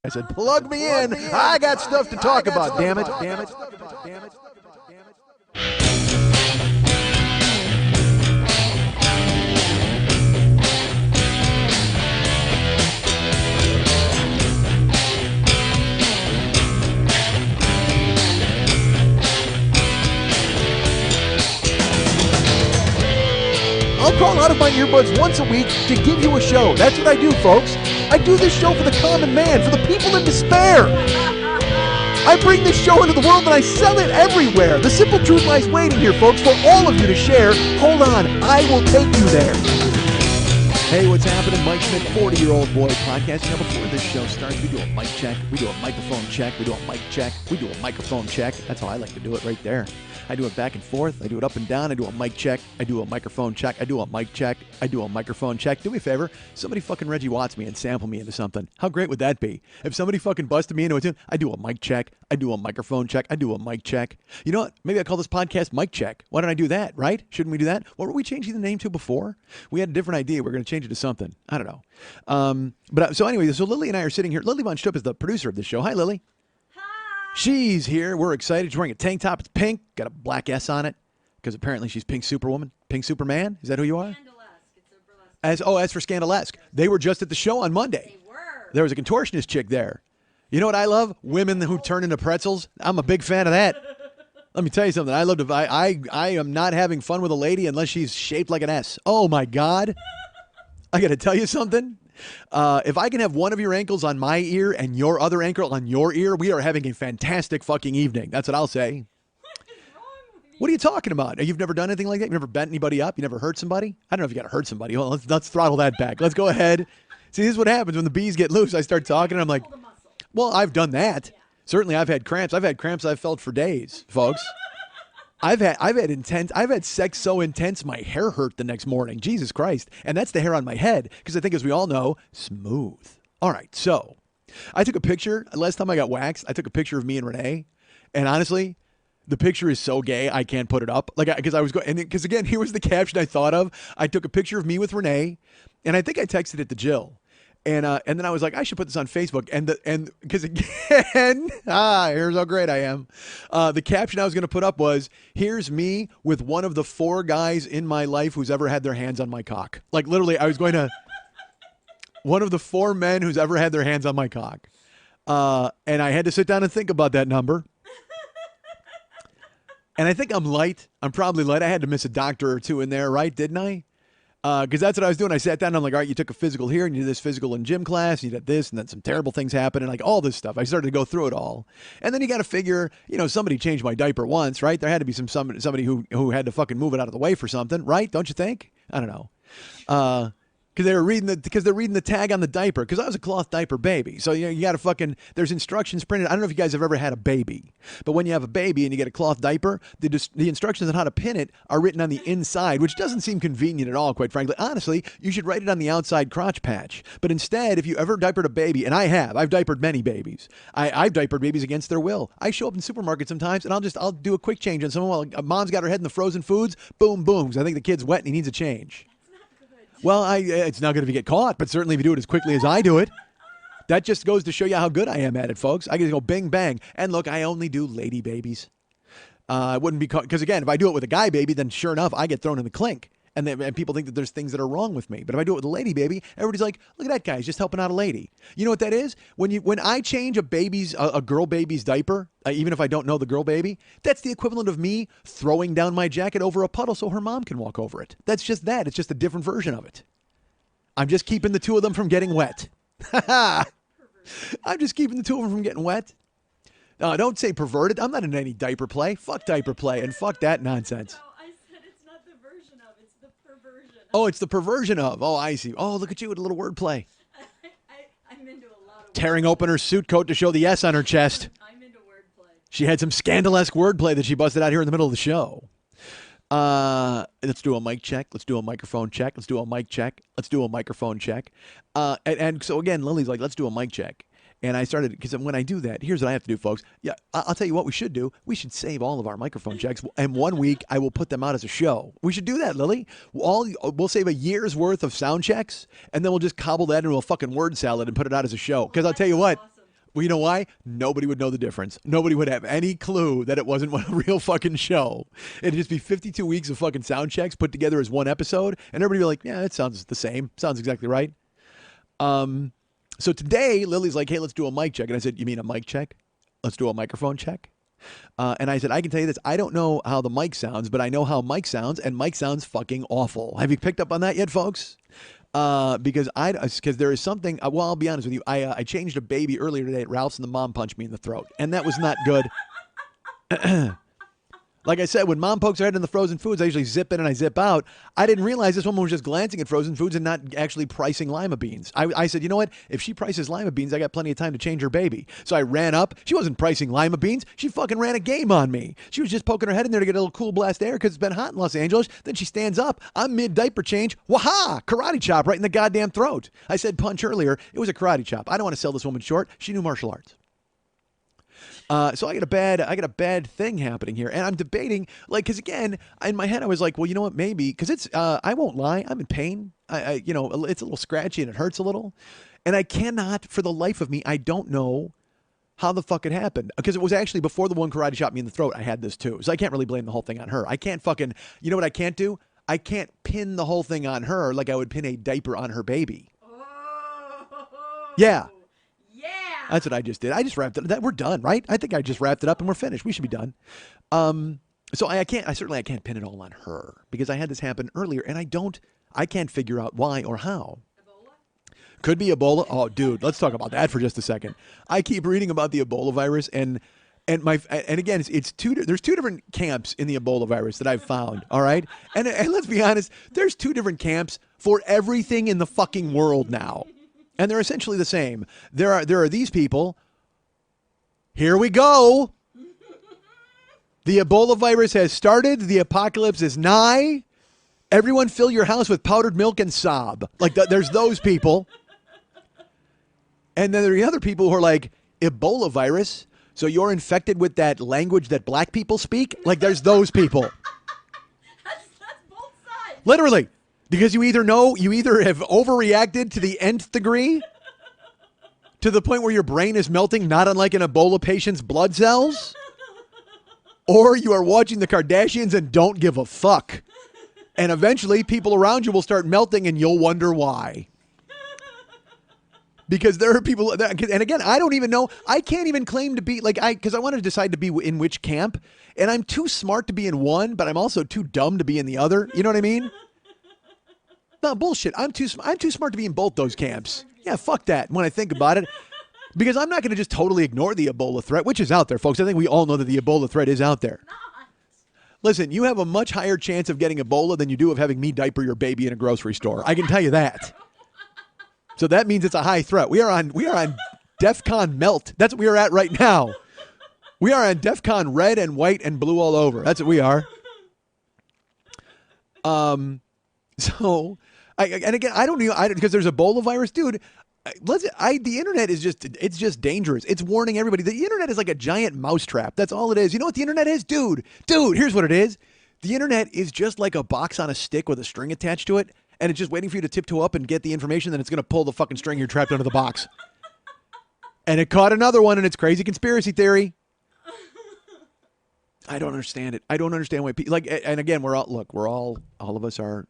I said, plug me in. I got stuff to talk about, damn it. I'll crawl out of my earbuds once a week to give you a show. That's what I do, folks. I do this show for the common man, for the people in despair. I bring this show into the world and I sell it everywhere. The simple truth lies waiting here, folks, for all of you to share. Hold on, I will take you there. Hey, what's happening? Mike Schmidt, 40-year-old boy podcast. You know, before this show starts, we do a mic check. We do a microphone check. We do a mic check. We do a microphone check. That's how I like to do it right there. I do it back and forth. I do it up and down. I do a mic check. I do a microphone check. I do a mic check. I do a microphone check. Do me a favor. Somebody fucking Reggie Watts me and sample me into something. How great would that be? If somebody fucking busted me into a tune, I do a mic check. I do a microphone check. I do a mic check. You know what? Maybe I call this podcast Mic Check. Why don't I do that, right? Shouldn't we do that? What were we changing the name to before? We had a different idea. We're going to change it to something. I don't know. So anyway, so Lily and I are sitting here. Lily Von Stupp is the producer of this show. Hi, Lily. She's here. We're excited. She's wearing a tank top. It's pink. Got a black S on it because apparently she's Pink Superwoman. Pink Superman? Is that who you are? Scandalesque. It's a burlesque. As for Scandalesque. They were just at the show on Monday. They were. There was a contortionist chick there. You know what I love? Women who turn into pretzels. I'm a big fan of that. Let me tell you something. I am not having fun with a lady unless she's shaped like an S. Oh, my God. I got to tell you something. If I can have one of your ankles on my ear and your other ankle on your ear, we are having a fantastic fucking evening. That's what I'll say. What is wrong with you? What are you talking about? You've never done anything like that? You've never bent anybody up? You never hurt somebody? I don't know if you got to hurt somebody. Hold on, let's throttle that back. Let's go ahead. See, this is what happens when the bees get loose. I start talking and I'm like, Pull the muscle. well, I've done that. Yeah. Certainly I've had cramps. I've had cramps I've felt for days, folks. I've had sex so intense my hair hurt the next morning. Jesus Christ. And that's the hair on my head because I think, as we all know, smooth. All right, so I took a picture. Last time I got waxed, I took a picture of me and Renee. And honestly, the picture is so gay, I can't put it up. Because I was going, because again, here was the caption I thought of. I took a picture of me with Renee, and I think I texted it to Jill. And then I was like, I should put this on Facebook. And because again, here's how great I am. The caption I was going to put up was, here's me with one of the 4 guys in my life who's ever had their hands on my cock. Like literally, I was going to, one of the 4 men who's ever had their hands on my cock. And I had to sit down and think about that number. And I think I'm light. I'm probably light. I had to miss a doctor or 2 in there, right? Didn't I? Because that's what I was doing. I sat down and I'm like, all right, you took a physical here and you did this physical in gym class and you did this and then some terrible things happened and like all this stuff. I started to go through it all. And then you got to figure, somebody changed my diaper once, right? There had to be somebody who had to fucking move it out of the way for something, right? Don't you think? I don't know. Because they're reading the tag on the diaper. Because I was a cloth diaper baby, so you got to fucking. There's instructions printed. I don't know if you guys have ever had a baby, but when you have a baby and you get a cloth diaper, the instructions on how to pin it are written on the inside, which doesn't seem convenient at all. Quite frankly, honestly, you should write it on the outside crotch patch. But instead, if you ever diapered a baby, and I've diapered many babies. I've diapered babies against their will. I show up in supermarkets sometimes, and I'll do a quick change on someone while mom's got her head in the frozen foods. Boom, boom. Because I think the kid's wet and he needs a change. Well, it's not good if you get caught, but certainly if you do it as quickly as I do it, that just goes to show you how good I am at it, folks. I can go bing, bang. And look, I only do lady babies. I wouldn't be caught, because again, if I do it with a guy baby, then sure enough, I get thrown in the clink. And people think that there's things that are wrong with me. But if I do it with a lady baby, everybody's like, look at that guy. He's just helping out a lady. You know what that is? When I change a girl baby's diaper, even if I don't know the girl baby, that's the equivalent of me throwing down my jacket over a puddle so her mom can walk over it. That's just that. It's just a different version of it. I'm just keeping the 2 of them from getting wet. I'm just keeping the 2 of them from getting wet. Don't say perverted. I'm not in any diaper play. Fuck diaper play and fuck that nonsense. Oh, it's the perversion of. Oh, I see. Oh, look at you with a little wordplay. I'm into a lot of Tearing open her suit coat to show the S on her chest. I'm into wordplay. She had some scandalesque wordplay that she busted out here in the middle of the show. Let's do a mic check. Let's do a microphone check. Let's do a mic check. Let's do a microphone check. And so again, Lily's like, let's do a mic check. And I started, because when I do that, here's what I have to do, folks. Yeah, I'll tell you what we should do. We should save all of our microphone checks, and 1 week I will put them out as a show. We should do that, Lily. We'll save a year's worth of sound checks, and then we'll just cobble that into a fucking word salad and put it out as a show. Because I'll tell you what, Awesome. Well, you know why? Nobody would know the difference. Nobody would have any clue that it wasn't a real fucking show. It'd just be 52 weeks of fucking sound checks put together as one episode, and everybody would be like, yeah, it sounds the same. Sounds exactly right. So today, Lily's like, hey, let's do a mic check. And I said, you mean a mic check? Let's do a microphone check. And I said, I can tell you this. I don't know how the mic sounds, but I know how Mike sounds, and Mike sounds fucking awful. Have you picked up on that yet, folks? Because there is something. Well, I'll be honest with you. I changed a baby earlier today at Ralph's, and the mom punched me in the throat, and that was not good. Like I said, when mom pokes her head in the frozen foods, I usually zip in and I zip out. I didn't realize this woman was just glancing at frozen foods and not actually pricing lima beans. I said, you know what? If she prices lima beans, I got plenty of time to change her baby. So I ran up. She wasn't pricing lima beans. She fucking ran a game on me. She was just poking her head in there to get a little cool blast of air because it's been hot in Los Angeles. Then she stands up. I'm mid-diaper change. Waha! Karate chop right in the goddamn throat. I said punch earlier. It was a karate chop. I don't want to sell this woman short. She knew martial arts. So I got a bad thing happening here, and I'm debating, like, because again, in my head I was like, well, you know what, maybe, because it's, I won't lie, I'm in pain. It's a little scratchy and it hurts a little, and I cannot, for the life of me, I don't know how the fuck it happened, because it was actually before the one karate shot me in the throat. I had this too, so I can't really blame the whole thing on her. I can't fucking, you know what I can't do? I can't pin the whole thing on her like I would pin a diaper on her baby. Oh. Yeah. Yeah. That's what I just did. I just wrapped it. We're done, right? I think I just wrapped it up and we're finished. We should be done. So I certainly can't pin it all on her because I had this happen earlier and I can't figure out why or how. Ebola? Could be Ebola. Oh, dude, let's talk about that for just a second. I keep reading about the Ebola virus and again, there's two different camps in the Ebola virus that I've found. All right. And let's be honest, there's two different camps for everything in the fucking world now. And they're essentially the same. There are these people. Here we go. The Ebola virus has started. The apocalypse is nigh. Everyone fill your house with powdered milk and sob. Like there's those people. And then there are the other people who are like, Ebola virus? So you're infected with that language that black people speak? Like there's those people. That's both sides. Literally. Because you either have overreacted to the nth degree, to the point where your brain is melting, not unlike an Ebola patient's blood cells, or you are watching the Kardashians and don't give a fuck. And eventually people around you will start melting and you'll wonder why. Because there are people, and again, I don't even know, I can't even claim to be, because I want to decide to be in which camp, and I'm too smart to be in one, but I'm also too dumb to be in the other. You know what I mean? No, bullshit. I'm too smart to be in both those camps. Yeah, fuck that when I think about it. Because I'm not going to just totally ignore the Ebola threat, which is out there, folks. I think we all know that the Ebola threat is out there. Not. Listen, you have a much higher chance of getting Ebola than you do of having me diaper your baby in a grocery store. I can tell you that. So that means it's a high threat. We are on DEFCON melt. That's what we are at right now. We are on DEFCON red and white and blue all over. That's what we are. So, and again, I don't know, because there's Ebola virus, dude. The internet is just dangerous. It's warning everybody. The internet is like a giant mousetrap. That's all it is. You know what the internet is, dude? Here's what it is. The internet is just like a box on a stick with a string attached to it, and it's just waiting for you to tiptoe up and get the information. Then it's going to pull the fucking string you're trapped under the box. And it caught another one in its crazy conspiracy theory. I don't understand it. I don't understand why people and again, all of us are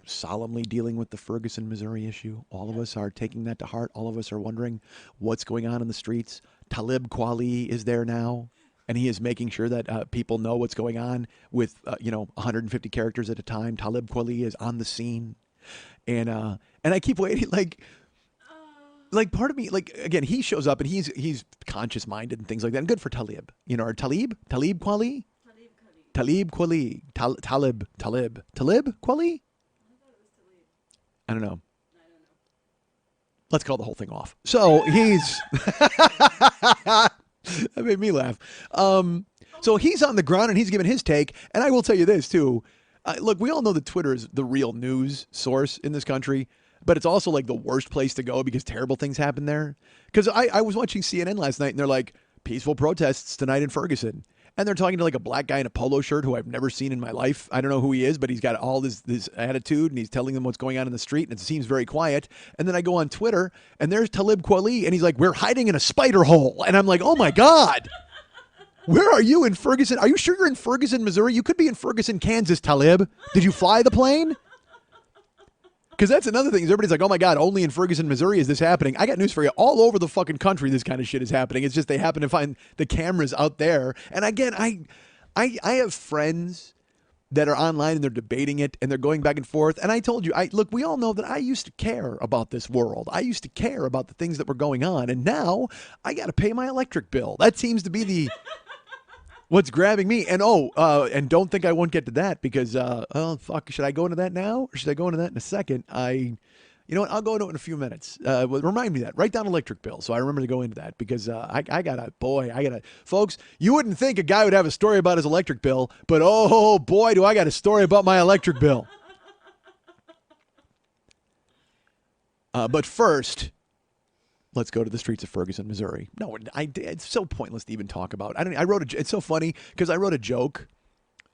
solemnly dealing with the Ferguson, Missouri issue. All of us are taking that to heart. All of us are wondering what's going on in the streets. Talib Kweli is there now, and he is making sure that people know what's going on with 150 characters at a time. Talib Kweli is on the scene, and I keep waiting like part of me, like, again, he shows up and he's conscious minded and things like that. And good for Talib, or Talib Kweli, Talib Kweli, Talib Kweli. I don't know. Let's call the whole thing off. So he's that made me laugh. So he's on the ground and he's giving his take. And I will tell you this too. Look, we all know that Twitter is the real news source in this country, but it's also like the worst place to go because terrible things happen there. Because I was watching CNN last night and they're like, peaceful protests tonight in Ferguson. and they're talking to like a black guy in a polo shirt who I've never seen in my life. I don't know who he is, but he's got all this attitude, and he's telling them what's going on in the street, and it seems very quiet. And then I go on Twitter, and there's Talib Kweli, and he's like, "We're hiding in a spider hole," and I'm like, "Oh my god." Where are you in Ferguson? Are you sure you're in Ferguson, Missouri? You could be in Ferguson, Kansas, Talib. Did you fly the plane? Because that's another thing. Is everybody's like, oh my God, only in Ferguson, Missouri is this happening. I got news for you. All over the fucking country, this kind of shit is happening. It's just they happen to find the cameras out there. And again, I have friends that are online and they're debating it and they're going back and forth. And I told you, look, we all know that I used to care about this world. I used to care about the things that were going on. And now I got to pay my electric bill. That seems to be the... what's grabbing me. And and don't think I won't get to that because, oh, fuck, should I go into that now or should I go into that in a second? You know what? I'll go into it in a few minutes. Remind me that. Write down electric bill so I remember to go into that because I got to, folks, you wouldn't think a guy would have a story about his electric bill, but oh boy, do I got a story about my electric bill. But first, let's go to the streets of Ferguson, Missouri. No, it's so pointless to even talk about. It's so funny because I wrote a joke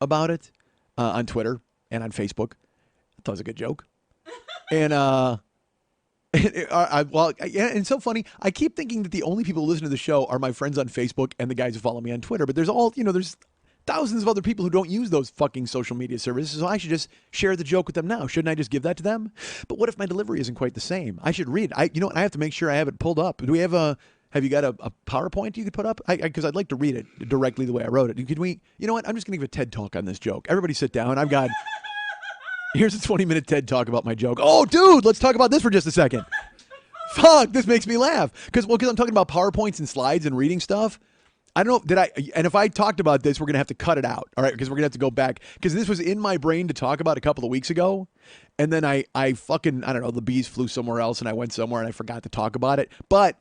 about it on Twitter and on Facebook. I thought it was a good joke. And it's so funny. I keep thinking that the only people who listen to the show are my friends on Facebook and the guys who follow me on Twitter. But there's thousands of other people who don't use those fucking social media services, so I should just share the joke with them now. Shouldn't I just give that to them? But what if my delivery isn't quite the same? I should read. I have to make sure I have it pulled up. Do we have have you got a PowerPoint you could put up? Because I'd like to read it directly the way I wrote it. Could we, you know what? I'm just going to give a TED Talk on this joke. Everybody sit down. Here's a 20-minute TED Talk about my joke. Oh, dude, let's talk about this for just a second. Fuck, this makes me laugh. Because I'm talking about PowerPoints and slides and reading stuff. I don't know, and if I talked about this, we're going to have to cut it out, all right, because we're going to have to go back, because this was in my brain to talk about a couple of weeks ago, and then I don't know, the bees flew somewhere else, and I went somewhere, and I forgot to talk about it, but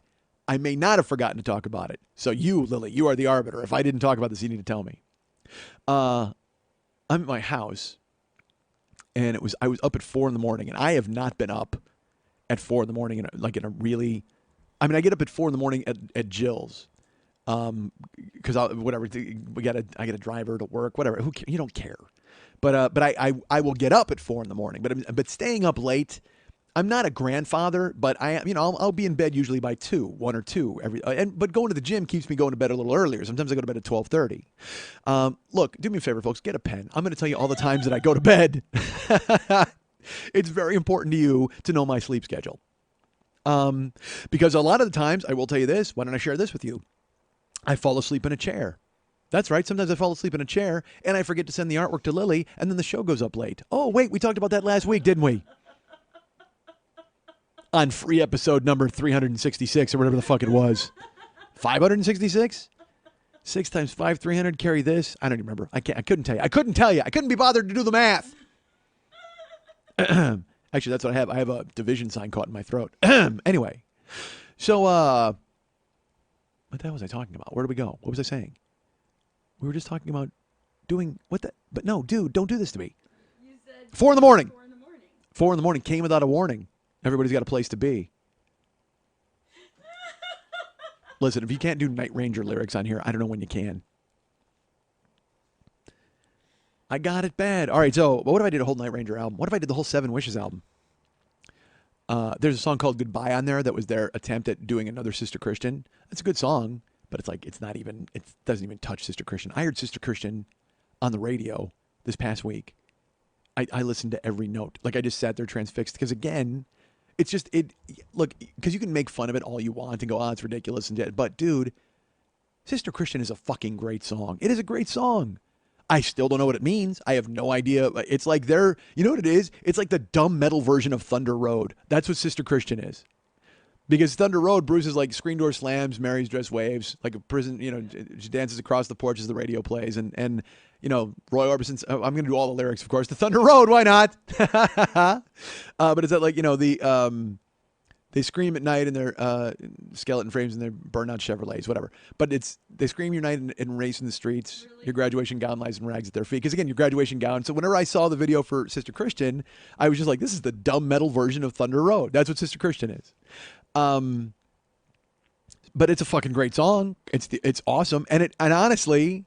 I may not have forgotten to talk about it, so you, Lily, you are the arbiter. If I didn't talk about this, you need to tell me. I'm at my house, and I was up at 4 in the morning, and I have not been up at 4 in the morning, I get up at 4 in the morning at Jill's. Because I got a driver to work, whatever. You don't care, but I will get up at 4 in the morning. But staying up late, I'm not a grandfather, but I'll be in bed usually by 1 or 2 but going to the gym keeps me going to bed a little earlier. Sometimes I go to bed at 12:30. Look, do me a favor, folks, get a pen. I'm going to tell you all the times that I go to bed. It's very important to you to know my sleep schedule. Because a lot of the times, I will tell you this. Why don't I share this with you? I fall asleep in a chair. That's right. Sometimes I fall asleep in a chair and I forget to send the artwork to Lily and then the show goes up late. Oh, wait, we talked about that last week, didn't we? On free episode number 366 or whatever the fuck it was. 566? 6 times 5, 300, carry this. I don't even remember. I couldn't tell you. I couldn't be bothered to do the math. Actually, that's what I have. I have a division sign caught in my throat. Anyway, so, what the hell was I talking about? Where do we go? What was I saying? We were just talking about doing what the... But no, dude, don't do this to me. You said 4 in the morning. 4 in the morning. 4 in the morning came without a warning. Everybody's got a place to be. Listen, if you can't do Night Ranger lyrics on here, I don't know when you can. I got it bad. All right, so what if I did a whole Night Ranger album? What if I did the whole 7 Wishes album? There's a song called Goodbye on there that was their attempt at doing another Sister Christian. It's a good song, but it doesn't even touch Sister Christian. I heard Sister Christian on the radio this past week. I listened to every note. Like I just sat there transfixed because again, look, because you can make fun of it all you want and go, it's ridiculous. But dude, Sister Christian is a fucking great song. It is a great song. I still don't know what it means. I have no idea. It's like you know what it is? It's like the dumb metal version of Thunder Road. That's what Sister Christian is. Because Thunder Road, Bruce is like screen door slams, Mary's dress waves, like a prison, she dances across the porch as the radio plays. And Roy Orbison's, I'm going to do all the lyrics, of course, to Thunder Road. Why not? But it's that like, they scream at night in their skeleton frames and their burnout Chevrolets, whatever. But they scream your night and race in the streets. Really? Your graduation gown lies in rags at their feet. Because again, your graduation gown. So whenever I saw the video for Sister Christian, I was just like, this is the dumb metal version of Thunder Road. That's what Sister Christian is. But it's a fucking great song. It's awesome. And honestly,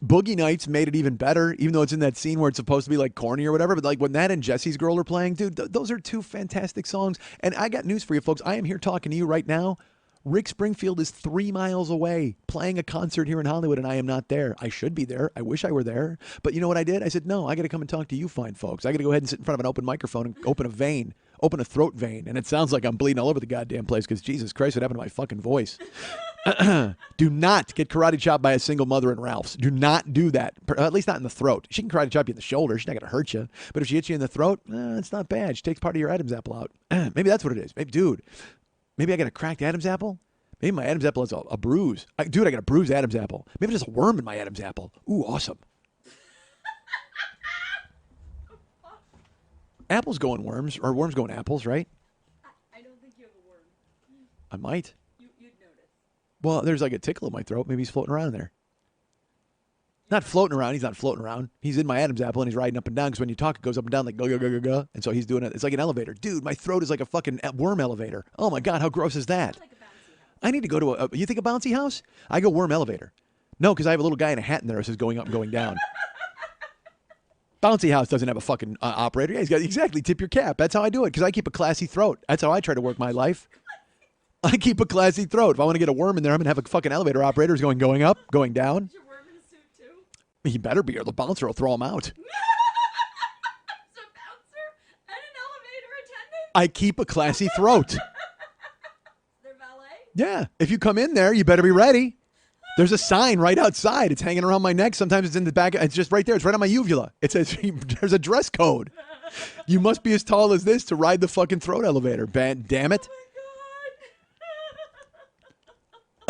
Boogie Nights made it even better, even though it's in that scene where it's supposed to be like corny or whatever. But like when that and Jesse's Girl are playing, dude, those are two fantastic songs. And I got news for you, folks. I am here talking to you right now. Rick Springfield is 3 miles away playing a concert here in Hollywood, and I am not there. I should be there. I wish I were there. But you know what I did? I said, no, I got to come and talk to you fine folks. I got to go ahead and sit in front of an open microphone and open a vein, open a throat vein. And it sounds like I'm bleeding all over the goddamn place because Jesus Christ, what happened to my fucking voice? Do not get karate chopped by a single mother in Ralph's. Do not do that. At least not in the throat. She can karate chop you in the shoulder. She's not going to hurt you. But if she hits you in the throat, it's not bad. She takes part of your Adam's apple out. Maybe that's what it is. Maybe, dude, maybe I got a cracked Adam's apple. Maybe my Adam's apple is a bruise. Dude, I got a bruised Adam's apple. Maybe there's a worm in my Adam's apple. Ooh, awesome. Apples go in worms, or worms go in apples, right? I don't think you have a worm. I might. You'd notice. Well, there's like a tickle in my throat. Maybe he's floating around there. Not floating around. He's not floating around. He's in my Adam's apple and he's riding up and down because when you talk, it goes up and down like go, go, go, go, go. And so he's doing it. It's like an elevator. Dude, my throat is like a fucking worm elevator. Oh my God, how gross is that? Like a bouncy house. I need to go to you think a bouncy house? I go worm elevator. No, because I have a little guy in a hat in there that says going up and going down. Bouncy house doesn't have a fucking operator. Yeah, he's got exactly tip your cap. That's how I do it because I keep a classy throat. That's how I try to work my life. I keep a classy throat. If I want to get a worm in there, I'm gonna have a fucking elevator operator who's going up, going down. Is your worm in a suit too? He better be, or the bouncer will throw him out. So bouncer and an elevator attendant? I keep a classy throat. They're valet? Yeah. If you come in there, you better be ready. There's a sign right outside. It's hanging around my neck. Sometimes it's in the back. It's just right there. It's right on my uvula. It says there's a dress code. You must be as tall as this to ride the fucking throat elevator. Damn it.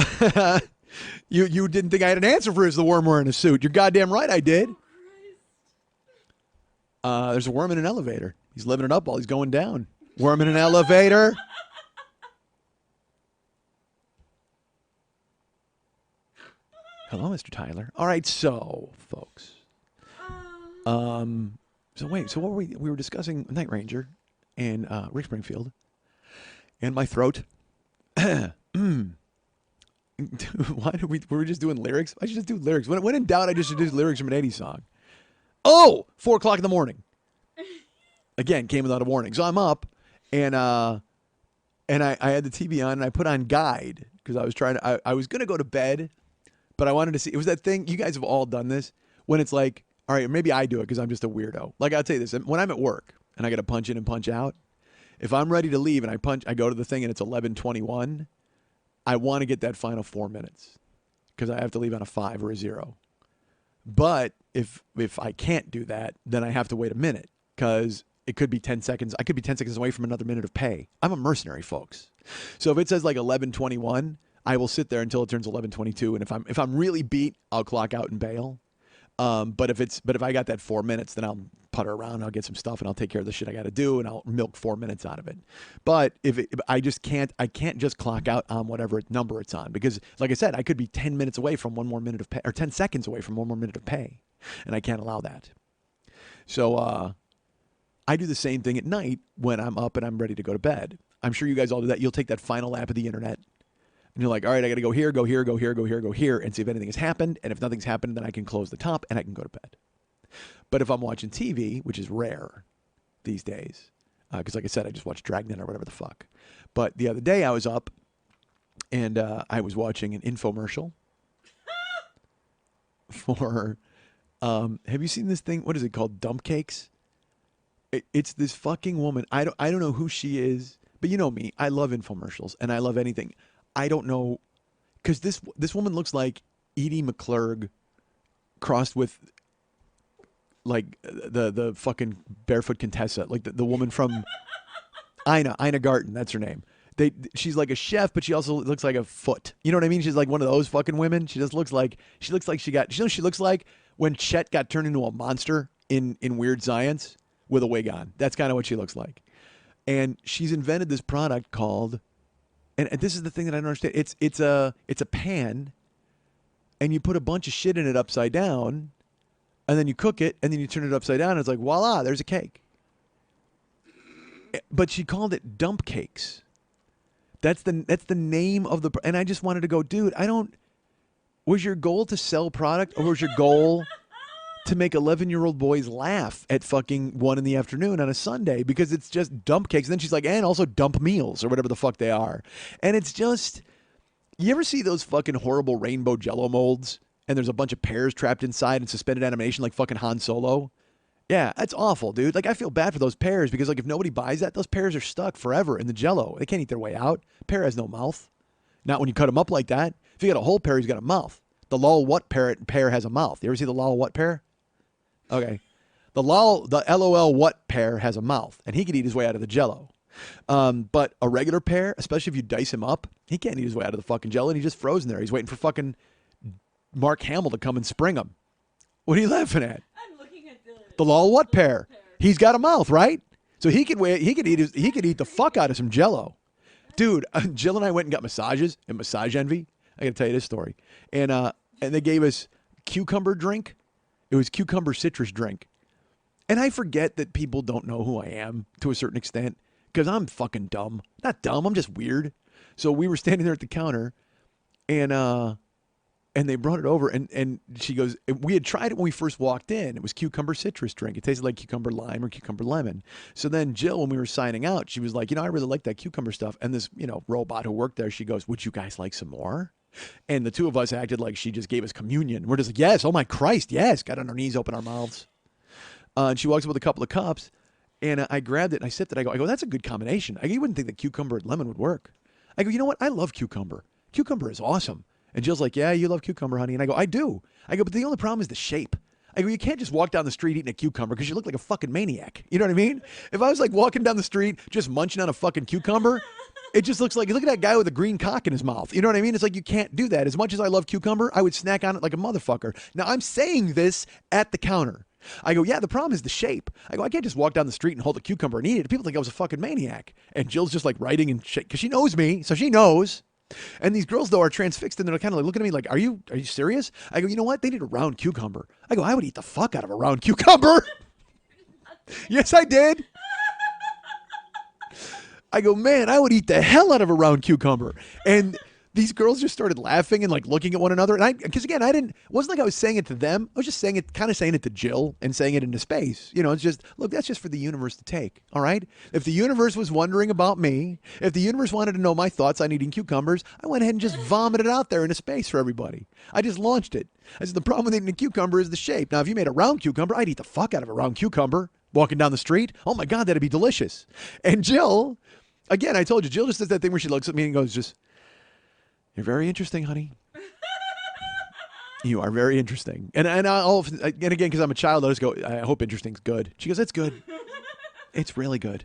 Oh my God. You didn't think I had an answer for is the worm wearing a suit. You're goddamn right I did. There's a worm in an elevator. He's living it up while he's going down. Worm in an elevator. Hello, Mr. Tyler. All right, so, folks. So wait, so what were we were discussing Night Ranger and Rick Springfield and my throat. Why did we were just doing lyrics? I should just do lyrics. When in doubt, I just should do lyrics from an 80s song. Oh, 4 o'clock in the morning. Again, came without a warning. So I'm up and I had the TV on and I put on Guide because I was trying to, I was going to go to bed, but I wanted to see, it was that thing, you guys have all done this, when it's like, all right, maybe I do it because I'm just a weirdo. Like I'll tell you this, when I'm at work and I got to punch in and punch out, if I'm ready to leave and I go to the thing and it's 11:21, I want to get that final 4 minutes because I have to leave on a 5 or a 0. But if I can't do that, then I have to wait a minute because it could be 10 seconds. I could be 10 seconds away from another minute of pay. I'm a mercenary, folks. So if it says like 11:21, I will sit there until it turns 11:22. And if I'm really beat, I'll clock out and bail. But if I got that 4 minutes, then I'll putter around, I'll get some stuff, and I'll take care of the shit I got to do, and I'll milk 4 minutes out of it. But if I can't just clock out on whatever number it's on because, like I said, I could be 10 minutes away from 1 more minute of pay, or 10 seconds away from 1 more minute of pay, and I can't allow that. So I do the same thing at night when I'm up and I'm ready to go to bed. I'm sure you guys all do that. You'll take that final lap of the internet. And you're like, all right, I got to go here, go here, go here, go here, go here, and see if anything has happened. And if nothing's happened, then I can close the top and I can go to bed. But if I'm watching TV, which is rare these days, because like I said, I just watch Dragnet or whatever the fuck. But the other day I was up and I was watching an infomercial for, have you seen this thing? What is it called? Dump cakes? It's this fucking woman. I don't know who she is, but you know me. I love infomercials and I love anything. I don't know, because this woman looks like Edie McClurg crossed with like the fucking Barefoot Contessa, like the woman from Ina Garten, that's her name. She's like a chef, but she also looks like a foot. You know what I mean? She's like one of those fucking women. She looks like she got, you know, she looks like when Chet got turned into a monster in Weird Science with a wig on. That's kind of what she looks like. And she's invented this product called, and this is the thing that I don't understand. It's a pan, and you put a bunch of shit in it upside down, and then you cook it, and then you turn it upside down, and it's like, voila, there's a cake. But she called it dump cakes. That's the name of the, and I just wanted to go, dude, Was your goal to sell product, or was your goal to make 11-year-old boys laugh at fucking 1 in the afternoon on a Sunday? Because it's just dump cakes. And then she's like, and also dump meals or whatever the fuck they are. And it's just, you ever see those fucking horrible rainbow Jello molds? And there's a bunch of pears trapped inside and suspended animation like fucking Han Solo? Yeah, that's awful, dude. Like, I feel bad for those pears because, like, if nobody buys that, those pears are stuck forever in the Jello. They can't eat their way out. Pear has no mouth. Not when you cut them up like that. If you got a whole pear, he's got a mouth. The lol what pear has a mouth. You ever see the lol what pear? Okay. The LOL what pear has a mouth, and he could eat his way out of the Jello. But a regular pear, especially if you dice him up, he can't eat his way out of the fucking Jello, and he's just frozen there. He's waiting for fucking Mark Hamill to come and spring him. What are you laughing at? I'm looking at The lol what pear? He's got a mouth, right? So he could eat the fuck out of some Jello. Dude, Jill and I went and got massages at Massage Envy. I got to tell you this story. And they gave us cucumber drink. It was cucumber citrus drink. And I forget that people don't know who I am to a certain extent because I'm fucking dumb. Not dumb, I'm just weird. So we were standing there at the counter and they brought it over and she goes, we had tried it when we first walked in. It was cucumber citrus drink. It tasted like cucumber lime or cucumber lemon. So then Jill, when we were signing out, she was like, I really like that cucumber stuff. And this, robot who worked there, she goes, would you guys like some more? And the two of us acted like she just gave us communion. We're just like, yes, oh my Christ, yes. Got on our knees, open our mouths. And she walks up with a couple of cups, and I grabbed it and I sipped it. I go, that's a good combination. You wouldn't think that cucumber and lemon would work. I go, you know what? I love cucumber. Cucumber is awesome. And Jill's like, yeah, you love cucumber, honey. And I go, I do. I go, but the only problem is the shape. I go, you can't just walk down the street eating a cucumber because you look like a fucking maniac. You know what I mean? If I was like walking down the street just munching on a fucking cucumber, it just looks like, look at that guy with a green cock in his mouth. You know what I mean? It's like you can't do that. As much as I love cucumber, I would snack on it like a motherfucker. Now, I'm saying this at the counter. I go, yeah, the problem is the shape. I go, I can't just walk down the street and hold a cucumber and eat it. People think I was a fucking maniac. And Jill's just like writing and shit because she knows me, so she knows. And these girls, though, are transfixed, and they're kind of like looking at me like, are you serious? I go, you know what? They need a round cucumber. I go, I would eat the fuck out of a round cucumber. Yes, I did. I go, man, I would eat the hell out of a round cucumber. And these girls just started laughing and like looking at one another. And because again, it wasn't like I was saying it to them. I was just saying it to Jill and saying it into space. It's just, look, that's just for the universe to take. All right. If the universe was wondering about me, if the universe wanted to know my thoughts on eating cucumbers, I went ahead and just vomited it out there into space for everybody. I just launched it. I said, the problem with eating a cucumber is the shape. Now, if you made a round cucumber, I'd eat the fuck out of a round cucumber walking down the street. Oh my God, that'd be delicious. And Jill, again, I told you, Jill just does that thing where she looks at me and goes, you're very interesting, honey. You are very interesting. And again, because I'm a child, I just go, I hope interesting's good. She goes, it's good. It's really good.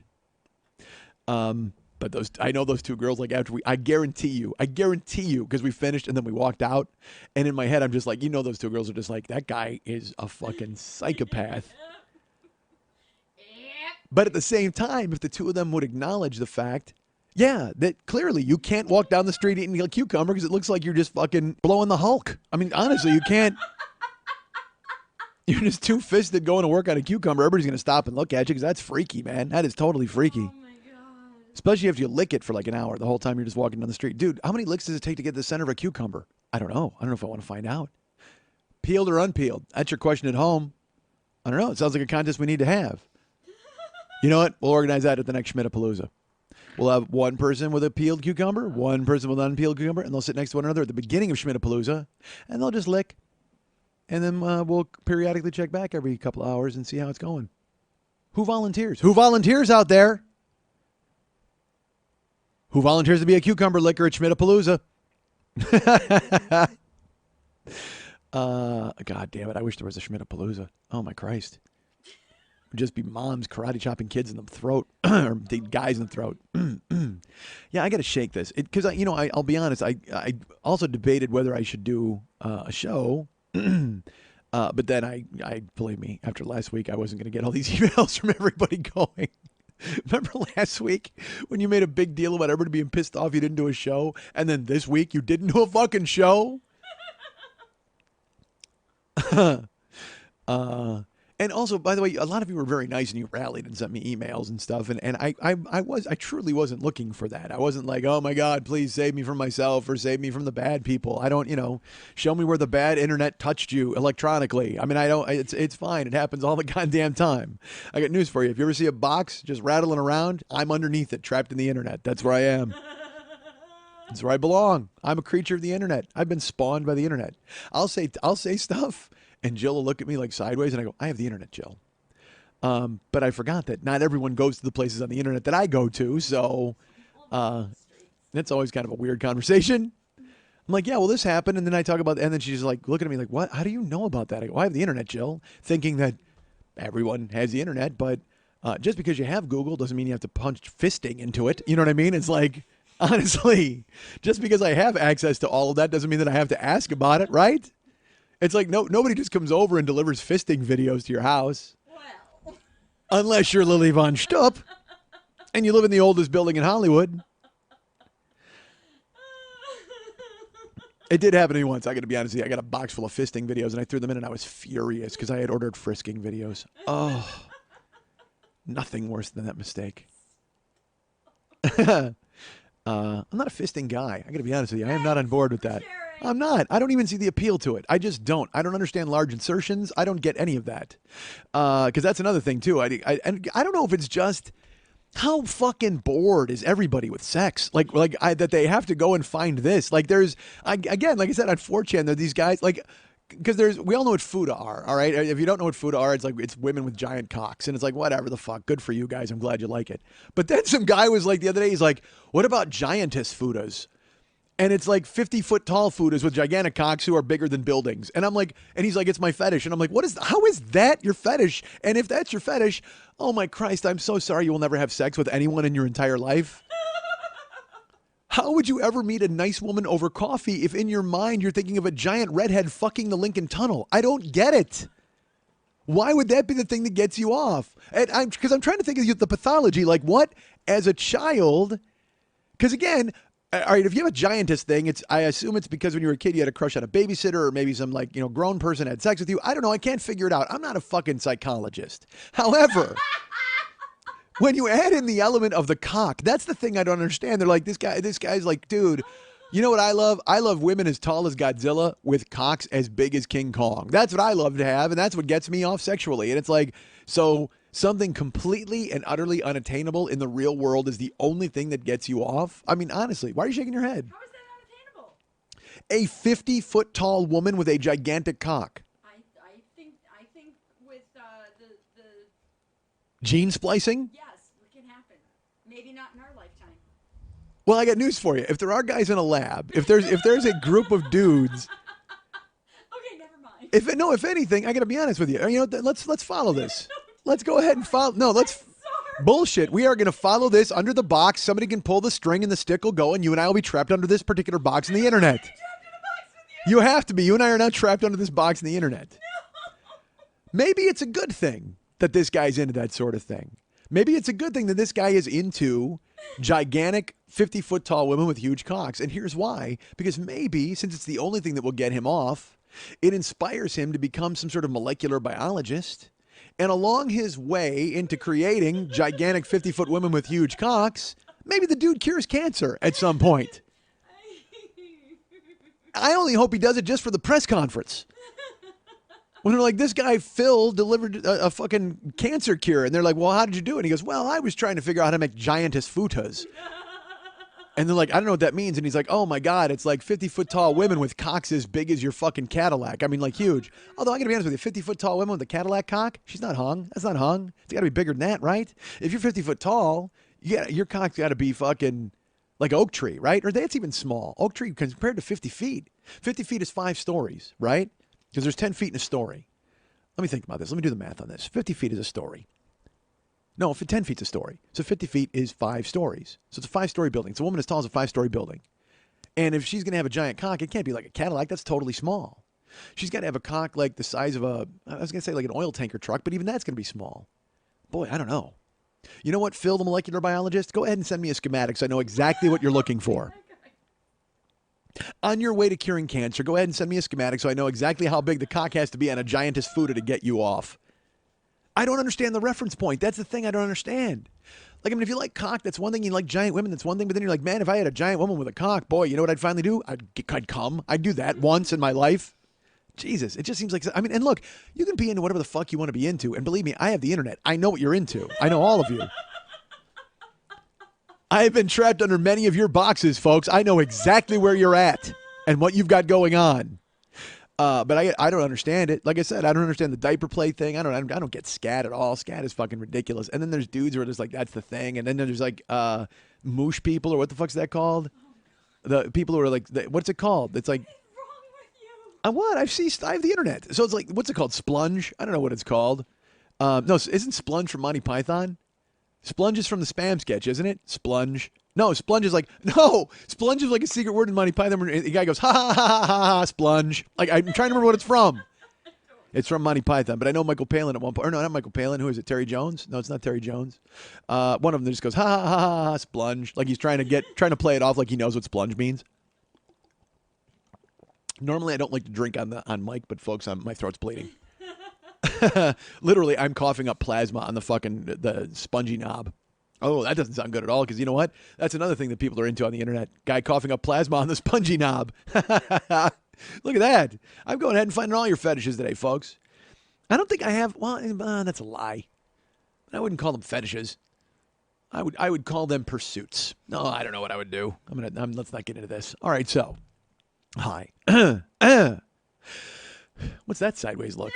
But I know those two girls, like after I guarantee you, because we finished and then we walked out. And in my head, I'm just like, those two girls are just like, that guy is a fucking psychopath. But at the same time, if the two of them would acknowledge the fact, yeah, that clearly you can't walk down the street eating a cucumber because it looks like you're just fucking blowing the Hulk. I mean, honestly, you can't. You're just two-fisted going to work on a cucumber. Everybody's going to stop and look at you because that's freaky, man. That is totally freaky. Oh my God. Especially if you lick it for like an hour the whole time you're just walking down the street. Dude, how many licks does it take to get to the center of a cucumber? I don't know. I don't know if I want to find out. Peeled or unpeeled? That's your question at home. I don't know. It sounds like a contest we need to have. You know what? We'll organize that at the next Schmittapalooza. We'll have one person with a peeled cucumber, one person with an unpeeled cucumber, and they'll sit next to one another at the beginning of Schmittapalooza, and they'll just lick. And then we'll periodically check back every couple of hours and see how it's going. Who volunteers? Who volunteers out there? Who volunteers to be a cucumber licker at Schmittapalooza? God damn it. I wish there was a Schmittapalooza. Oh, my Christ. Just be moms karate chopping kids in the throat or guys in the throat. Yeah, I got to shake this because I'll be honest. I also debated whether I should do a show, but then I believe me, after last week, I wasn't going to get all these emails from everybody going. Remember last week when you made a big deal about everybody being pissed off you didn't do a show, and then this week you didn't do a fucking show? And also, by the way, a lot of you were very nice and you rallied and sent me emails and stuff. And I truly wasn't looking for that. I wasn't like, oh my God, please save me from myself or save me from the bad people. I don't, show me where the bad internet touched you electronically. I mean, I don't, it's fine. It happens all the goddamn time. I got news for you. If you ever see a box just rattling around, I'm underneath it, trapped in the internet. That's where I am. That's where I belong. I'm a creature of the internet. I've been spawned by the internet. I'll say stuff. And Jill will look at me like sideways, and I go, I have the internet, Jill. But I forgot that not everyone goes to the places on the internet that I go to, so that's always kind of a weird conversation. I'm like, yeah, well, this happened, and then I talk about, and then she's like looking at me like, what? How do you know about that? I go, I have the internet, Jill, thinking that everyone has the internet, but just because you have Google doesn't mean you have to punch fisting into it. You know what I mean? It's like, honestly, just because I have access to all of that doesn't mean that I have to ask about it, right? It's like nobody just comes over and delivers fisting videos to your house. Well. Unless you're Lily Von Stupp and you live in the oldest building in Hollywood. It did happen to me once. I got to be honest with you. I got a box full of fisting videos and I threw them in and I was furious because I had ordered frisking videos. Oh, nothing worse than that mistake. I'm not a fisting guy. I got to be honest with you. I am not on board with that. I'm not. I don't even see the appeal to it. I just don't. I don't understand large insertions. I don't get any of that. Because that's another thing, too. And I don't know if it's just how fucking bored is everybody with sex? That they have to go and find this. Like there's, again, like I said, on 4chan, there are these guys, like, because we all know what fuda are, all right? If you don't know what fuda are, it's like, it's women with giant cocks. And it's like, whatever the fuck. Good for you guys. I'm glad you like it. But then some guy was like, the other day, he's like, what about giantess fudas? And it's like 50-foot tall fudas with gigantic cocks who are bigger than buildings. And I'm like, and he's like, it's my fetish. And I'm like, how is that your fetish? And if that's your fetish, oh my Christ, I'm so sorry you will never have sex with anyone in your entire life. How would you ever meet a nice woman over coffee if in your mind you're thinking of a giant redhead fucking the Lincoln Tunnel? I don't get it. Why would that be the thing that gets you off? And because I'm trying to think of the pathology, like what, as a child, because again, all right, if you have a giantess thing, I assume it's because when you were a kid, you had a crush on a babysitter or maybe some grown person had sex with you. I don't know. I can't figure it out. I'm not a fucking psychologist. However, when you add in the element of the cock, that's the thing I don't understand. They're like, this guy's like, dude, you know what I love? I love women as tall as Godzilla with cocks as big as King Kong. That's what I love to have, and that's what gets me off sexually. And it's like, so something completely and utterly unattainable in the real world is the only thing that gets you off? I mean, honestly, why are you shaking your head? How is that unattainable? A 50-foot tall woman with a gigantic cock. I think with the Gene splicing? yes, it can happen. Maybe not in our lifetime. Well, I got news for you. If there are guys in a lab, if there's a group of dudes, Okay, never mind. if anything, I got to be honest with you. Let's follow this. Let's go ahead and follow. No, let's. Sorry. Bullshit. We are going to follow this under the box. Somebody can pull the string and the stick will go, and you and I will be trapped under this particular box in the internet. Trapped in a box with you. You have to be. You and I are not trapped under this box in the internet. Maybe it's a good thing that this guy's into that sort of thing. Maybe it's a good thing that this guy is into gigantic 50-foot tall women with huge cocks. And here's why. Because maybe, since it's the only thing that will get him off, it inspires him to become some sort of molecular biologist. And along his way into creating gigantic 50-foot women with huge cocks, maybe the dude cures cancer at some point. I only hope he does it just for the press conference. When they're like, this guy, Phil, delivered a fucking cancer cure. And they're like, well, how did you do it? And he goes, well, I was trying to figure out how to make giantess futas. And they're like, I don't know what that means. And he's like, oh, my God, it's like 50-foot tall women with cocks as big as your fucking Cadillac. I mean, like huge. Although I got to be honest with you, 50-foot tall women with a Cadillac cock, she's not hung. That's not hung. It's got to be bigger than that, right? If you're 50-foot tall, your cock's got to be fucking like oak tree, right? Or that's even small. Oak tree compared to 50 feet. 50 feet is 5 stories, right? Because there's 10 feet in a story. Let me think about this. Let me do the math on this. 50 feet is a story. No, 10 feet's a story. So 50 feet is 5 stories. So it's a 5-story building. It's a woman as tall as a 5-story building. And if she's going to have a giant cock, it can't be like a Cadillac. That's totally small. She's got to have a cock like the size of I was going to say like an oil tanker truck, but even that's going to be small. Boy, I don't know. You know what, Phil, the molecular biologist? Go ahead and send me a schematic so I know exactly what you're looking for. On your way to curing cancer, go ahead and send me a schematic so I know exactly how big the cock has to be on a giantess fuda to get you off. I don't understand the reference point. That's the thing I don't understand. Like, I mean, if you like cock, that's one thing. You like giant women, that's one thing. But then you're like, man, if I had a giant woman with a cock, boy, you know what I'd finally do? I'd come. I'd do that once in my life. Jesus, it just seems like, I mean, and look, you can be into whatever the fuck you want to be into. And believe me, I have the internet. I know what you're into. I know all of you. I have been trapped under many of your boxes, folks. I know exactly where you're at and what you've got going on. But I don't understand it. Like I said, I don't understand the diaper play thing. I don't get scat at all. Scat is fucking ridiculous. And then there's dudes who are just like, that's the thing. And then there's like moosh people, or what the fuck's that called? The people who are like, what's it called? It's like, What is wrong with you? what? I have the internet. So it's like, what's it called? Splunge? I don't know what it's called. No, isn't Splunge from Monty Python? Splunge is from the Spam sketch, isn't it? Splunge. No, Splunge is like a secret word in Monty Python where the guy goes, ha ha ha ha ha, ha Splunge. Like, I'm trying to remember what it's from. It's from Monty Python, but I know Michael Palin at one point. Or no, not Michael Palin. Who is it? Terry Jones? No, it's not Terry Jones. One of them just goes, ha ha ha ha, ha Splunge. Like he's trying to play it off like he knows what Splunge means. Normally, I don't like to drink on mic, but folks, my throat's bleeding. Literally, I'm coughing up plasma on the spongy knob. Oh, that doesn't sound good at all, because you know what? That's another thing that people are into on the internet. Guy coughing up plasma on the spongy knob. Look at that. I'm going ahead and finding all your fetishes today, folks. I don't think I have. Well, that's a lie. I wouldn't call them fetishes. I would call them pursuits. No, I don't know what I would do. Let's not get into this. All right, so. Hi. What's that sideways look?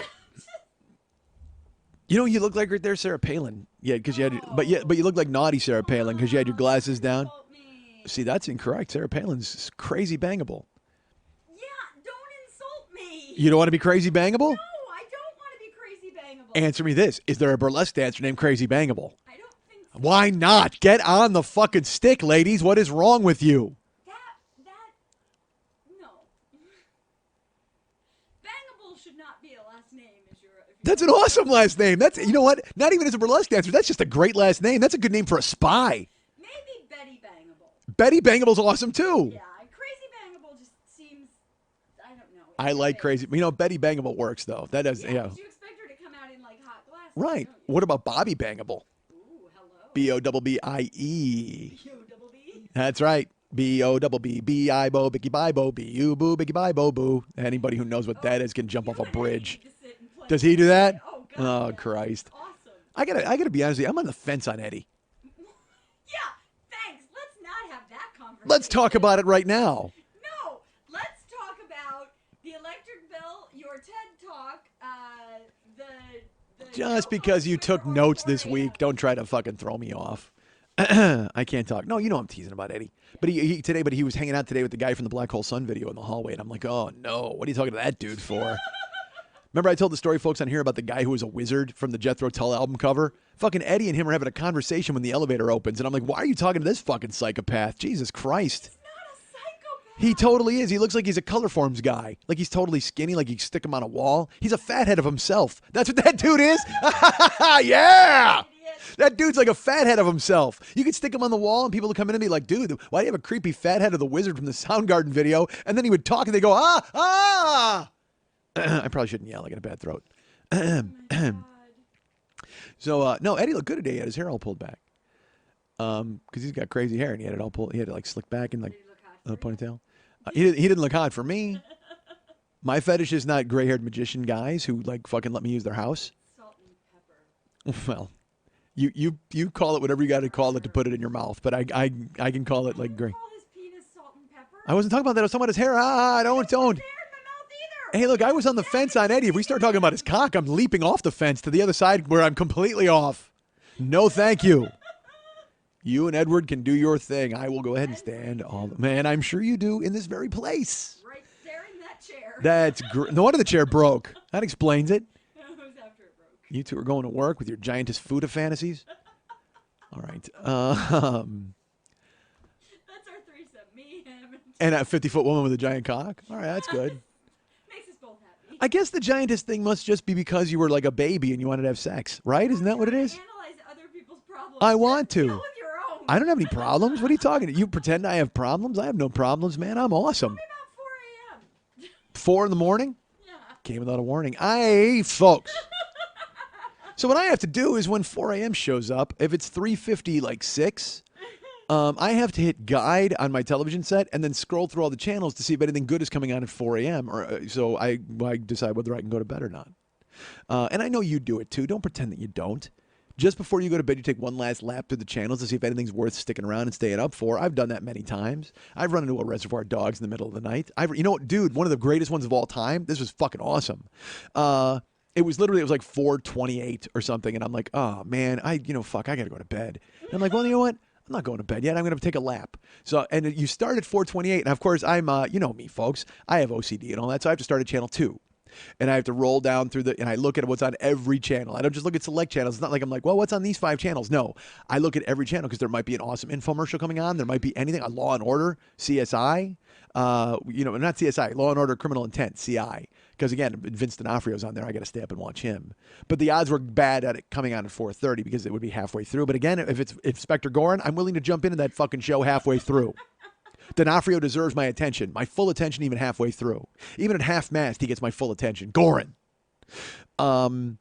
You know, you look like right there, Sarah Palin. Yeah, because you had, but you look like naughty Sarah Palin because you had your glasses down. Insult me. See, that's incorrect. Sarah Palin's crazy bangable. Yeah, don't insult me. You don't want to be crazy bangable? No, I don't want to be crazy bangable. Answer me this: is there a burlesque dancer named Crazy Bangable? I don't think so. Why not? Get on the fucking stick, ladies. What is wrong with you? No. Bangable should not be a last name. That's an awesome last name. That's, you know what? Not even as a burlesque dancer. That's just a great last name. That's a good name for a spy. Maybe Betty Bangable. Betty Bangable's awesome too. Yeah, Crazy Bangable just seems, I don't know. I like crazy. You know, Betty Bangable works though. That does, yeah. You expect her to come out in like hot glasses. Right. Don't you? What about Bobby Bangable? Ooh, hello. B-O-double-B-I-E. B-O-double-B? That's right. B-O-double-B. B-I-Bo, Bicky Bye-Bo, B-U, Boo, Bicky Bye-Bo, Boo. Anybody who knows what that is can jump off a bridge. Does he do that? Oh, God. Oh, Yeah. Christ. Awesome. I gotta be honest with you. I'm on the fence on Eddie. Yeah, thanks. Let's not have that conversation. Let's talk about it right now. No, let's talk about the electric bill, your TED Talk, the Just no because you Twitter took on notes 4 this a.m. week, don't try to fucking throw me off. I can't talk. No, you know I'm teasing about Eddie. But he was hanging out today with the guy from the Black Hole Sun video in the hallway, and I'm like, oh no, what are you talking to that dude for? Remember I told the story, folks, on here about the guy who was a wizard from the Jethro Tull album cover? Fucking Eddie and him are having a conversation when the elevator opens, and I'm like, why are you talking to this fucking psychopath? Jesus Christ. He's not a psychopath. He totally is. He looks like he's a color forms guy. Like he's totally skinny, like you stick him on a wall. He's a fathead of himself. That's what that dude is? Yeah! That dude's like a fathead of himself. You could stick him on the wall and people would come in and be like, dude, why do you have a creepy fathead of the wizard from the Soundgarden video? And then he would talk and they go, ah! I probably shouldn't yell. I got a bad throat. Oh my God. So, no, Eddie looked good today. He had his hair all pulled back. Because he's got crazy hair and he had it all pulled. He had it like slicked back and like Did he look hot for you? ponytail. He didn't look hot for me. My fetish is not gray-haired magician guys who like fucking let me use their house. Salt and pepper. Well, you call it whatever you got to call it to put it in your mouth, but I can call it like gray. Call his penis salt and pepper. I wasn't talking about that. I was talking about his hair. Don't. Hair in my mouth either. Hey, look, I was on the fence on Eddie. If we start talking about his cock, I'm leaping off the fence to the other side where I'm completely off. No, thank you. You and Edward can do your thing. I will go ahead and stand all. Man, I'm sure you do in this very place. Right there in that chair. That's no wonder the chair broke. That explains it. It was after it broke. You two are going to work with your giantess Fuda fantasies. All right. That's our threesome. Me, him, And a 50-foot woman with a giant cock. All right, that's good. makes us both happy. I guess the giantess thing must just be because you were like a baby and you wanted to have sex, right? Isn't that what it is? Analyze other people's problems. I want to. Deal with your own. I don't have any problems. What are you talking to? You pretend I have problems? I have no problems, man. I'm awesome. What about 4 a.m.? 4 in the morning? Yeah. Came without a warning. Folks. So what I have to do is when 4 a.m. shows up, if it's 3:50, like 6, I have to hit guide on my television set and then scroll through all the channels to see if anything good is coming on at 4 a.m. Or so I decide whether I can go to bed or not. And I know you do it too. Don't pretend that you don't. Just before you go to bed, you take one last lap through the channels to see if anything's worth sticking around and staying up for. I've done that many times. I've run into a Reservoir Dogs in the middle of the night. You know what, dude? One of the greatest ones of all time. This was fucking awesome. It was like 4:28 or something, and I'm like, oh man, fuck, I gotta go to bed. And I'm like, well, you know what? I'm not going to bed yet. I'm going to take a lap. So, and you start at 4:28, and of course, I'm, you know me, folks. I have OCD and all that, so I have to start at channel 2. And I have to roll down through and I look at what's on every channel. I don't just look at select channels. It's not like I'm like, well, what's on these 5 channels? No, I look at every channel because there might be an awesome infomercial coming on. There might be anything, a Law and Order, CSI, not CSI, Law and Order, Criminal Intent, CI. Because again, Vince D'Onofrio's on there. I got to stay up and watch him. But the odds were bad at it coming on at 4:30 because it would be halfway through. But again, if it's Inspector Gorin, I'm willing to jump into that fucking show halfway through. D'Onofrio deserves my attention, my full attention, even halfway through. Even at half-mast, he gets my full attention. Gorin. So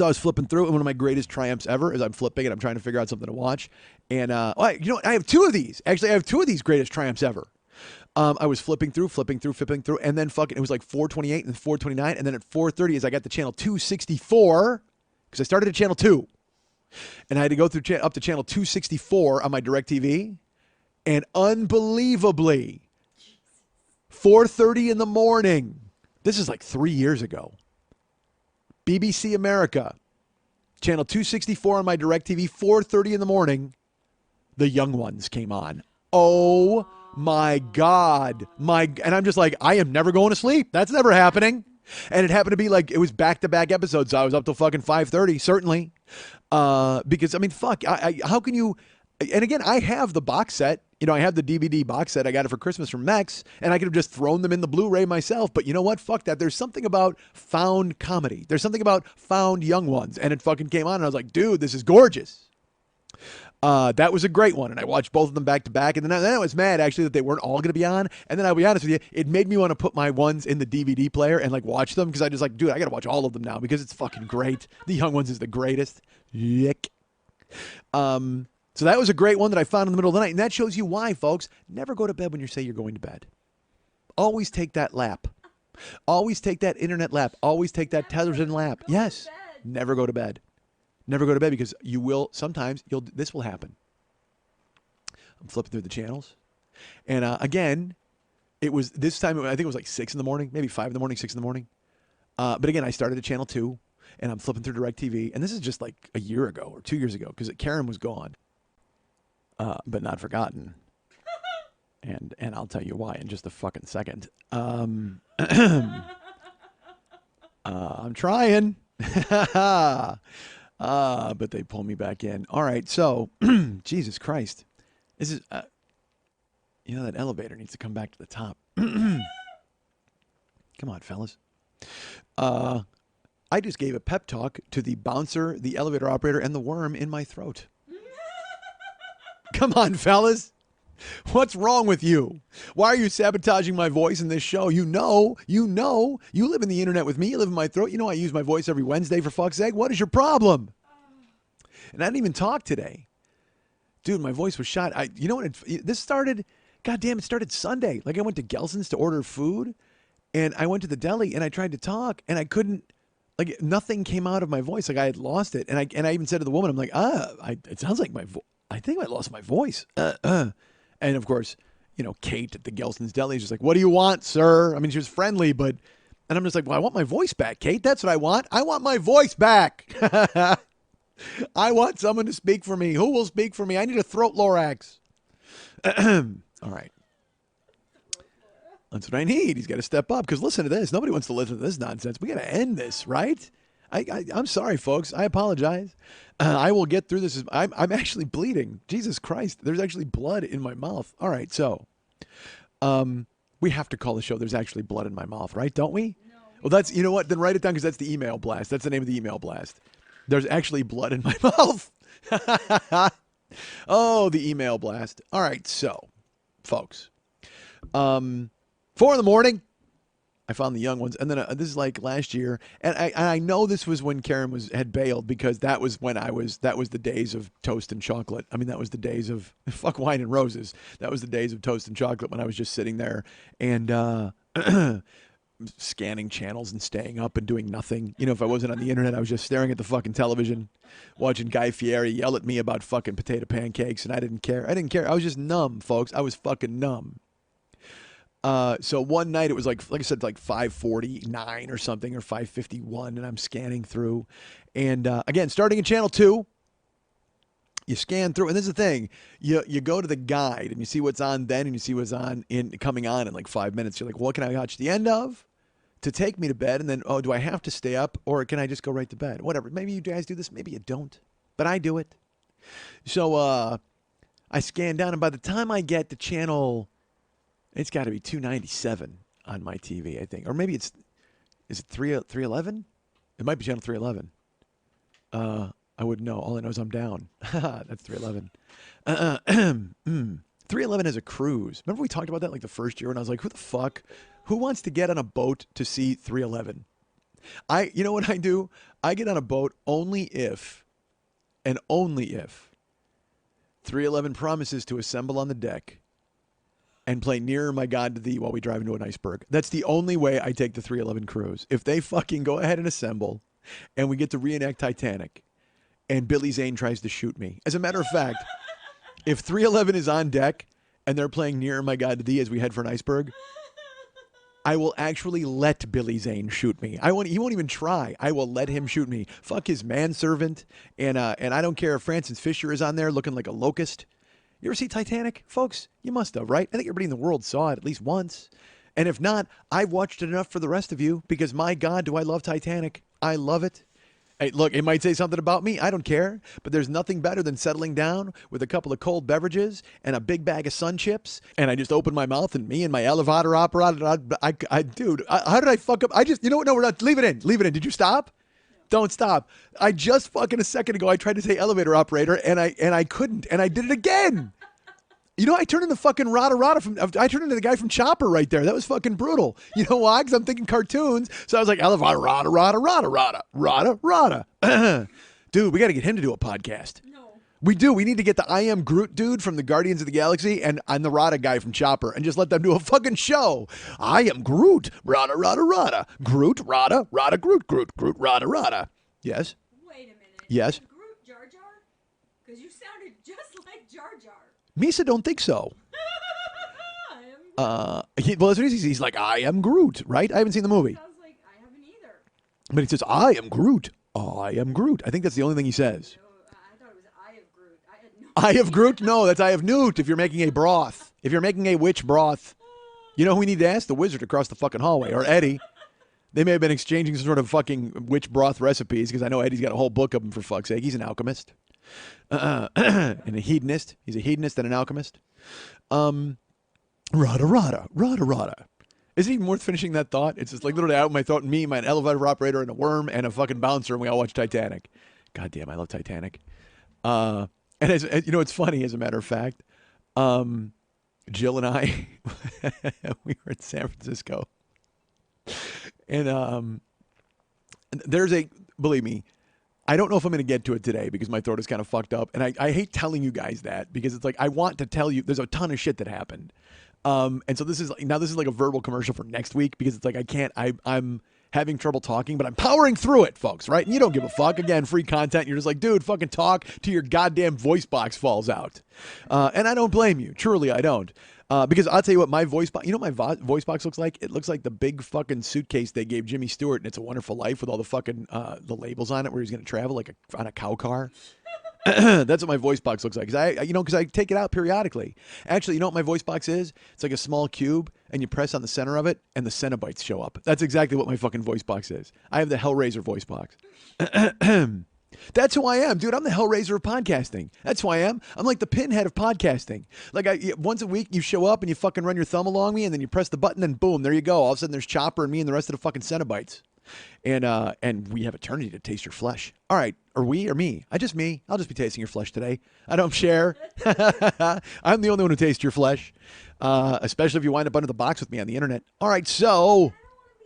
I was flipping through, and one of my greatest triumphs ever is I'm flipping and I'm trying to figure out something to watch. And, I have 2 of these. Actually, I have 2 of these greatest triumphs ever. I was flipping through, and then it was like 4:28 and 4:29, and then at 4:30 as I got to channel 264, because I started at channel 2, and I had to go through up to channel 264 on my DirecTV, and unbelievably, 4:30 in the morning, this is like 3 years ago, BBC America, channel 264 on my DirecTV, 4:30 in the morning, The Young Ones came on. Oh my God. And I'm just like, I am never going to sleep. That's never happening. And it happened to be like, it was back-to-back episodes. So I was up till fucking 5:30, certainly. Because, I mean, fuck, how can you, and again, I have the box set. I have the DVD box set. I got it for Christmas from Mex, and I could have just thrown them in the Blu-ray myself. But you know what? Fuck that. There's something about found comedy. There's something about found young ones. And it fucking came on, and I was like, dude, this is gorgeous. That was a great one, and I watched both of them back to back. And then I was mad actually that they weren't all going to be on. And then I'll be honest with you, it made me want to put my ones in the DVD player and like watch them because I just like, dude, I got to watch all of them now because it's fucking great. The Young Ones is the greatest. Yick. So that was a great one that I found in the middle of the night, and that shows you why, folks. Never go to bed when you say you're going to bed. Always take that lap. Always take that internet lap. Always take that television lap. Yes. Never go to bed. Never go to bed because you will, sometimes, this will happen. I'm flipping through the channels. And again, it was, this time, I think it was like 6 in the morning, maybe 5 in the morning, 6 in the morning. But again, I started at channel 2, and I'm flipping through DirecTV. And this is just like a year ago or 2 years ago because Karen was gone, but not forgotten. And I'll tell you why in just a fucking second. I'm trying. But they pull me back in. All right, so Jesus Christ, this is that elevator needs to come back to the top. Come on, fellas. I just gave a pep talk to the bouncer, the elevator operator, and the worm in my throat. Come on, fellas. What's wrong with you? Why are you sabotaging my voice in this show? You live in the internet with me. You live in my throat. You know I use my voice every Wednesday, for fuck's sake. What is your problem? And I didn't even talk today. Dude, my voice was shot. This started, goddamn, it started Sunday. Like I went to Gelson's to order food, and I went to the deli, and I tried to talk, and I couldn't, like nothing came out of my voice. Like I had lost it. And I even said to the woman, I'm like, it sounds like I think I lost my voice. And of course, Kate at the Gelson's Deli is just like, what do you want, sir? I mean, she was friendly, and I'm just like, well, I want my voice back, Kate. That's what I want. I want my voice back. I want someone to speak for me. Who will speak for me? I need a throat Lorax. All right. That's what I need. He's got to step up because listen to this. Nobody wants to listen to this nonsense. We got to end this, right? I'm sorry, folks. I apologize. I will get through this. I'm actually bleeding. Jesus Christ. There's actually blood in my mouth. All right. So we have to call the show There's Actually Blood in My Mouth, right? Don't we? No. Well, that's, you know what? Then write it down because that's the email blast. That's the name of the email blast. There's actually blood in my mouth. Oh, the email blast. All right. So, folks, 4 in the morning. I found the young ones, and then this is like last year, and I know this was when Karen had bailed because that was when that was the days of toast and chocolate. I mean, that was the days of fuck wine and roses. That was the days of toast and chocolate when I was just sitting there and scanning channels and staying up and doing nothing. You know, if I wasn't on the internet, I was just staring at the fucking television, watching Guy Fieri yell at me about fucking potato pancakes, and I didn't care. I didn't care. I was just numb, folks. I was fucking numb. So one night it was like I said, like 5:49 or something, or 5:51, and I'm scanning through, and again, starting at channel 2, you scan through, and this is the thing, you go to the guide and you see what's on then, and you see what's on coming on in like 5 minutes. You're like, what can I watch the end of to take me to bed? And then, oh, do I have to stay up, or can I just go right to bed? Whatever. Maybe you guys do this, maybe you don't, but I do it. So I scan down, and by the time I get to channel, it's got to be 297 on my TV, I think. Or maybe is it 311? It might be channel 311. I wouldn't know. All I know is I'm down. That's 311. 311 is a cruise. Remember we talked about that like the first year, and I was like, who the fuck? Who wants to get on a boat to see 311? You know what I do? I get on a boat only if 311 promises to assemble on the deck and play Nearer My God to Thee while we drive into an iceberg. That's the only way I take the 311 cruise. If they fucking go ahead and assemble and we get to reenact Titanic and Billy Zane tries to shoot me. As a matter of fact, if 311 is on deck and they're playing Nearer My God to Thee as we head for an iceberg, I will actually let Billy Zane shoot me. He won't even try. I will let him shoot me. Fuck his manservant. And I don't care if Francis Fisher is on there looking like a locust. You ever see Titanic, folks? You must have, right? I think everybody in the world saw it at least once. And if not, I've watched it enough for the rest of you because, my God, do I love Titanic. I love it. Hey, look, it might say something about me. I don't care. But there's nothing better than settling down with a couple of cold beverages and a big bag of Sun Chips. And I just open my mouth and me and my elevator operator. Dude, how did I fuck up? You know what? No, we're not. Leave it in. Leave it in. Did you stop? Don't stop. I just fucking a second ago, I tried to say elevator operator and I couldn't. And I did it again. You know, I turned into fucking I turned into the guy from Chopper right there. That was fucking brutal. You know why? Because I'm thinking cartoons. So I was like, elevator, rada. Dude, we got to get him to do a podcast. No. We do. We need to get the I Am Groot dude from the Guardians of the Galaxy and I'm the Rada guy from Chopper and just let them do a fucking show. I am Groot. Rada. Groot, Rada, Groot, Rada. Yes? Wait a minute. Yes? Groot Jar Jar? Because you sounded just like Jar Jar. Misa don't think so. I am Well, that's what he's like, I am Groot, right? I haven't seen the movie. Sounds like I haven't either. But he says, I am Groot. I am Groot. I think that's the only thing he says. No, I thought it was Eye of Groot. I had no I have Groot? No, that's I have Newt if you're making a broth. If you're making a witch broth. You know who we need to ask? The wizard across the fucking hallway. Or Eddie. They may have been exchanging some sort of fucking witch broth recipes because I know Eddie's got a whole book of them for fuck's sake. He's an alchemist. And a hedonist. He's a hedonist and an alchemist. Rada. Is it even worth finishing that thought? It's just like literally out of my throat and me, my elevator operator, and a worm, and a fucking bouncer, and we all watch Titanic. God damn, I love Titanic. And as you know, it's funny, as a matter of fact. Jill and I, we were in San Francisco. And believe me, I don't know if I'm going to get to it today because my throat is kind of fucked up. And I hate telling you guys that because it's like, I want to tell you, there's a ton of shit that happened. And so this is like a verbal commercial for next week because it's like, I'm having trouble talking, but I'm powering through it, folks, right? And you don't give a fuck. Again, free content. You're just like, dude, fucking talk till your goddamn voice box falls out. And I don't blame you. Truly, I don't. Because I'll tell you what, my voice box, you know what my voice box looks like? It looks like the big fucking suitcase they gave Jimmy Stewart in It's a Wonderful Life with all the fucking, the labels on it where he's going to travel like on a cow car. That's what my voice box looks like. Because I take it out periodically. Actually, you know what my voice box is? It's like a small cube, and you press on the center of it, and the Cenobites show up. That's exactly what my fucking voice box is. I have the Hellraiser voice box. That's who I am, dude. I'm the Hellraiser of podcasting. That's who I am. I'm like the pinhead of podcasting. Like once a week, you show up and you fucking run your thumb along me, and then you press the button, and boom, there you go. All of a sudden, there's Chopper and me and the rest of the fucking Cenobites. And we have eternity to taste your flesh. All right, or we or me? Me. I'll just be tasting your flesh today. I don't share. I'm the only one who tastes your flesh, especially if you wind up under the box with me on the internet. All right, so I don't want to be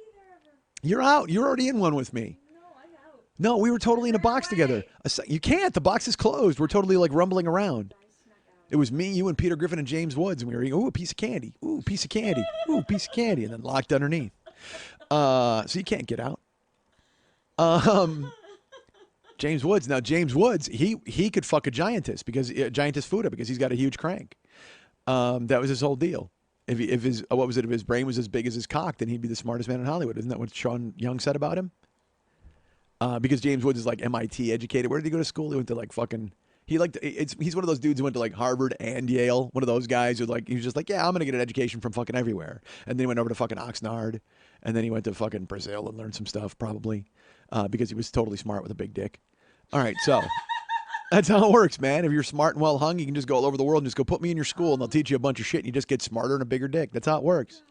You're out. You're already in one with me. No, I'm out. No, we were totally in a Run box together. away. You can't. The box is closed. We're totally like rumbling around. I snuck out. It was me, you, and Peter Griffin and James Woods, and we were eating, ooh, a piece of candy. Ooh, a piece of candy. Ooh, a piece of candy, and then locked underneath. So you can't get out. James Woods. Now, James Woods, he could fuck a giantess giantess Fuda because he's got a huge crank. That was his whole deal. If his what was it? If his brain was as big as his cock, then he'd be the smartest man in Hollywood. Isn't that what Sean Young said about him? Because James Woods is like MIT educated. Where did he go to school? He went to like fucking. He's one of those dudes who went to like Harvard and Yale. One of those guys who he was just like, yeah, I'm gonna get an education from fucking everywhere. And then he went over to fucking Oxnard, and then he went to fucking Brazil and learned some stuff probably, because he was totally smart with a big dick. All right, so that's how it works, man. If you're smart and well hung, you can just go all over the world and just go put me in your school, and they'll teach you a bunch of shit, and you just get smarter and a bigger dick. That's how it works.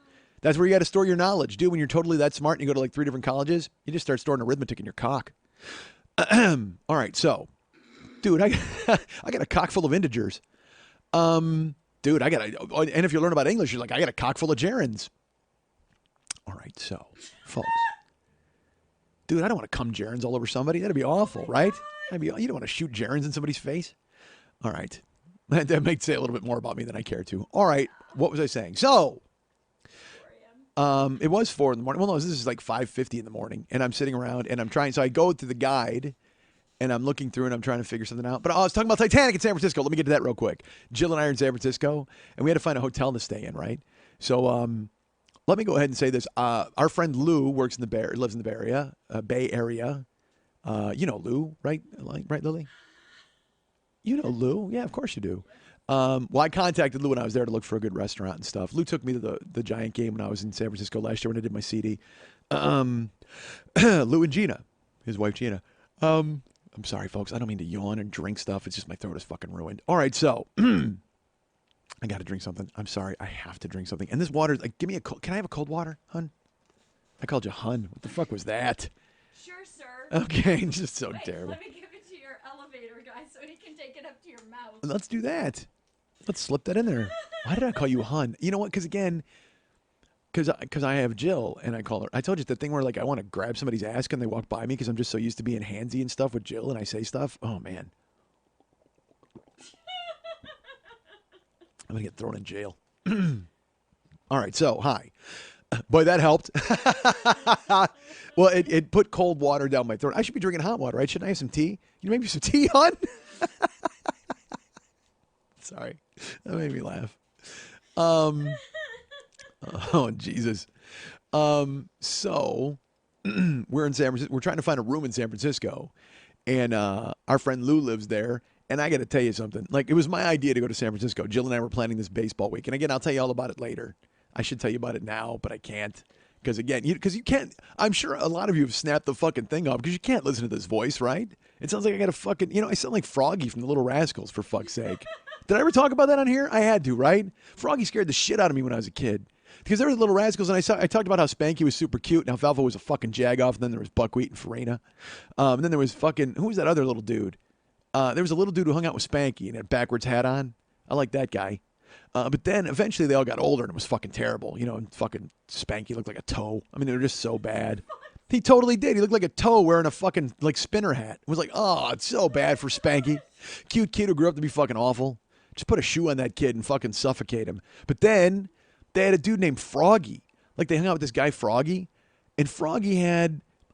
That's where you got to store your knowledge, dude. When you're totally that smart and you go to like 3 different colleges, you just start storing arithmetic in your cock. All right, so. Dude, I got a cock full of integers. Dude, and if you learn about English, you're like, I got a cock full of gerunds. All right, so, folks. Dude, I don't want to cum gerunds all over somebody. That'd be awful, right? You don't want to shoot gerunds in somebody's face. All right. That might say a little bit more about me than I care to. All right, what was I saying? So, it was 4 in the morning. Well, no, this is like 5:50 in the morning, and I'm sitting around, and I'm trying, so I go to the guide, and I'm looking through and I'm trying to figure something out. But I was talking about Titanic in San Francisco. Let me get to that real quick. Jill and I are in San Francisco, and we had to find a hotel to stay in, right? So let me go ahead and say this. Our friend Lou lives in the Bay Area. You know Lou, right? Right, Lily? You know Lou. Yeah, of course you do. Well, I contacted Lou when I was there to look for a good restaurant and stuff. Lou took me to the Giant game when I was in San Francisco last year when I did my CD. Lou and Gina, his wife Gina. I'm sorry, folks. I don't mean to yawn and drink stuff. It's just my throat is fucking ruined. All right, so I got to drink something. I'm sorry. I have to drink something. And this water, like, give me a cold. Can I have a cold water, hun? I called you hun. What the fuck was that? Sure, sir. Okay, just so Wait, terrible. let me give it to your elevator guy so he can take it up to your mouth. Let's do that. Let's slip that in there. Why did I call you hun? You know what? Because I have Jill, and I call her. I told you the thing where like I want to grab somebody's ass and they walk by me because I'm just so used to being handsy and stuff with Jill, and I say stuff. Oh man, I'm gonna get thrown in jail. All right, so hi, boy, that helped. Well, it put cold water down my throat. I should be drinking hot water, right? Shouldn't I have some tea? You make me some tea, hon? Sorry, that made me laugh. Oh Jesus. So we're in San Francisco. We're trying to find a room in San Francisco, and our friend Lou lives there. And I got to tell you something. Like, it was my idea to go to San Francisco. Jill and I were planning this baseball week, and again, I'll tell you all about it later. I should tell you about it now, but I can't because again, you can't. I'm sure a lot of you have snapped the fucking thing off because you can't listen to this voice, right? It sounds like I got a fucking. I sound like Froggy from the Little Rascals, for fuck's sake. Did I ever talk about that on here? I had to, right? Froggy scared the shit out of me when I was a kid. Because there were Little Rascals, and I talked about how Spanky was super cute, and how Valvo was a fucking jagoff, and then there was Buckwheat and Farina. And then there was fucking, who was that other little dude? There was a little dude who hung out with Spanky and had a backwards hat on. I like that guy. But then eventually they all got older, and it was fucking terrible. And fucking Spanky looked like a toe. I mean, they were just so bad. He totally did. He looked like a toe wearing a fucking, like, spinner hat. It was like, oh, it's so bad for Spanky. Cute kid who grew up to be fucking awful. Just put a shoe on that kid and fucking suffocate him. But then they had a dude named Froggy. Like, they hung out with this guy, Froggy. And Froggy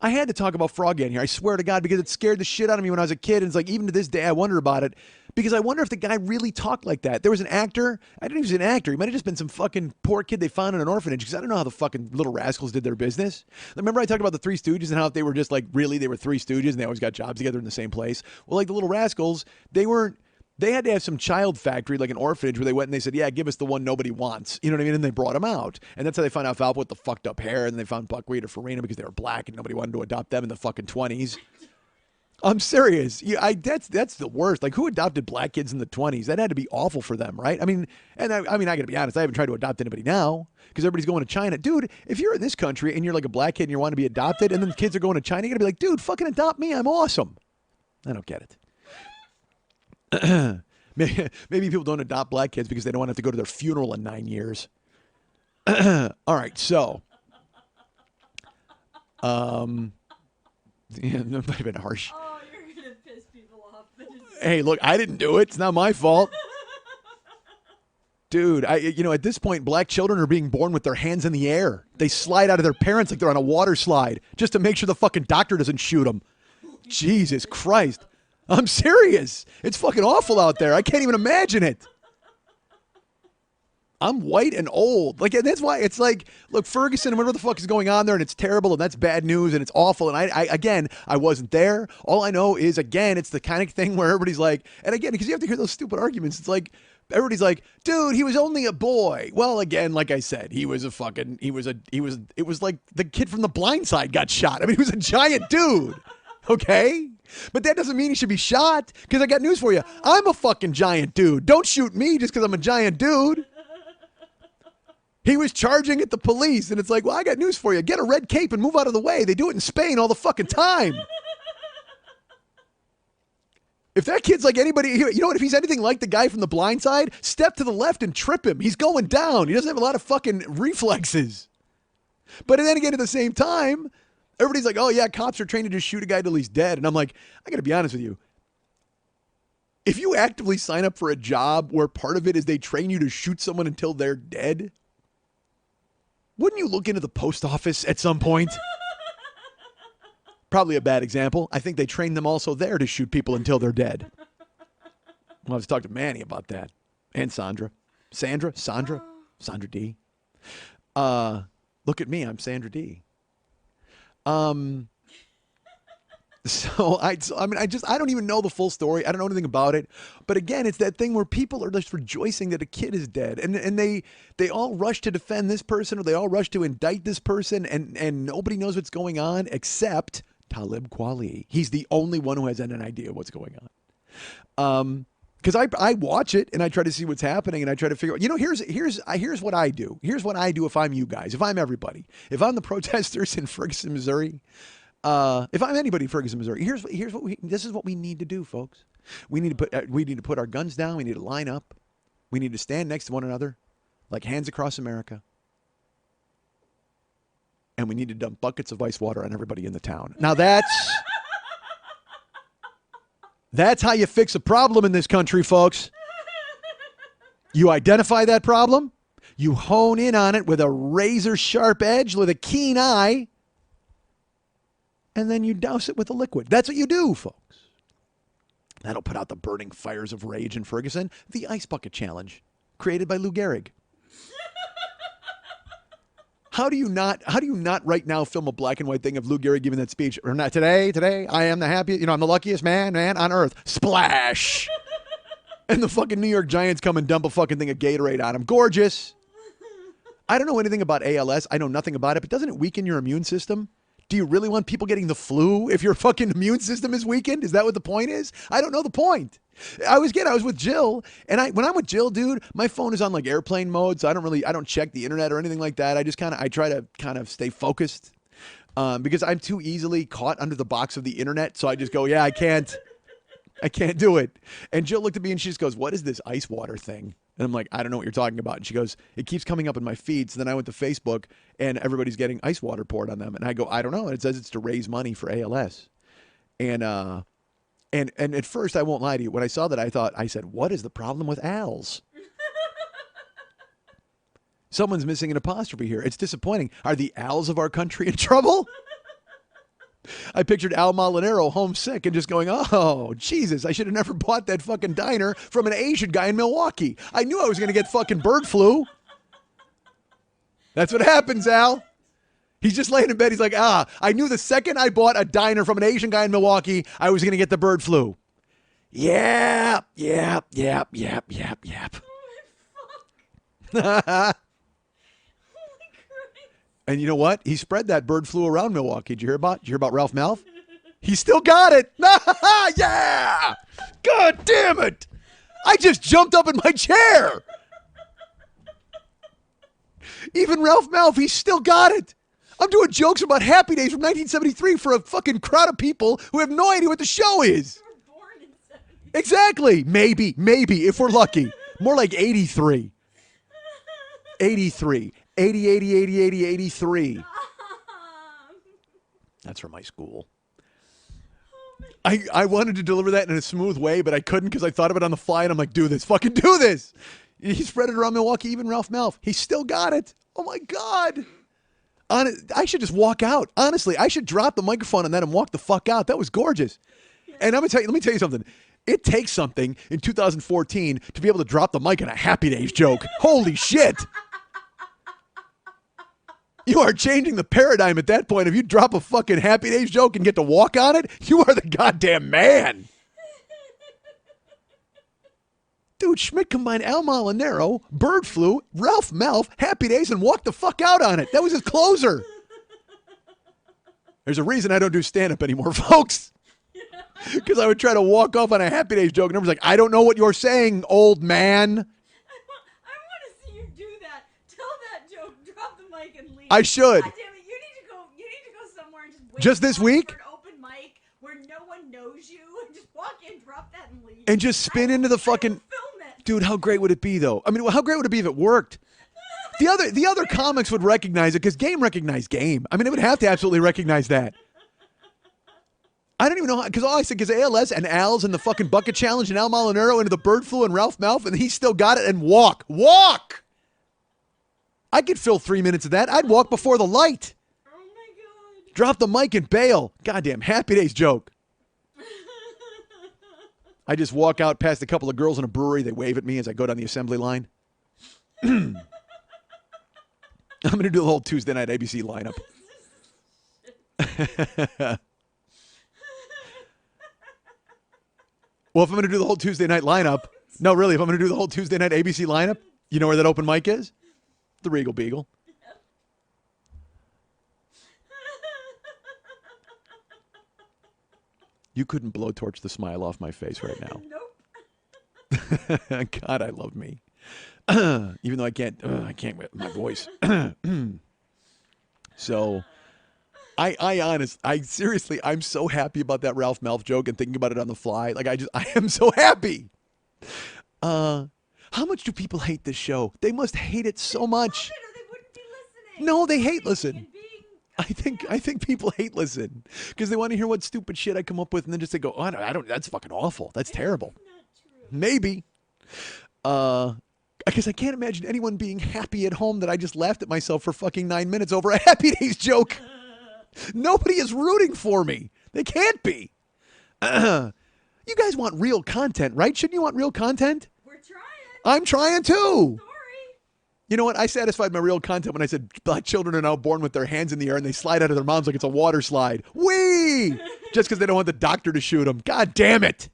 I had to talk about Froggy on here. I swear to God, because it scared the shit out of me when I was a kid. And it's like, even to this day, I wonder about it. Because I wonder if the guy really talked like that. There was an actor. I didn't think he was an actor. He might have just been some fucking poor kid they found in an orphanage. Because I don't know how the fucking Little Rascals did their business. Remember I talked about the Three Stooges and how they were just like, really, they were Three Stooges and they always got jobs together in the same place. Well, like the Little Rascals, they had to have some child factory, like an orphanage, where they went and they said, yeah, give us the one nobody wants. You know what I mean? And they brought him out. And that's how they found out Valpo with the fucked up hair. And they found Buckwheat or Farina because they were black and nobody wanted to adopt them in the fucking 20s. I'm serious. Yeah, that's the worst. Like, who adopted black kids in the 20s? That had to be awful for them, right? I mean, I got to be honest. I haven't tried to adopt anybody now because everybody's going to China. Dude, if you're in this country and you're like a black kid and you want to be adopted and then the kids are going to China, you're going to be like, dude, fucking adopt me. I'm awesome. I don't get it. Maybe people don't adopt black kids because they don't want to have to go to their funeral in 9 years. All right, so Yeah, that might have been harsh. Oh, you're gonna piss people off. Hey, look, I didn't do it. It's not my fault. Dude, at this point, black children are being born with their hands in the air. They slide out of their parents like they're on a water slide just to make sure the fucking doctor doesn't shoot them. Jesus Christ. I'm serious. It's fucking awful out there. I can't even imagine it. I'm white and old. Like, and that's why it's like, look, Ferguson and whatever the fuck is going on there, and it's terrible, and that's bad news, and it's awful. And I wasn't there. All I know is, again, it's the kind of thing where everybody's like, and again, because you have to hear those stupid arguments. It's like, everybody's like, dude, he was only a boy. Well, again, like I said, it was like the kid from The Blind Side got shot. I mean, he was a giant dude. Okay? But that doesn't mean he should be shot, because I got news for you. I'm a fucking giant dude. Don't shoot me just because I'm a giant dude. He was charging at the police, and it's like, well, I got news for you. Get a red cape and move out of the way. They do it in Spain all the fucking time. If that kid's like anybody, you know what? If he's anything like the guy from The Blind Side, step to the left and trip him. He's going down. He doesn't have a lot of fucking reflexes. But then again, at the same time, everybody's like, oh, yeah, cops are trained to just shoot a guy till he's dead. And I'm like, I got to be honest with you. If you actively sign up for a job where part of it is they train you to shoot someone until they're dead, wouldn't you look into the post office at some point? Probably a bad example. I think they train them also there to shoot people until they're dead. I'll have to talk to Manny about that. And Sandra. Sandra D. Look at me. I'm Sandra D. So I don't even know the full story. I don't know anything about it. But again, it's that thing where people are just rejoicing that a kid is dead. And they all rush to defend this person, or they all rush to indict this person, and nobody knows what's going on except Talib Kweli. He's the only one who has any idea what's going on. Because I watch it and I try to see what's happening, and I try to figure out, here's what I do. Here's what I do if I'm you guys, if I'm everybody. If I'm the protesters in Ferguson, Missouri, if I'm anybody in Ferguson, Missouri, this is what we need to do, folks. We need to put our guns down. We need to line up. We need to stand next to one another, like hands across America. And we need to dump buckets of ice water on everybody in the town. Now that's how you fix a problem in this country, folks. You identify that problem, you hone in on it with a razor sharp edge, with a keen eye, and then you douse it with a liquid. That's what you do, folks. That'll put out the burning fires of rage in Ferguson. The Ice Bucket Challenge, created by Lou Gehrig. How do you not right now film a black and white thing of Lou Gehrig giving that speech? Or not today, I am the happiest, I'm the luckiest man on earth. Splash! And the fucking New York Giants come and dump a fucking thing of Gatorade on him. Gorgeous. I don't know anything about ALS. I know nothing about it, but doesn't it weaken your immune system? Do you really want people getting the flu if your fucking immune system is weakened? Is that what the point is? I don't know the point. I was with Jill, and when I'm with Jill, dude, my phone is on like airplane mode, so I don't check the internet or anything like that. I try to kind of stay focused, because I'm too easily caught under the box of the internet. So I just go, yeah, I can't do it. And Jill looked at me and she just goes, what is this ice water thing? And I'm like, I don't know what you're talking about. And she goes, it keeps coming up in my feed. So then I went to Facebook and everybody's getting ice water poured on them. And I go, I don't know. And it says it's to raise money for ALS. And at first, I won't lie to you, when I saw that, I said, what is the problem with ALS? Someone's missing an apostrophe here. It's disappointing. Are the ALS of our country in trouble? I pictured Al Molinaro homesick and just going, oh, Jesus, I should have never bought that fucking diner from an Asian guy in Milwaukee. I knew I was going to get fucking bird flu. That's what happens, Al. He's just laying in bed. He's like, I knew the second I bought a diner from an Asian guy in Milwaukee, I was going to get the bird flu. Yap. And you know what? He spread that bird flu around Milwaukee. Did you hear about Ralph Malph? He still got it. Yeah. God damn it. I just jumped up in my chair. Even Ralph Malph, he still got it. I'm doing jokes about Happy Days from 1973 for a fucking crowd of people who have no idea what the show is. You were born in 70. Exactly. Maybe, if we're lucky. More like 83. 83. 80, 83. That's from my school. Oh my God. I wanted to deliver that in a smooth way, but I couldn't because I thought of it on the fly, and I'm like, do this. Fucking do this. He spread it around Milwaukee, even Ralph Malph. He still got it. Oh, my God. I should just walk out. Honestly, I should drop the microphone on that and walk the fuck out. That was gorgeous. And let me tell you something. It takes something in 2014 to be able to drop the mic on a Happy Days joke. Holy shit. You are changing the paradigm at that point. If you drop a fucking Happy Days joke and get to walk on it, you are the goddamn man. Dude, Schmidt combined Al Molinaro, Bird Flu, Ralph Malph, Happy Days, and walked the fuck out on it. That was his closer. There's a reason I don't do stand-up anymore, folks. Because I would try to walk off on a Happy Days joke, and everyone's like, I don't know what you're saying, old man. I want to see you do that. Tell that joke, drop the mic, and leave. I should. God damn it! You need to go somewhere and just wait. Just this week? For an open mic where no one knows you, and just walk in, drop that, and leave. And just spin into the fucking. Film it. Dude, how great would it be, though? I mean, how great would it be if it worked? The other comics would recognize it because Game recognized Game. I mean, it would have to absolutely recognize that. I don't even know how, because all I said, because ALS and Al's and the fucking bucket challenge and Al Molinaro into the Bird Flu and Ralph Malph, and he still got it, and walk. I could fill 3 minutes of that. I'd walk before the light. Oh my God. Drop the mic and bail. Goddamn Happy Days joke. I just walk out past a couple of girls in a brewery. They wave at me as I go down the assembly line. I'm going to do the whole Tuesday night ABC lineup. Well, if I'm going to do the whole Tuesday night lineup, no, really, if I'm going to do the whole Tuesday night ABC lineup, you know where that open mic is? The Regal Beagle. You couldn't blowtorch the smile off my face right now. Nope. God, I love me. Even though I can't with my voice. So, I'm so happy about that Ralph Malph joke and thinking about it on the fly. Like, I am so happy. How much do people hate this show? They must hate it so much. Or they wouldn't be listening. No, they hate listen. And being I think people hate listen because they want to hear what stupid shit I come up with, and then just they go, oh, I don't. That's fucking awful. That's terrible. not true. Maybe. Because I can't imagine anyone being happy at home that I just laughed at myself for fucking 9 minutes over a Happy Days joke. Nobody is rooting for me. They can't be. You guys want real content, right? Shouldn't you want real content? We're trying. I'm trying too. Sorry. You know what? I satisfied my real content when I said black children are now born with their hands in the air and they slide out of their moms like it's a water slide. Whee! Just because they don't want the doctor to shoot them. God damn it.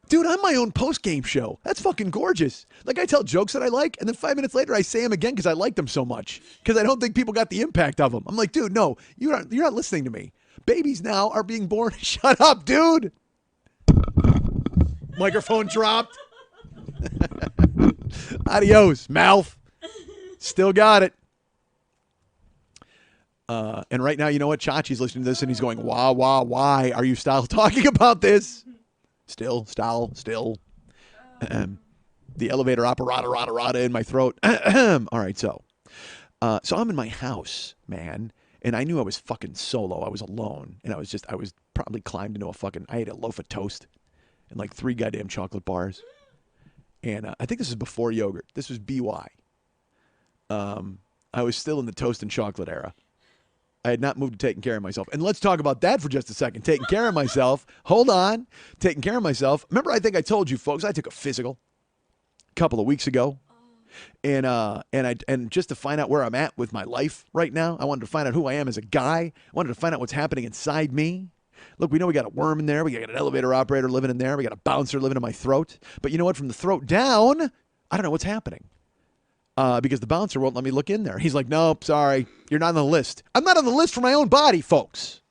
Dude, I'm my own post-game show. That's fucking gorgeous. Like, I tell jokes that I like, and then 5 minutes later I say them again because I like them so much. Because I don't think people got the impact of them. I'm like, dude, no, you're not listening to me. Babies now are being born. Shut up, dude. Microphone dropped. Adios, mouth. Still got it. And right now, you know what? Chachi's listening to this and he's going, why are you still talking about this? Still. The elevator operata in my throat. All right, so I'm in my house, man, and I knew I was fucking solo. I was alone, and I was probably climbed into I ate a loaf of toast and like 3 goddamn chocolate bars. And I think this is before yogurt. This was BY. I was still in the toast and chocolate era. I had not moved to taking care of myself. And let's talk about that for just a second. Taking care of myself. Hold on. Taking care of myself. Remember, I think I told you folks, I took a physical a couple of weeks ago. And just to find out where I'm at with my life right now, I wanted to find out who I am as a guy. I wanted to find out what's happening inside me. Look, we know we got a worm in there. We got an elevator operator living in there. We got a bouncer living in my throat. But you know what? From the throat down, I don't know what's happening. Because the bouncer won't let me look in there. He's like, nope, sorry, you're not on the list. I'm not on the list for my own body, folks.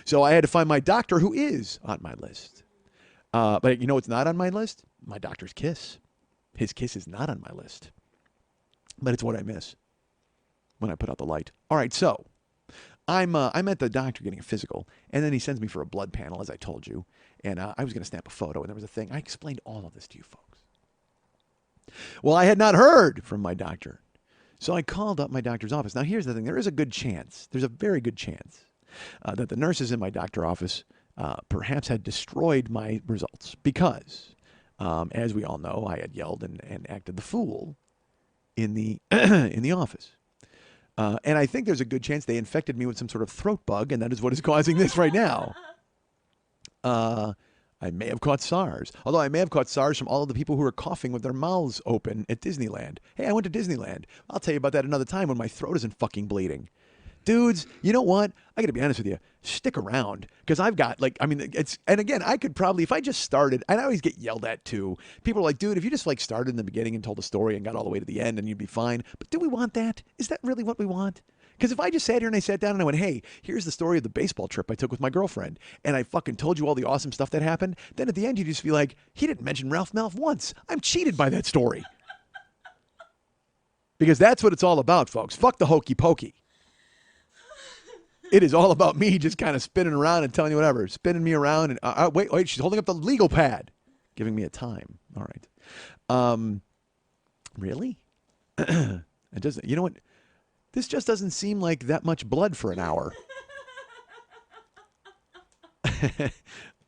So I had to find my doctor who is on my list. But you know what's not on my list? My doctor's kiss. His kiss is not on my list. But it's what I miss when I put out the light. All right, so I'm at the doctor getting a physical, and then he sends me for a blood panel, as I told you. And I was going to snap a photo, and there was a thing. I explained all of this to you folks. Well, I had not heard from my doctor. So I called up my doctor's office. Now, here's the thing. There is a good chance, there's a very good chance that the nurses in my doctor's office perhaps had destroyed my results because, as we all know, I had yelled and acted the fool in the in the office. And I think there's a good chance they infected me with some sort of throat bug, and that is what is causing this right now. I may have caught SARS, although I may have caught SARS from all of the people who were coughing with their mouths open at Disneyland. Hey, I went to Disneyland. I'll tell you about that another time when my throat isn't fucking bleeding. Dudes, you know what? I got to be honest with you. Stick around because I've got and again, I could probably, if I just started, I'd always get yelled at too. People are like, dude, if you just started in the beginning and told a story and got all the way to the end and you'd be fine. But do we want that? Is that really what we want? Because if I just sat here and I sat down and I went, hey, here's the story of the baseball trip I took with my girlfriend, and I fucking told you all the awesome stuff that happened, then at the end you just feel like, he didn't mention Ralph Malph once. I'm cheated by that story. Because that's what it's all about, folks. Fuck the hokey pokey. It is all about me just kind of spinning around and telling you whatever. Spinning me around and, wait, she's holding up the legal pad. Giving me a time. All right. Really? It doesn't, you know what? This just doesn't seem like that much blood for an hour.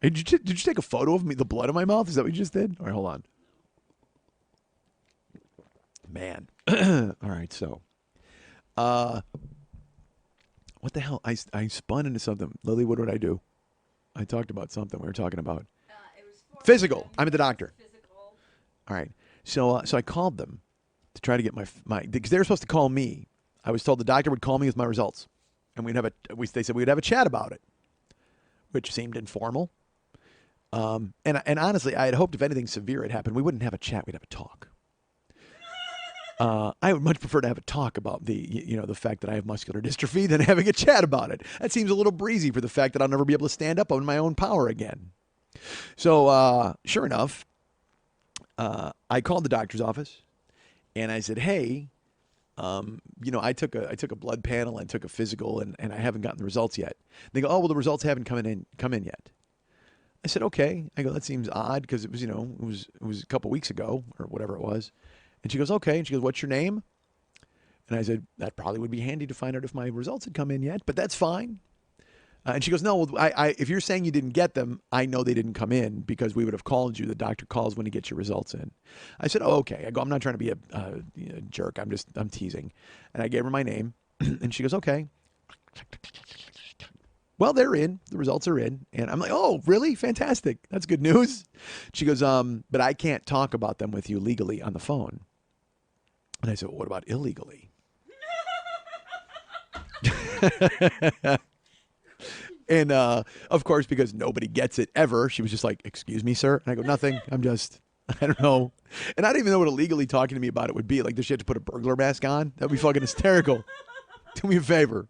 Did you take a photo of me, the blood in my mouth? Is that what you just did? All right, hold on. Man. All right, so. What the hell? I spun into something. Lily, what did I do? I talked about something we were talking about. It was Physical. I'm at the doctor. Physical. All right. So I called them to try to get my because they were supposed to call me. I was told the doctor would call me with my results, and they said we'd have a chat about it, which seemed informal. And honestly, I had hoped if anything severe had happened, we wouldn't have a chat. We'd have a talk. I would much prefer to have a talk about the fact that I have muscular dystrophy than having a chat about it. That seems a little breezy for the fact that I'll never be able to stand up on my own power again. So, sure enough, I called the doctor's office and I said, hey, I took a blood panel and took a physical and I haven't gotten the results yet. They go, oh, well, the results haven't come in yet. I said, okay. I go, that seems odd because it was, it was a couple weeks ago or whatever it was. And she goes, okay. And she goes, what's your name? And I said, that probably would be handy to find out if my results had come in yet, but that's fine. And she goes, no, well, if you're saying you didn't get them, I know they didn't come in because we would have called you. The doctor calls when he gets your results in. I said, oh, okay. I go, I'm not trying to be a jerk. I'm teasing. And I gave her my name and she goes, okay. Well, they're in. The results are in. And I'm like, oh, really? Fantastic. That's good news. She goes, but I can't talk about them with you legally on the phone. And I said, well, what about illegally? And, of course, because nobody gets it ever, she was just like, excuse me, sir. And I go, nothing. I don't know. And I don't even know what illegally talking to me about it would be. Like, does she have to put a burglar mask on? That'd be fucking hysterical. Do me a favor.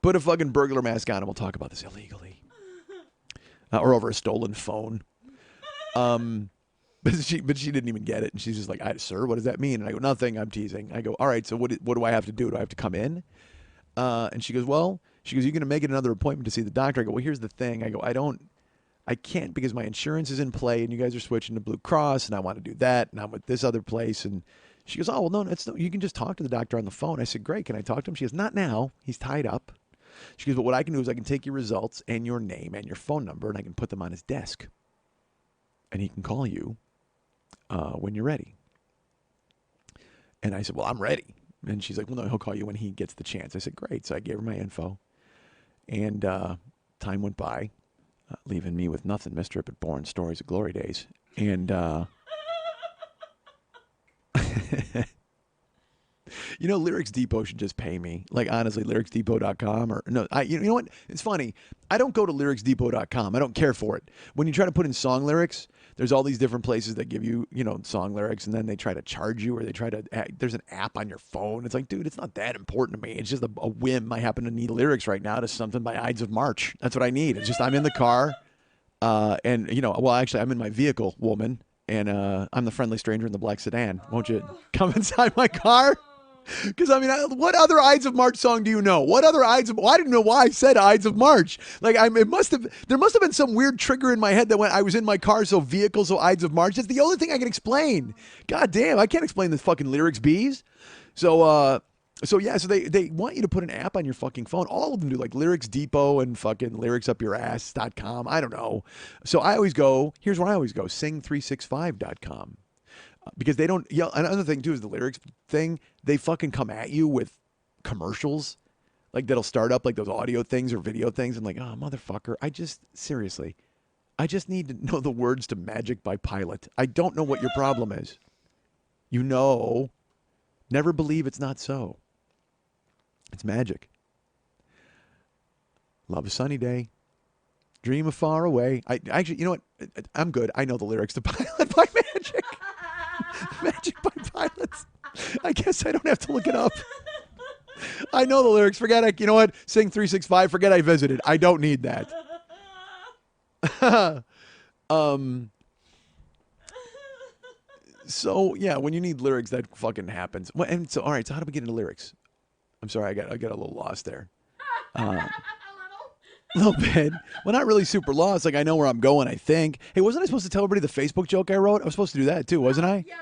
Put a fucking burglar mask on and we'll talk about this illegally. Or over a stolen phone. But she didn't even get it. And she's just like, sir, what does that mean? And I go, nothing. I'm teasing. I go, all right, so what do I have to do? Do I have to come in? And she goes, you're going to make it another appointment to see the doctor. I go, well, here's the thing. I go, I can't because my insurance is in play and you guys are switching to Blue Cross and I want to do that. And I'm with this other place. And she goes, oh, well, no, you can just talk to the doctor on the phone. I said, great. Can I talk to him? She goes, not now. He's tied up. She goes, but what I can do is I can take your results and your name and your phone number and I can put them on his desk. And he can call you when you're ready. And I said, well, I'm ready. And she's like, well, no, he'll call you when he gets the chance. I said, great. So I gave her my info. And time went by, leaving me with nothing, Mr. Up at Bourne Stories of Glory Days. And Lyrics Depot should just pay me. Like, honestly, lyricsdepot.com or no, you know what? It's funny. I don't go to lyricsdepot.com. I don't care for it. When you try to put in song lyrics, there's all these different places that give you, song lyrics, and then they try to charge you or they try to, there's an app on your phone. It's like, dude, it's not that important to me. It's just a whim. I happen to need lyrics right now to something by Ides of March. That's what I need. It's just, I'm in the car and, actually, I'm in my vehicle, woman, and I'm the friendly stranger in the black sedan. Won't you come inside my car? Because, what other Ides of March song do you know? What other Ides of... Well, I didn't know why I said Ides of March. Like, there must have been some weird trigger in my head that when I was in my car, so vehicle, so Ides of March. That's the only thing I can explain. God damn, I can't explain the fucking lyrics bees. So, So yeah, so they want you to put an app on your fucking phone. All of them do, like Lyrics Depot and fucking lyricsupyourass.com. I don't know. So I always go, here's where I always go, sing365.com. Because they don't, yeah, another thing too is the lyrics thing. They fucking come at you with commercials like that'll start up like those audio things or video things. I'm like, oh, motherfucker. Seriously, I just need to know the words to Magic by Pilot. I don't know what your problem is. You know, never believe it's not so. It's magic. Love a sunny day. Dream of far away. I actually, you know what? I'm good. I know the lyrics to Pilot by Magic. Magic by Pilots. I guess I don't have to look it up. I know the lyrics. Forget it. You know what? Sing 365. Forget I visited. I don't need that. So yeah, when you need lyrics, that fucking happens. Well, and so all right. So how do we get into lyrics? I'm sorry, I got a little lost there. A little bit. Well, not really super lost. Like I know where I'm going. I think. Hey, wasn't I supposed to tell everybody the Facebook joke I wrote? I was supposed to do that too, wasn't I? Yeah,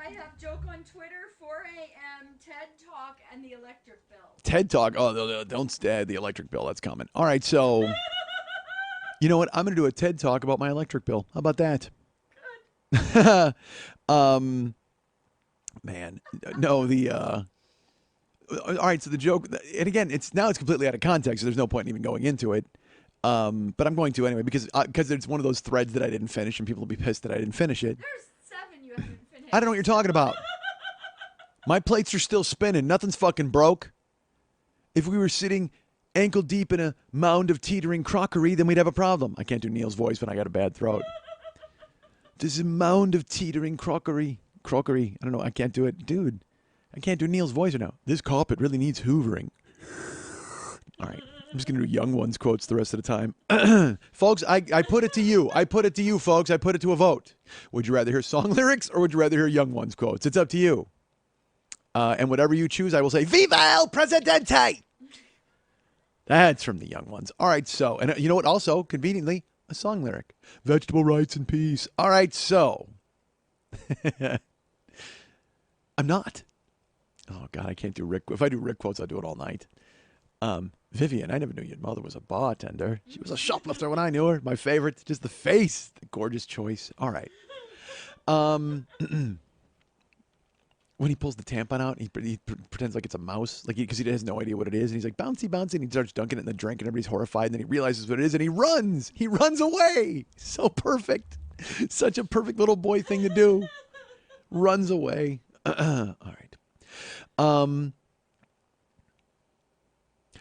I have joke on Twitter, 4 a.m., TED Talk, and the electric bill. TED Talk. Oh, don't the electric bill. That's coming. All right, so you know what? I'm going to do a TED Talk about my electric bill. How about that? Good. Man, no, all right, so the joke, and again, it's completely out of context, so there's no point in even going into it. But I'm going to anyway because it's one of those threads that I didn't finish, and people will be pissed that I didn't finish it. There's 7 you haven't finished. I don't know what you're talking about. My plates are still spinning. Nothing's fucking broke. If we were sitting ankle deep in a mound of teetering crockery, then we'd have a problem. I can't do Neil's voice when I got a bad throat. There's a mound of teetering crockery. I don't know. I can't do it. Dude, I can't do Neil's voice right now. This carpet really needs hoovering. All right. I'm just going to do Young Ones quotes the rest of the time. Folks, I put it to you. I put it to you, folks. I put it to a vote. Would you rather hear song lyrics or would you rather hear Young Ones quotes? It's up to you. And whatever you choose, I will say, Viva el Presidente! That's from the Young Ones. All right, so, and you know what? Also, conveniently, a song lyric. Vegetable rights and peace. All right, so. I'm not. Oh, God, I can't do Rick. If I do Rick quotes, I'll do it all night. Vivian, I never knew your mother was a bartender. She was a shoplifter when I knew her. My favorite, just the face. The gorgeous choice. All right. When he pulls the tampon out, he pretends like it's a mouse, like because he has no idea what it is, and he's like bouncy, bouncy, and he starts dunking it in the drink, and everybody's horrified, and then he realizes what it is, and he runs away. So perfect, such a perfect little boy thing to do. Runs away. All right.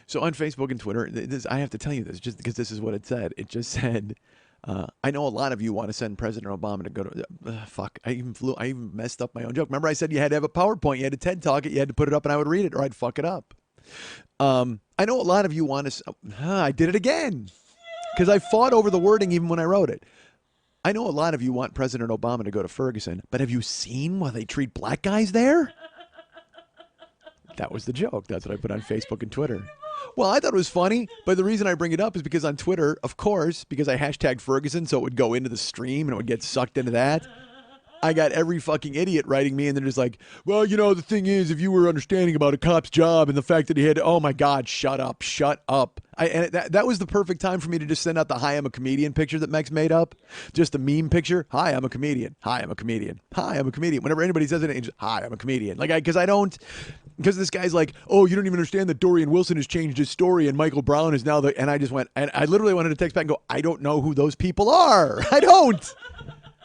So on Facebook and Twitter, I have to tell you this just because this is what it said. It just said, I know a lot of you want to send President Obama to go to, fuck, I even messed up my own joke. Remember I said you had to have a PowerPoint, you had to TED Talk it, you had to put it up and I would read it or I'd fuck it up. I know a lot of you want to, I did it again because I fought over the wording even when I wrote it. I know a lot of you want President Obama to go to Ferguson, but have you seen how they treat black guys there? That was the joke. That's what I put on Facebook and Twitter. Well, I thought it was funny, but the reason I bring it up is because on Twitter, of course, because I hashtagged Ferguson, so it would go into the stream and it would get sucked into that. I got every fucking idiot writing me, and they're just like, well, you know, the thing is, if you were understanding about a cop's job and the fact that he had, oh my God, shut up. That was the perfect time for me to just send out the hi, I'm a comedian picture that Mex made up. Just a meme picture. Hi, I'm a comedian. Hi, I'm a comedian. Hi, I'm a comedian. Whenever anybody says it, just, hi, I'm a comedian. Because this guy's like, oh, you don't even understand that Dorian Wilson has changed his story and Michael Brown is now and I just went, and I literally wanted to text back and go, I don't know who those people are. I don't.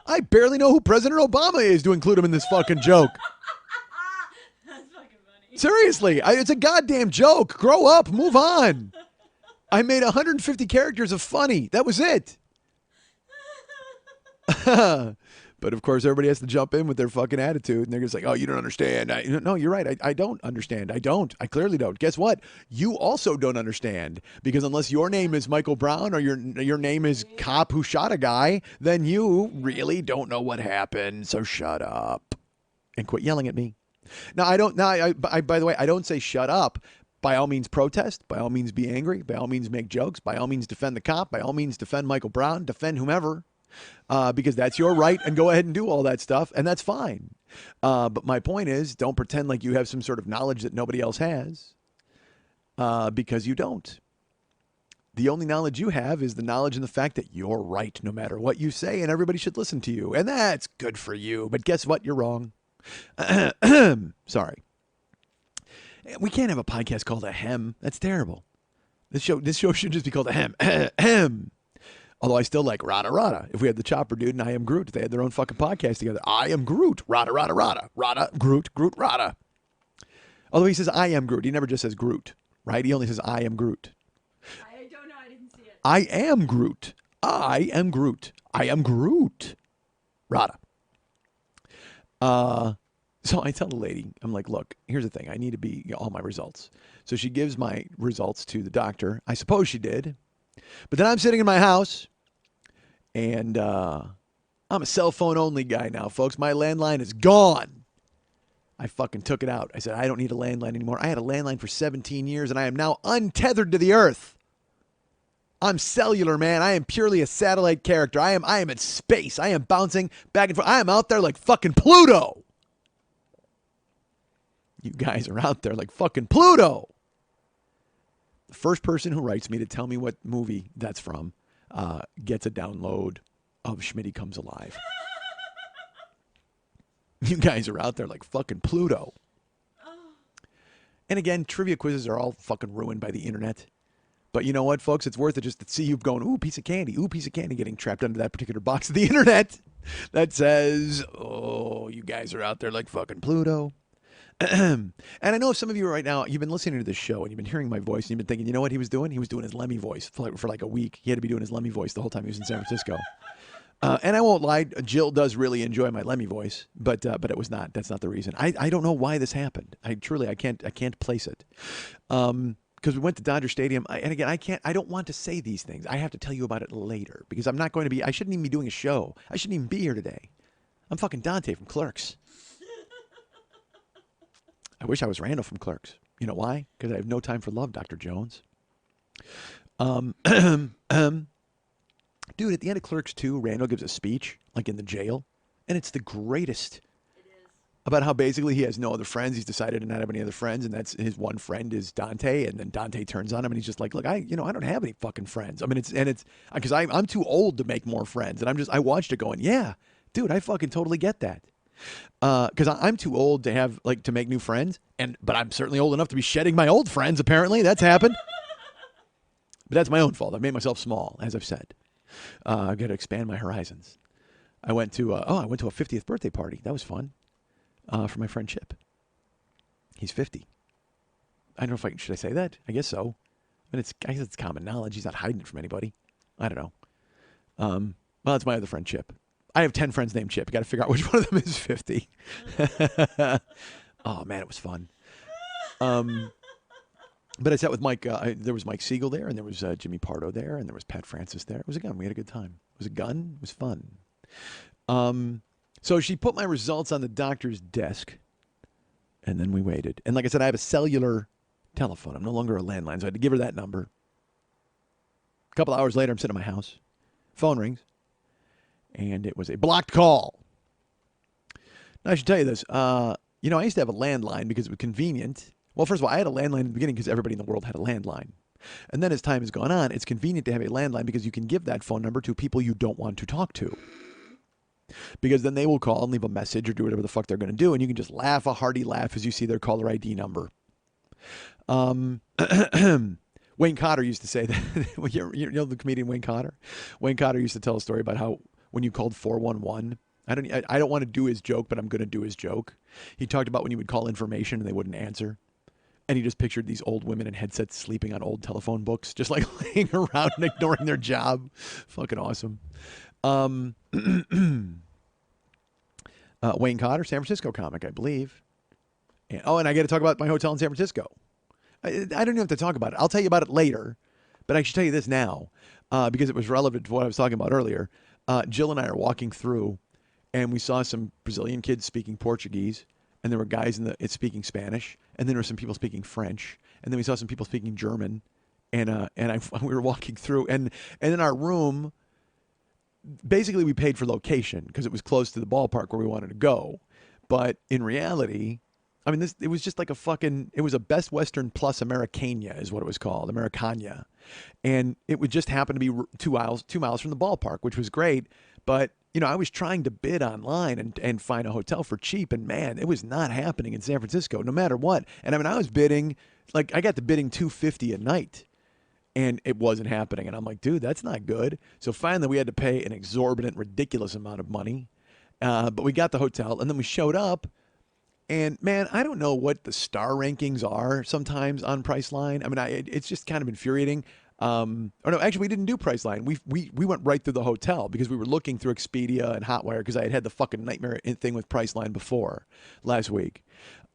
I barely know who President Obama is to include him in this fucking joke. That's fucking funny. Seriously, it's a goddamn joke. Grow up. Move on. I made 150 characters of funny. That was it. But of course, everybody has to jump in with their fucking attitude, and they're just like, "Oh, you don't understand." No, you're right. I don't understand. I don't. I clearly don't. Guess what? You also don't understand because unless your name is Michael Brown or your name is Cop who shot a guy, then you really don't know what happened. So shut up and quit yelling at me. Now I don't. Now I by the way, I don't say shut up. By all means, protest. By all means, be angry. By all means, make jokes. By all means, defend the cop. By all means, defend Michael Brown. Defend whomever. because that's your right, and go ahead and do all that stuff, and that's fine. But my point is, don't pretend like you have some sort of knowledge that nobody else has, because you don't. The only knowledge you have is the knowledge and the fact that you're right no matter what you say, and everybody should listen to you. And that's good for you. But guess what? You're wrong. Sorry. We can't have a podcast called Ahem. That's terrible. This show should just be called Ahem. Although I still like Rada Rada. If we had the Chopper Dude and I Am Groot, they had their own fucking podcast together. I Am Groot. Rada Rada Rada. Rada Groot. Groot Rada. Although he says I am Groot. He never just says Groot, right? He only says I am Groot. I don't know. I didn't see it. I am Groot. I am Groot. I am Groot. Rada. So I tell the lady, I'm like, look, here's the thing. I need to be all my results. So she gives my results to the doctor. I suppose she did. But then I'm sitting in my house, and I'm a cell phone only guy now, folks. My landline is gone. I fucking took it out. I said, I don't need a landline anymore. I had a landline for 17 years, and I am now untethered to the earth. I'm cellular, man. I am purely a satellite character. I am in space. I am bouncing back and forth. I am out there like fucking Pluto. You guys are out there like fucking Pluto. The first person who writes me to tell me what movie that's from gets a download of Schmitty Comes Alive. You guys are out there like fucking Pluto. And again, trivia quizzes are all fucking ruined by the internet. But you know what, folks? It's worth it just to see you going, ooh, piece of candy. Ooh, piece of candy, getting trapped under that particular box of the internet that says, oh, you guys are out there like fucking Pluto. And I know some of you right now, you've been listening to this show and you've been hearing my voice and you've been thinking, you know what he was doing? He was doing his Lemmy voice for like a week. He had to be doing his Lemmy voice the whole time he was in San Francisco. And I won't lie, Jill does really enjoy my Lemmy voice, but it was not. That's not the reason. I don't know why this happened. I can't place it. Because we went to Dodger Stadium, and again, I don't want to say these things. I have to tell you about it later because I'm not going to be. I shouldn't even be doing a show. I shouldn't even be here today. I'm fucking Dante from Clerks. I wish I was Randall from Clerks. You know why? Because I have no time for love, Dr. Jones. Dude, at the end of Clerks 2, Randall gives a speech, like in the jail, and it's the greatest. It is. About how basically he has no other friends. He's decided to not have any other friends, and that's his one friend is Dante. And then Dante turns on him, and he's just like, "Look, I don't have any fucking friends. I mean, it's because I'm too old to make more friends." And I watched it going, "Yeah, dude, I fucking totally get that." Because I'm too old to have to make new friends, but I'm certainly old enough to be shedding my old friends. Apparently, that's happened. But that's my own fault. I made myself small, as I've said. I've got to expand my horizons. I went to a 50th birthday party. That was fun. For my friend Chip. He's 50. I don't know should I say that? I guess so. I guess it's common knowledge. He's not hiding it from anybody. I don't know. Well, it's my other friend Chip. I have 10 friends named Chip. You got to figure out which one of them is 50. Oh man, it was fun. But I sat with Mike. There was Mike Siegel there, and there was Jimmy Pardo there, and there was Pat Francis there. It was a gun. We had a good time. It was a gun. It was fun. So she put my results on the doctor's desk, and then we waited. And like I said, I have a cellular telephone. I'm no longer a landline, so I had to give her that number. A couple hours later, I'm sitting in my house. Phone rings, and it was a blocked call. Now, I should tell you this. I used to have a landline because it was convenient. Well, first of all, I had a landline in the beginning because everybody in the world had a landline. And then as time has gone on, it's convenient to have a landline because you can give that phone number to people you don't want to talk to. Because then they will call and leave a message or do whatever the fuck they're going to do, and you can just laugh a hearty laugh as you see their caller ID number. Wayne Cotter used to say that. You know the comedian Wayne Cotter? Wayne Cotter used to tell a story about how when you called 411, I don't want to do his joke, but I'm going to do his joke. He talked about when you would call information and they wouldn't answer. And he just pictured these old women in headsets sleeping on old telephone books, just like laying around and ignoring their job. Fucking awesome. Wayne Cotter, San Francisco comic, I believe. And I got to talk about my hotel in San Francisco. I don't even have to talk about it. I'll tell you about it later, but I should tell you this now because it was relevant to what I was talking about earlier. Jill and I are walking through, and we saw some Brazilian kids speaking Portuguese, and there were guys speaking Spanish, and then there were some people speaking French, and then we saw some people speaking German, and we were walking through, and in our room, basically we paid for location because it was close to the ballpark where we wanted to go. But in reality, I mean, it was just like it was a Best Western plus Americana is what it was called, Americana. And it would just happen to be 2 miles from the ballpark, which was great. But, I was trying to bid online and find a hotel for cheap. And man, it was not happening in San Francisco, no matter what. And I mean, I was bidding, like I got to bidding $250 a night. And it wasn't happening. And I'm like, dude, that's not good. So finally, we had to pay an exorbitant, ridiculous amount of money. But we got the hotel, and then we showed up. And man, I don't know what the star rankings are sometimes on Priceline. I mean, it's just kind of infuriating. Or no, actually, we didn't do Priceline. We went right through the hotel because we were looking through Expedia and Hotwire because I had the fucking nightmare thing with Priceline before last week.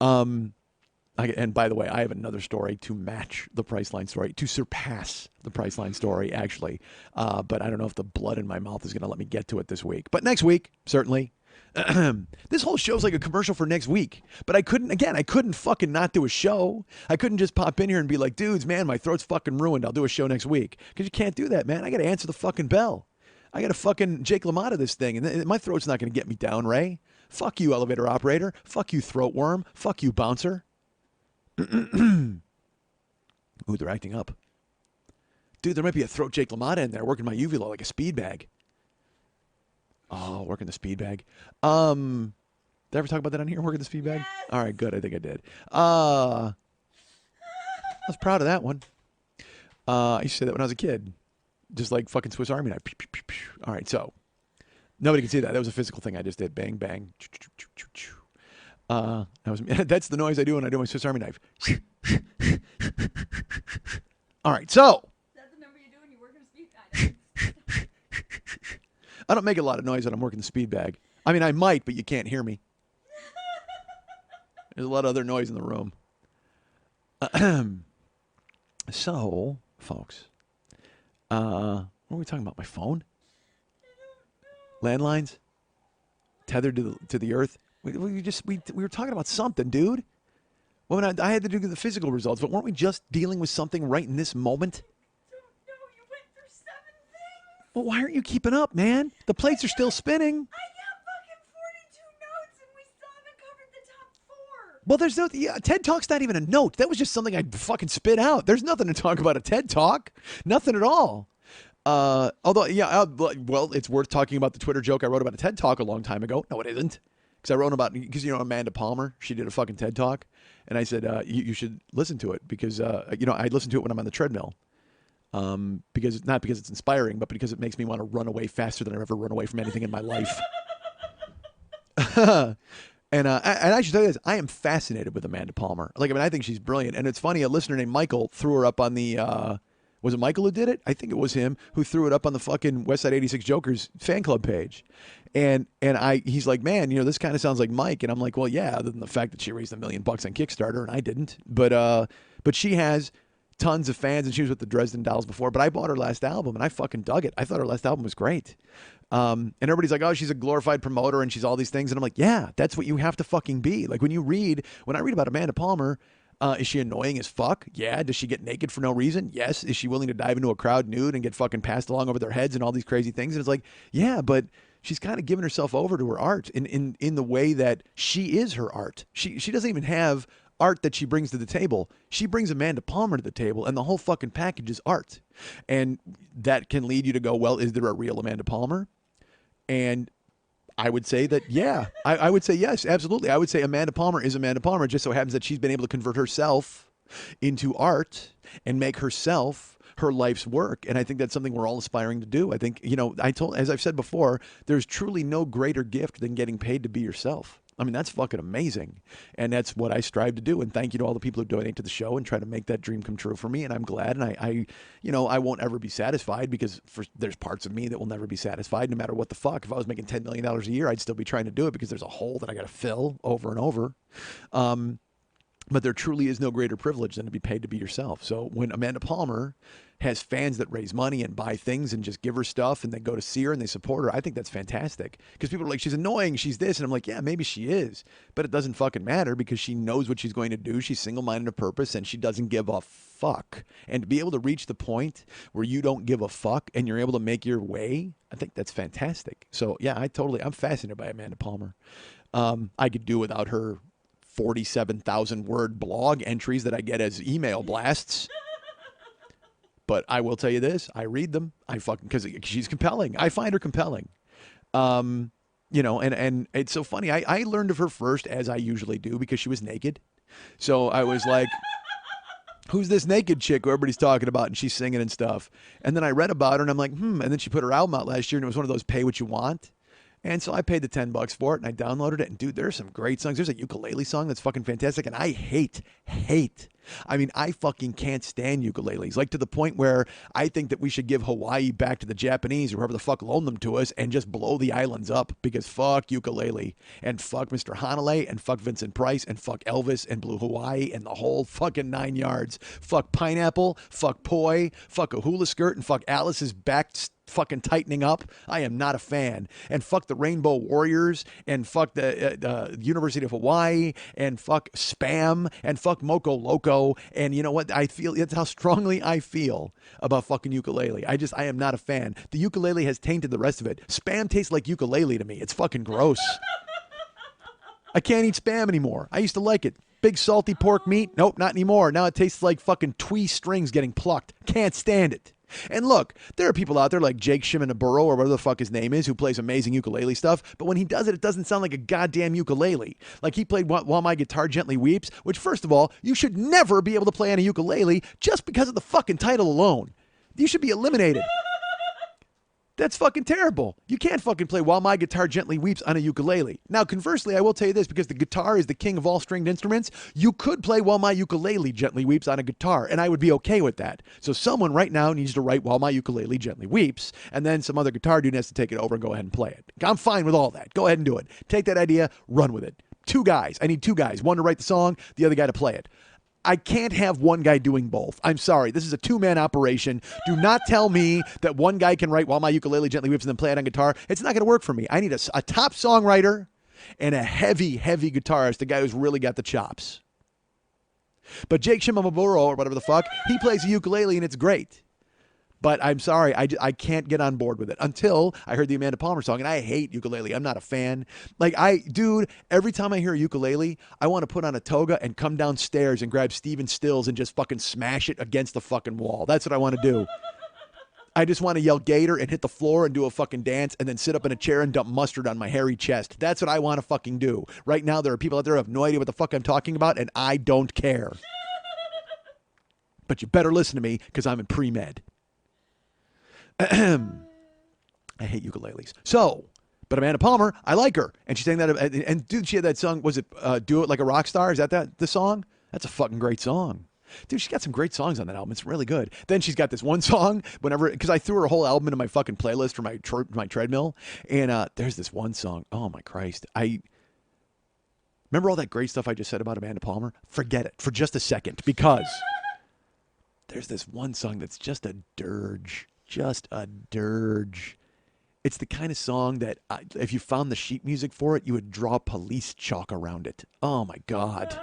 And by the way, I have another story to match the Priceline story, to surpass the Priceline story, actually. But I don't know if the blood in my mouth is going to let me get to it this week. But next week, certainly. This whole show's like a commercial for next week. But I couldn't fucking not do a show. I couldn't just pop in here and be like, dudes, man, my throat's fucking ruined. I'll do a show next week. Because you can't do that, man. I got to answer the fucking bell. I got to fucking Jake LaMotta this thing. And my throat's not going to get me down, Ray. Fuck you, elevator operator. Fuck you, throat worm. Fuck you, bouncer. Ooh, they're acting up. Dude, there might be a throat Jake LaMotta in there working my uvula like a speed bag. Oh, working the speed bag. Did I ever talk about that on here, working the speed bag? Yes. All right, good. I think I did. I was proud of that one. I used to say that when I was a kid. Just like fucking Swiss Army knife. All right, so nobody can see that. That was a physical thing I just did. Bang, bang. That's the noise I do when I do my Swiss Army knife. All right, so. Is that the number you do when you work in a speed bag? I don't make a lot of noise when I'm working the speed bag. I mean, I might, but you can't hear me. There's a lot of other noise in the room. So, folks, what are we talking about? My phone? Landlines? Tethered to the earth? We were talking about something, dude. Well, I had to do the physical results, but weren't we just dealing with something right in this moment? No, you went through 7 things. Well, why aren't you keeping up, man? The plates are still spinning. I got fucking 42 notes, and we still haven't covered the top 4. Well, there's no TED Talk's not even a note. That was just something I fucking spit out. There's nothing to talk about a TED Talk. Nothing at all. Although, well, it's worth talking about the Twitter joke I wrote about a TED Talk a long time ago. No, it isn't. Because I wrote about, because, Amanda Palmer, she did a fucking TED Talk. And I said, you should listen to it because, I listen to it when I'm on the treadmill. Not because it's inspiring, but because it makes me want to run away faster than I've ever run away from anything in my life. And I should tell you this, I am fascinated with Amanda Palmer. Like, I mean, I think she's brilliant. And it's funny, a listener named Michael threw her up on the, was it Michael who did it? I think it was him who threw it up on the fucking Westside 86 Jokers fan club page. And he's like, man, this kind of sounds like Mike. And I'm like, well, yeah, other than the fact that she raised $1 million on Kickstarter and I didn't. But she has tons of fans and she was with the Dresden Dolls before. But I bought her last album and I fucking dug it. I thought her last album was great. And everybody's like, oh, she's a glorified promoter and she's all these things. And I'm like, yeah, that's what you have to fucking be. Like when I read about Amanda Palmer, is she annoying as fuck? Yeah. Does she get naked for no reason? Yes. Is she willing to dive into a crowd nude and get fucking passed along over their heads and all these crazy things? And it's like, yeah, but she's kind of given herself over to her art in the way that she is her art. She doesn't even have art that she brings to the table. She brings Amanda Palmer to the table and the whole fucking package is art. And that can lead you to go, well, is there a real Amanda Palmer? And I would say that, yeah. I would say yes, absolutely. I would say Amanda Palmer is Amanda Palmer. It just so happens that she's been able to convert herself into art and make herself her life's work. And I think that's something we're all aspiring to do. I think, as I've said before, there's truly no greater gift than getting paid to be yourself. I mean, that's fucking amazing. And that's what I strive to do. And thank you to all the people who donate to the show and try to make that dream come true for me. And I'm glad. And I won't ever be satisfied because there's parts of me that will never be satisfied no matter what the fuck. If I was making $10 million a year, I'd still be trying to do it because there's a hole that I got to fill over and over. But there truly is no greater privilege than to be paid to be yourself. So when Amanda Palmer has fans that raise money and buy things and just give her stuff and they go to see her and they support her, I think that's fantastic. Because people are like, she's annoying, she's this. And I'm like, yeah, maybe she is. But it doesn't fucking matter because she knows what she's going to do. She's single-minded of purpose and she doesn't give a fuck. And to be able to reach the point where you don't give a fuck and you're able to make your way, I think that's fantastic. So yeah, I'm fascinated by Amanda Palmer. I could do without her 47,000 word blog entries that I get as email blasts. But I will tell you this, I read them. Because she's compelling. I find her compelling. And it's so funny. I learned of her first, as I usually do, because she was naked. So I was like, who's this naked chick who everybody's talking about? And she's singing and stuff. And then I read about her and I'm like, And then she put her album out last year and it was one of those pay what you want. And so I paid the $10 for it and I downloaded it. And dude, there's some great songs. There's a ukulele song that's fucking fantastic. And I hate. I fucking can't stand ukuleles. Like to the point where I think that we should give Hawaii back to the Japanese or whoever the fuck loaned them to us and just blow the islands up because fuck ukulele and fuck Mr. Hanalei and fuck Vincent Price and fuck Elvis and Blue Hawaii and the whole fucking 9 yards. Fuck Pineapple, fuck Poi, fuck a hula skirt and fuck Alice's back fucking tightening up. I am not a fan. And fuck the Rainbow Warriors and fuck the University of Hawaii and fuck Spam and fuck Moco Loco. And you know what? That's how strongly I feel about fucking ukulele. I am not a fan. The ukulele has tainted the rest of it. Spam tastes like ukulele to me. It's fucking gross. I can't eat Spam anymore. I used to like it. Big salty pork meat. Nope, not anymore. Now it tastes like fucking twee strings getting plucked. Can't stand it. And look, there are people out there like Jake Shimonaburo or whatever the fuck his name is who plays amazing ukulele stuff, but when he does it, it doesn't sound like a goddamn ukulele. Like he played While My Guitar Gently Weeps, which first of all, you should never be able to play on a ukulele just because of the fucking title alone. You should be eliminated. That's fucking terrible. You can't fucking play While My Guitar Gently Weeps on a ukulele. Now, conversely, I will tell you this, because the guitar is the king of all stringed instruments, you could play While My Ukulele Gently Weeps on a guitar, and I would be okay with that. So someone right now needs to write While My Ukulele Gently Weeps, and then some other guitar dude has to take it over and go ahead and play it. I'm fine with all that. Go ahead and do it. Take that idea, run with it. 2 guys. I need 2 guys. One to write the song, the other guy to play it. I can't have one guy doing both. I'm sorry. This is a 2-man operation. Do not tell me that one guy can write While My Ukulele Gently Weeps and then play it on guitar. It's not going to work for me. I need a top songwriter and a heavy, heavy guitarist, the guy who's really got the chops. But Jake Shimamaburo or whatever the fuck, he plays a ukulele and it's great. But I'm sorry, I can't get on board with it until I heard the Amanda Palmer song, and I hate ukulele. I'm not a fan. Dude, every time I hear a ukulele, I want to put on a toga and come downstairs and grab Steven Stills and just fucking smash it against the fucking wall. That's what I want to do. I just want to yell Gator and hit the floor and do a fucking dance and then sit up in a chair and dump mustard on my hairy chest. That's what I want to fucking do. Right now, there are people out there who have no idea what the fuck I'm talking about, and I don't care. But you better listen to me because I'm in pre-med. I hate ukuleles. So, but Amanda Palmer, I like her. And she sang that, and dude, she had that song, was it Do It Like a Rock Star? Is that the song? That's a fucking great song. Dude, she's got some great songs on that album. It's really good. Then she's got this one song, because I threw her whole album into my fucking playlist for my treadmill. And there's this one song. Oh, my Christ. Remember all that great stuff I just said about Amanda Palmer? Forget it for just a second, because there's this one song that's just a dirge. Just a dirge. It's the kind of song that if you found the sheet music for it, you would draw police chalk around it. Oh my God.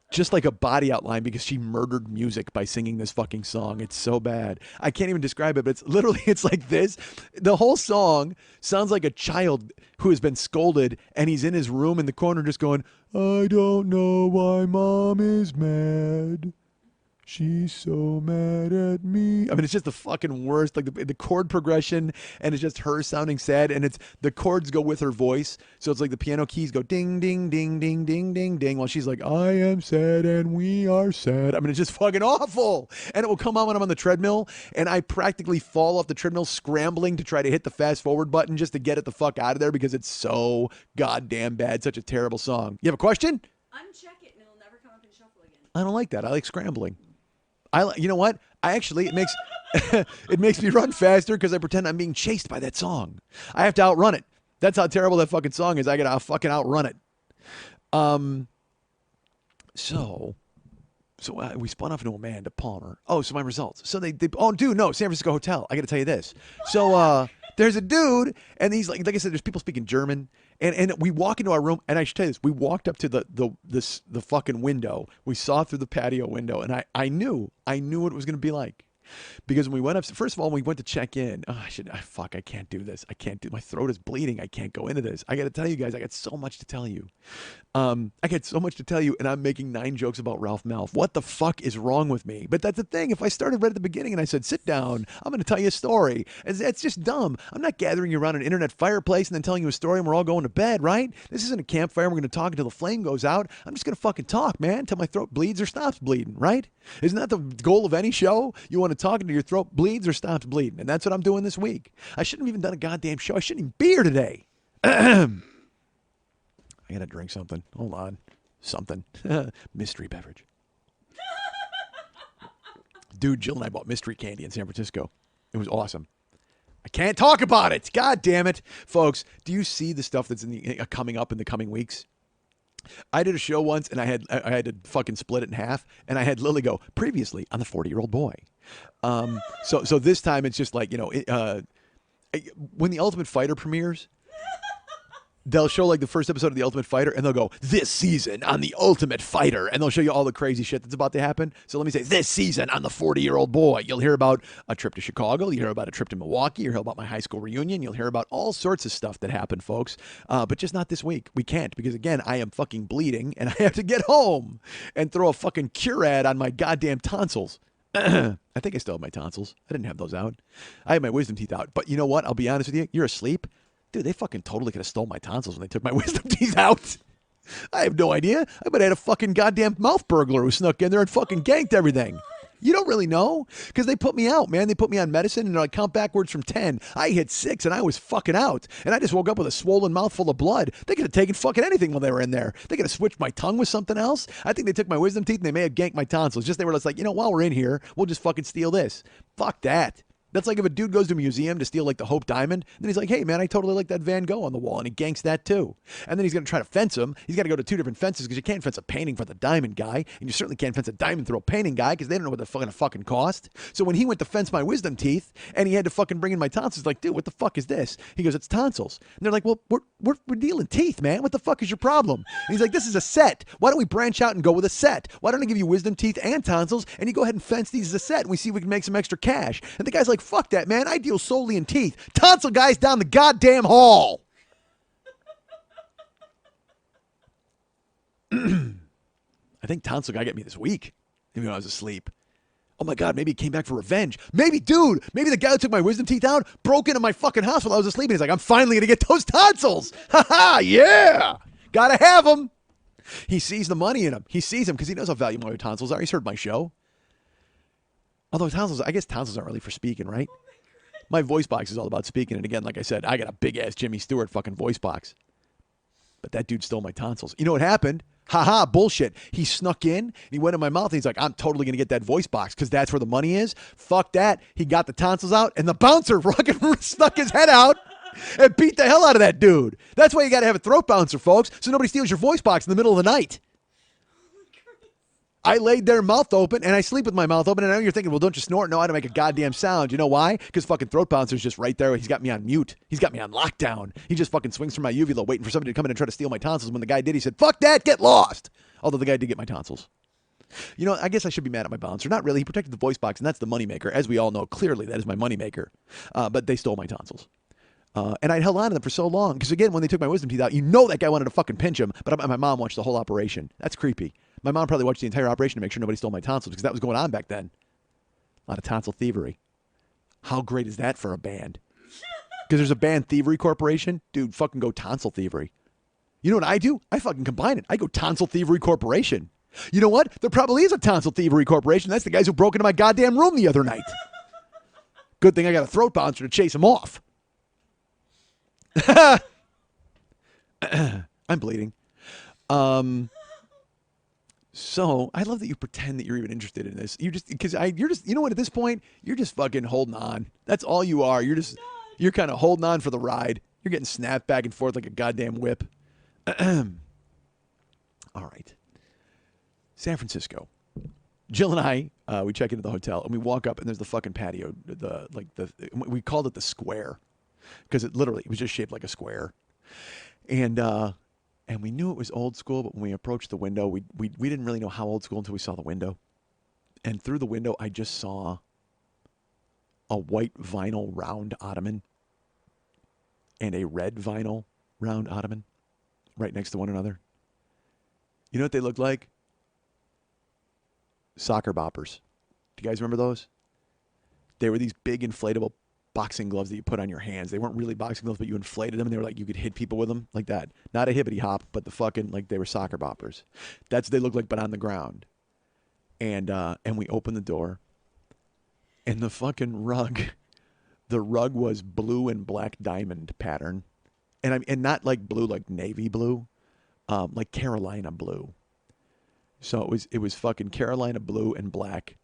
Just like a body outline, because she murdered music by singing this fucking song. It's so bad. I can't even describe it, but it's like this. The whole song sounds like a child who has been scolded and he's in his room in the corner just going, I don't know why mom is mad. She's so mad at me. I mean, it's just the fucking worst. Like the chord progression, and it's just her sounding sad, and it's the chords go with her voice. So it's like the piano keys go ding, ding, ding, ding, ding, ding, ding, while she's like, I am sad and we are sad. I mean, it's just fucking awful. And it will come on when I'm on the treadmill, and I practically fall off the treadmill scrambling to try to hit the fast forward button just to get it the fuck out of there because it's so goddamn bad. Such a terrible song. You have a question? Uncheck it and it'll never come up in shuffle again. I don't like that. I like scrambling. You know what? It makes it makes me run faster because I pretend I'm being chased by that song. I have to outrun it. That's how terrible that fucking song is. I gotta fucking outrun it. So we spun off into Amanda Palmer. Oh, so my results. So they oh, dude, no, San Francisco Hotel. I got to tell you this. So there's a dude, and he's like I said, there's people speaking German, and we walk into our room, and I should tell you this. We walked up to the fucking window. We saw through the patio window, and I knew what it was going to be like. Because when we went up, first of all, when we went to check in, I can't do this. My throat is bleeding. I can't go into this. I got to tell you guys, I got so much to tell you. I got so much to tell you, and I'm making 9 jokes about Ralph Malph. What the fuck is wrong with me? But that's the thing. If I started right at the beginning and I said, sit down, I'm going to tell you a story. It's just dumb. I'm not gathering you around an internet fireplace and then telling you a story and we're all going to bed, right? This isn't a campfire. We're going to talk until the flame goes out. I'm just going to fucking talk, man, until my throat bleeds or stops bleeding, right? Isn't that the goal of any show? You want to talk until your throat bleeds or stops bleeding. And that's what I'm doing this week. I shouldn't have even done a goddamn show. I shouldn't even be here today. I gotta drink something. Hold on. Something. Mystery beverage. Dude, Jill and I bought mystery candy in San Francisco. It was awesome. I can't talk about it. God damn it. Folks, do you see the stuff that's coming up in the coming weeks? I did a show once, and I had to fucking split it in half, and I had Lily go, previously on the 40-Year-Old Boy. So this time it's just like, when The Ultimate Fighter premieres, they'll show like the first episode of The Ultimate Fighter, and they'll go, this season on The Ultimate Fighter, and they'll show you all the crazy shit that's about to happen. So let me say, this season on the 40-Year-Old Boy, you'll hear about a trip to Chicago, you'll hear about a trip to Milwaukee, you'll hear about my high school reunion, you'll hear about all sorts of stuff that happened, folks. But just not this week. We can't, because again, I am fucking bleeding, and I have to get home and throw a fucking Curad on my goddamn tonsils. I think I still have my tonsils. I didn't have those out. I had my wisdom teeth out. But you know what? I'll be honest with you. You're asleep. Dude, they fucking totally could have stole my tonsils when they took my wisdom teeth out. I have no idea. I bet I had a fucking goddamn mouth burglar who snuck in there and fucking ganked everything. You don't really know, because they put me out, man. They put me on medicine, and I count backwards from 10. I hit 6, and I was fucking out. And I just woke up with a swollen mouth full of blood. They could have taken fucking anything while they were in there. They could have switched my tongue with something else. I think they took my wisdom teeth, and they may have ganked my tonsils. Just they were just like, while we're in here, we'll just fucking steal this. Fuck that. That's like if a dude goes to a museum to steal like the Hope Diamond, and then he's like, hey man, I totally like that Van Gogh on the wall, and he ganks that too. And then he's going to try to fence him. He's got to go to 2 different fences, because you can't fence a painting for the diamond guy, and you certainly can't fence a diamond through a painting guy, because they don't know what they're going to fucking cost. So when he went to fence my wisdom teeth, and he had to fucking bring in my tonsils, like, dude, what the fuck is this? He goes, it's tonsils. And they're like, well, we're dealing teeth, man. What the fuck is your problem? And he's like, this is a set. Why don't we branch out and go with a set? Why don't I give you wisdom teeth and tonsils, and you go ahead and fence these as a set, and we see if we can make some extra cash? And the guy's like, fuck that, man. I deal solely in teeth. Tonsil guys down the goddamn hall. I think tonsil guy got me this week, even when I was asleep. Oh my God, maybe he came back for revenge. Maybe the guy who took my wisdom teeth out broke into my fucking house while I was asleep, and he's like, I'm finally going to get those tonsils. Ha ha, yeah. Gotta have them. He sees the money in them. He sees them because he knows how valuable my tonsils are. He's heard my show. Although I guess tonsils aren't really for speaking, right? My voice box is all about speaking. And again, like I said, I got a big-ass Jimmy Stewart fucking voice box. But that dude stole my tonsils. You know what happened? Ha-ha, bullshit. He snuck in, he went in my mouth, and he's like, I'm totally going to get that voice box because that's where the money is. Fuck that. He got the tonsils out, and the bouncer fucking snuck his head out and beat the hell out of that dude. That's why you got to have a throat bouncer, folks, so nobody steals your voice box in the middle of the night. I laid there mouth open, and I sleep with my mouth open, and I know you're thinking, well, don't you snort? No, I don't make a goddamn sound. You know why? Because fucking throat bouncer's just right there. He's got me on mute. He's got me on lockdown. He just fucking swings from my uvula waiting for somebody to come in and try to steal my tonsils. When the guy did, he said, fuck that, get lost. Although the guy did get my tonsils. You know, I guess I should be mad at my bouncer. Not really. He protected the voice box, and that's the moneymaker. As we all know, clearly that is my moneymaker. But they stole my tonsils. And I'd held on to them for so long. Because again, when they took my wisdom teeth out, you know that guy wanted to fucking pinch him. But my mom watched the whole operation. That's creepy. My mom probably watched the entire operation to make sure nobody stole my tonsils, because that was going on back then. A lot of tonsil thievery. How great is that for a band? Because there's a band, Thievery Corporation. Dude, fucking go tonsil thievery. You know what I do? I fucking combine it. I go Tonsil Thievery Corporation. You know what? There probably is a Tonsil Thievery Corporation. That's the guys who broke into my goddamn room the other night. Good thing I got a throat bouncer to chase them off. I'm bleeding. So I love that you pretend that you're even interested in this. You're just, you know what? At this point, you're just fucking holding on. That's all you are. You're kind of holding on for the ride. You're getting snapped back and forth like a goddamn whip. All right. San Francisco. Jill and I, we check into the hotel and we walk up and there's the fucking patio. We called it the square because it was just shaped like a square. And we knew it was old school, but when we approached the window, we didn't really know how old school until we saw the window. And through the window, I just saw a white vinyl round ottoman and a red vinyl round ottoman right next to one another. You know what they looked like? Soccer boppers. Do you guys remember those? They were these big inflatable boxing gloves that you put on your hands. They weren't really boxing gloves, but you inflated them and they were like you could hit people with them like that. Not a hippity hop, but the fucking like they were soccer boppers. That's what they looked like, but on the ground. And we opened the door, and the fucking rug, the rug was blue and black diamond pattern, and not like blue like navy blue, like Carolina blue. So it was fucking Carolina blue and black,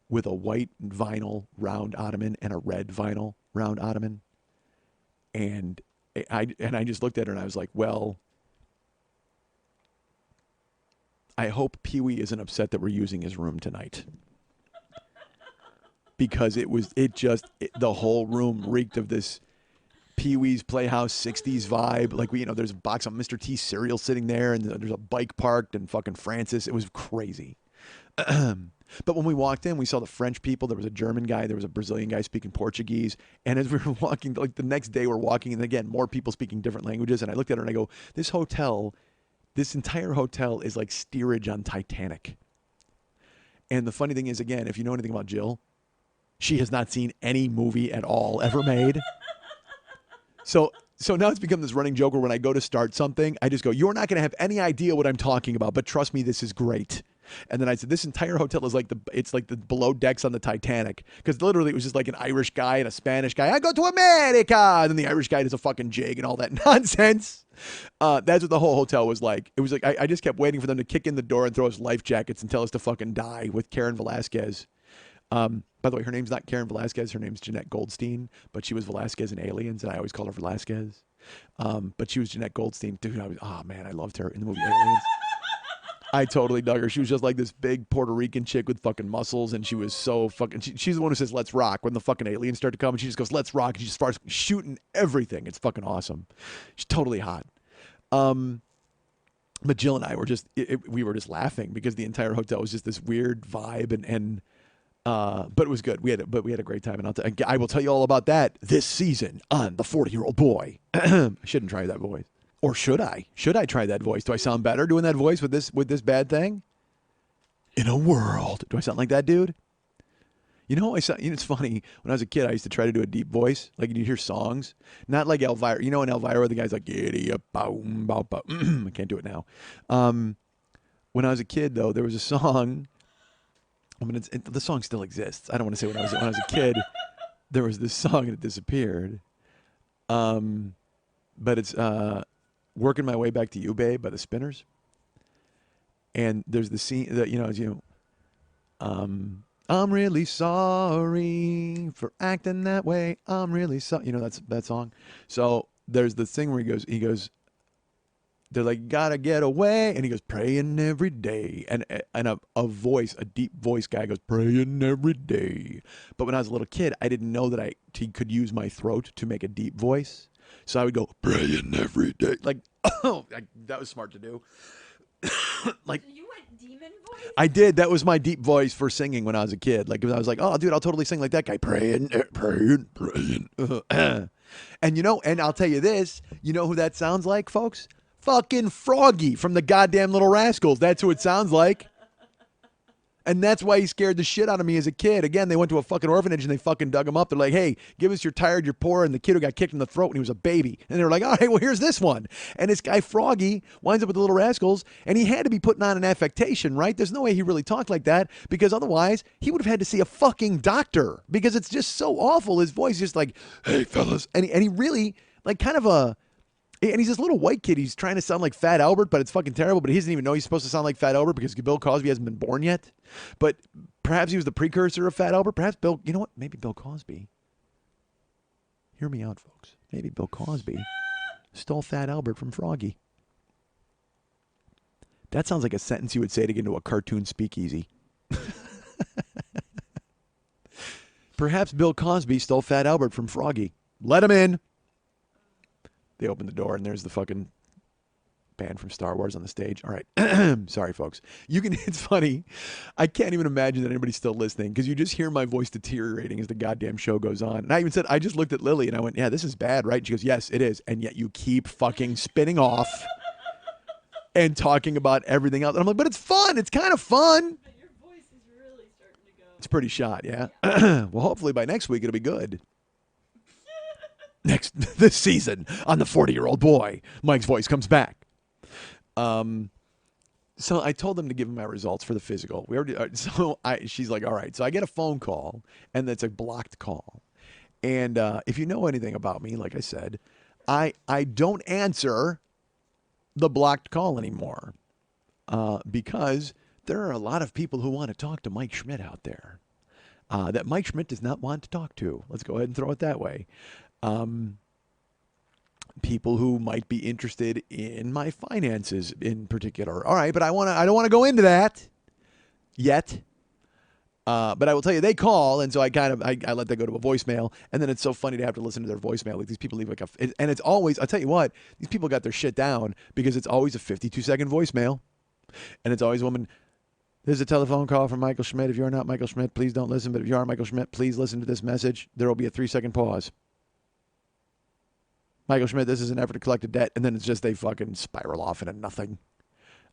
with a white vinyl round ottoman and a red vinyl round ottoman, and I just looked at her and I was like, well, I hope Pee-wee isn't upset that we're using his room tonight. Because the whole room reeked of this Pee-wee's Playhouse 60s vibe. Like, there's a box of Mr. T cereal sitting there and there's a bike parked and fucking Francis. It was crazy. But when we walked in, we saw the French people. There was a German guy. There was a Brazilian guy speaking Portuguese. And as we were walking, like the next day we're walking, and again, more people speaking different languages. And I looked at her and I go, this entire hotel is like steerage on Titanic. And the funny thing is, again, if you know anything about Jill, she has not seen any movie at all ever made. So now it's become this running joke where when I go to start something, I just go, you're not going to have any idea what I'm talking about, but trust me, this is great. And then I said, this entire hotel is like the below decks on the Titanic. Because literally it was just like an Irish guy and a Spanish guy. I go to America. And then the Irish guy does a fucking jig and all that nonsense. That's what the whole hotel was like. It was like, I just kept waiting for them to kick in the door and throw us life jackets and tell us to fucking die with Karen Velasquez. By the way, her name's not Karen Velasquez. Her name's Jeanette Goldstein, but she was Velasquez in Aliens, and I always called her Velasquez. But she was Jeanette Goldstein. Dude, I loved her in the movie Aliens. I totally dug her. She was just like this big Puerto Rican chick with fucking muscles, and she was so fucking... She's the one who says, let's rock, when the fucking aliens start to come, and she just goes, let's rock, and she just starts shooting everything. It's fucking awesome. She's totally hot. But Jill and I were just... we were just laughing because the entire hotel was just this weird vibe, but it was good. We had a great time, and I will tell you all about that this season on The 40-Year-Old Boy. I shouldn't try that voice. Or should I? Should I try that voice? Do I sound better doing that voice with this bad thing? In a world. Do I sound like that dude? It's funny. When I was a kid, I used to try to do a deep voice. Like, you hear songs. Not like Elvira. You know in Elvira, the guy's like, giddy up, boom, bow, bow. I can't do it now. When I was a kid, though, there was a song. The song still exists. I don't want to say when I was a kid, there was this song and it disappeared. But it's Working My Way Back to You, Babe by the Spinners. And there's the scene that, I'm really sorry for acting that way. I'm really sorry. That's that song. So there's the thing where he goes, they're like, gotta get away. And he goes, praying every day. And a deep voice guy goes, praying every day. But when I was a little kid, I didn't know that he could use my throat to make a deep voice. So I would go, praying every day. Like, that was smart to do. Like, so you went demon voice? I did. That was my deep voice for singing when I was a kid. Like, I was like, oh, dude, I'll totally sing like that guy. Praying. And I'll tell you this. You know who that sounds like, folks? Fucking Froggy from the goddamn Little Rascals. That's who it sounds like. And that's why he scared the shit out of me as a kid. Again, they went to a fucking orphanage and they fucking dug him up. They're like, hey, give us your tired, your poor, and the kid who got kicked in the throat when he was a baby. And they were like, all right, well, here's this one. And this guy, Froggy, winds up with the Little Rascals, and he had to be putting on an affectation, right? There's no way he really talked like that, because otherwise he would have had to see a fucking doctor, because it's just so awful. His voice is just like, hey, fellas. And he really, like, kind of a... And he's this little white kid. He's trying to sound like Fat Albert, but it's fucking terrible. But he doesn't even know he's supposed to sound like Fat Albert because Bill Cosby hasn't been born yet. But perhaps he was the precursor of Fat Albert. Perhaps Bill, you know what? Maybe Bill Cosby. Hear me out, folks. Maybe Bill Cosby stole Fat Albert from Froggy. That sounds like a sentence you would say to get into a cartoon speakeasy. Perhaps Bill Cosby stole Fat Albert from Froggy. Let him in. They open the door and there's the fucking band from Star Wars on the stage. All right. Sorry, folks. You can, it's funny. I can't even imagine that anybody's still listening because you just hear my voice deteriorating as the goddamn show goes on. And I even said, I just looked at Lily and I went, yeah, this is bad, right? And she goes, yes, it is. And yet you keep fucking spinning off and talking about everything else. And I'm like, but it's fun. It's kind of fun. But your voice is really starting to go. It's pretty shot, yeah. Well, hopefully by next week it'll be good. This season on the 40-year-old boy, Mike's voice comes back. So I told them to give him my results for the physical. She's like, all right. So I get a phone call, and it's a blocked call. And if you know anything about me, like I said, I don't answer the blocked call anymore because there are a lot of people who want to talk to Mike Schmidt out there that Mike Schmidt does not want to talk to. Let's go ahead and throw it that way. People who might be interested in my finances in particular. All right, but I don't want to go into that yet. But I will tell you, they call, and so I let that go to a voicemail, and then it's so funny to have to listen to their voicemail. Like these people leave and it's always, I'll tell you what, these people got their shit down because it's always a 52-second voicemail, and it's always a woman. This is a telephone call from Michael Schmidt. If you're not Michael Schmidt, please don't listen. But if you are Michael Schmidt, please listen to this message. There will be a 3-second pause. Michael Schmidt, this is an effort to collect a debt. And then it's just they fucking spiral off into nothing.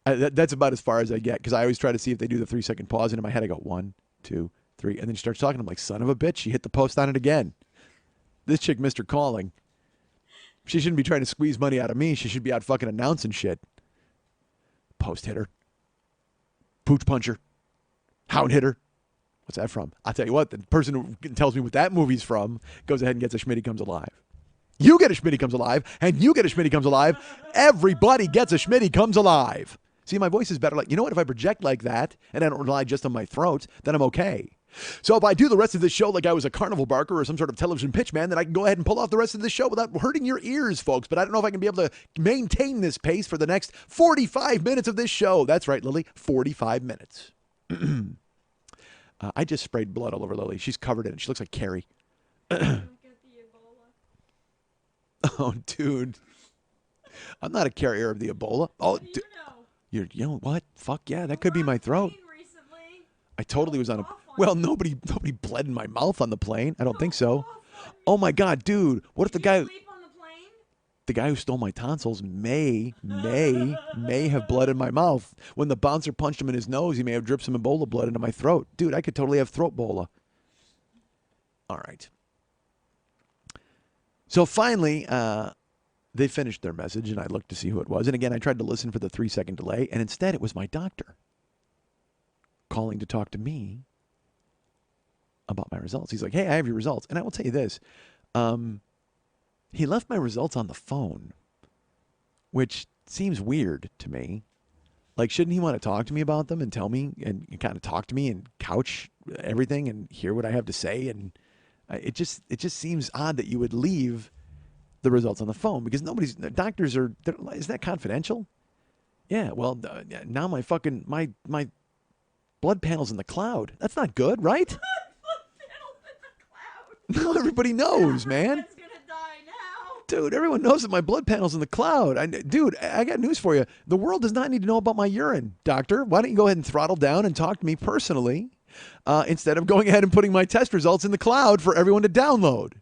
That's about as far as I get because I always try to see if they do the 3-second pause. And in my head, I go 1, 2, 3. And then she starts talking. I'm like, son of a bitch. She hit the post on it again. This chick missed her calling. She shouldn't be trying to squeeze money out of me. She should be out fucking announcing shit. Post hitter. Pooch puncher. Hound hitter. What's that from? I'll tell you what. The person who tells me what that movie's from goes ahead and gets a Schmitty Comes Alive. You get a Schmitty Comes Alive, and you get a Schmitty Comes Alive. Everybody gets a Schmitty Comes Alive. See, my voice is better. Like, you know what? If I project like that, and I don't rely just on my throat, then I'm okay. So if I do the rest of this show like I was a carnival barker or some sort of television pitch man, then I can go ahead and pull off the rest of the show without hurting your ears, folks. But I don't know if I can be able to maintain this pace for the next 45 minutes of this show. That's right, Lily, 45 minutes. I just sprayed blood all over Lily. She's covered in it. She looks like Carrie. Oh, dude. I'm not a carrier of the Ebola. Oh, you know what? Fuck yeah, that could be my throat. I totally was on a... Well, nobody bled in my mouth on the plane. I don't think so. Oh my God, dude. What if the guy... The guy who stole my tonsils may have blood in my mouth. When the bouncer punched him in his nose, he may have dripped some Ebola blood into my throat. Dude, I could totally have throat Ebola. All right. So finally, they finished their message, and I looked to see who it was. And again, I tried to listen for the 3-second delay, and instead it was my doctor calling to talk to me about my results. He's like, hey, I have your results. And I will tell you this. He left my results on the phone, which seems weird to me. Like, shouldn't he want to talk to me about them and tell me and kind of talk to me and couch everything and hear what I have to say? And it just seems odd that you would leave the results on the phone because doctors are, isn't that confidential? Yeah, well, now my blood panel's in the cloud. That's not good, right? Blood panel's in the cloud. No, everybody knows, man. It's gonna die now. Dude, everyone knows that my blood panel's in the cloud. Dude, I got news for you. The world does not need to know about my urine, doctor. Why don't you go ahead and throttle down and talk to me personally instead of going ahead and putting my test results in the cloud for everyone to download?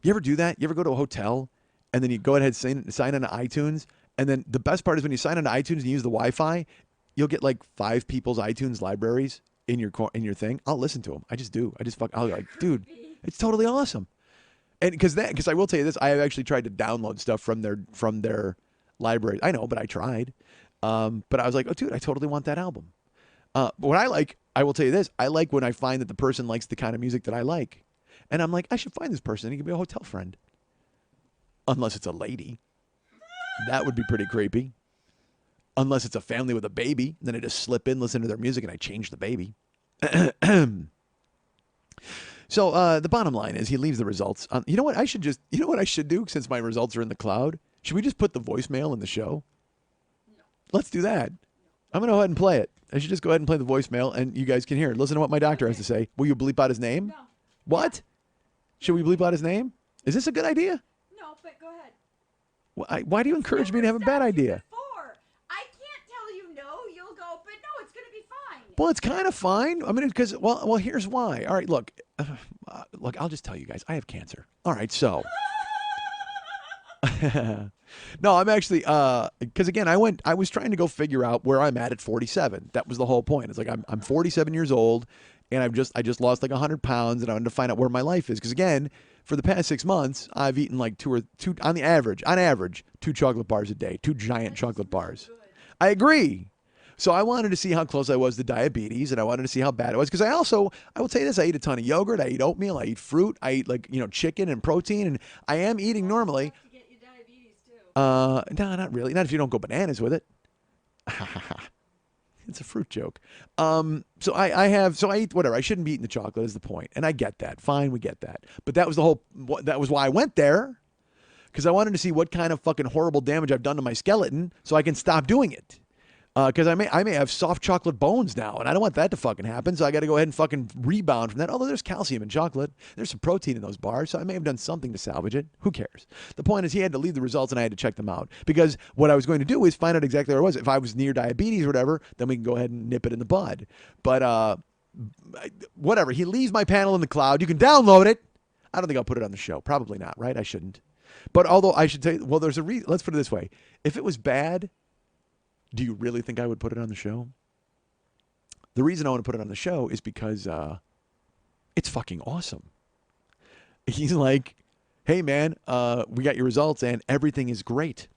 You ever do that? You ever go to a hotel and then you go ahead and sign into iTunes? And then the best part is when you sign into iTunes and you use the Wi-Fi, you'll get like 5 people's iTunes libraries in your thing. I'll listen to them. I just do. I'll be like, dude, it's totally awesome. And because I will tell you this, I have actually tried to download stuff from their library. I know, but I tried. But I was like, oh, dude, I totally want that album. But what I will tell you this, I like when I find that the person likes the kind of music that I like. And I'm like, I should find this person. He could be a hotel friend. Unless it's a lady. That would be pretty creepy. Unless it's a family with a baby. Then I just slip in, listen to their music, and I change the baby. So the bottom line is he leaves the results. You know what I should do since my results are in the cloud? Should we just put the voicemail in the show? No. Let's do that. I'm going to go ahead and play it. I should just go ahead and play the voicemail, and you guys can hear it. Listen to what my doctor has to say. Will you bleep out his name? No. What? Should we bleep out his name? Is this a good idea? No, but go ahead. Why do you encourage me to have a bad idea? Before. I can't tell you no. You'll go, but no, it's going to be fine. Well, it's kind of fine. I mean, because well, here's why. All right, look, I'll just tell you guys, I have cancer. All right, so. No, I'm actually because again, I was trying to go figure out where I'm at 47. That was the whole point. It's like I'm 47 years old, and I just lost like 100 pounds, and I wanted to find out where my life is. Because again, for the past 6 months, I've eaten like two on average 2 chocolate bars a day, 2 giant chocolate bars. I agree. So I wanted to see how close I was to diabetes, and I wanted to see how bad it was. Because I will tell you this, I eat a ton of yogurt, I eat oatmeal, I eat fruit, I eat like, chicken and protein, and I am eating normally. To get you diabetes too. No, not really. Not if you don't go bananas with it. It's a fruit joke. So I eat whatever. I shouldn't be eating the chocolate is the point. And I get that. Fine, we get that. But that was that was why I went there. Because I wanted to see what kind of fucking horrible damage I've done to my skeleton so I can stop doing it. Because I may have soft chocolate bones now, and I don't want that to fucking happen. So I got to go ahead and fucking rebound from that. Although there's calcium in chocolate, there's some protein in those bars, so I may have done something to salvage it. Who cares? The point is, he had to leave the results, and I had to check them out. Because what I was going to do is find out exactly where I was. If I was near diabetes or whatever, then we can go ahead and nip it in the bud. But whatever. He leaves my panel in the cloud. You can download it. I don't think I'll put it on the show. Probably not. Right? I shouldn't. But although I should tell you, well, there's a reason. Let's put it this way: if it was bad. Do you really think I would put it on the show? The reason I want to put it on the show is because it's fucking awesome. He's like, hey, man, we got your results and everything is great.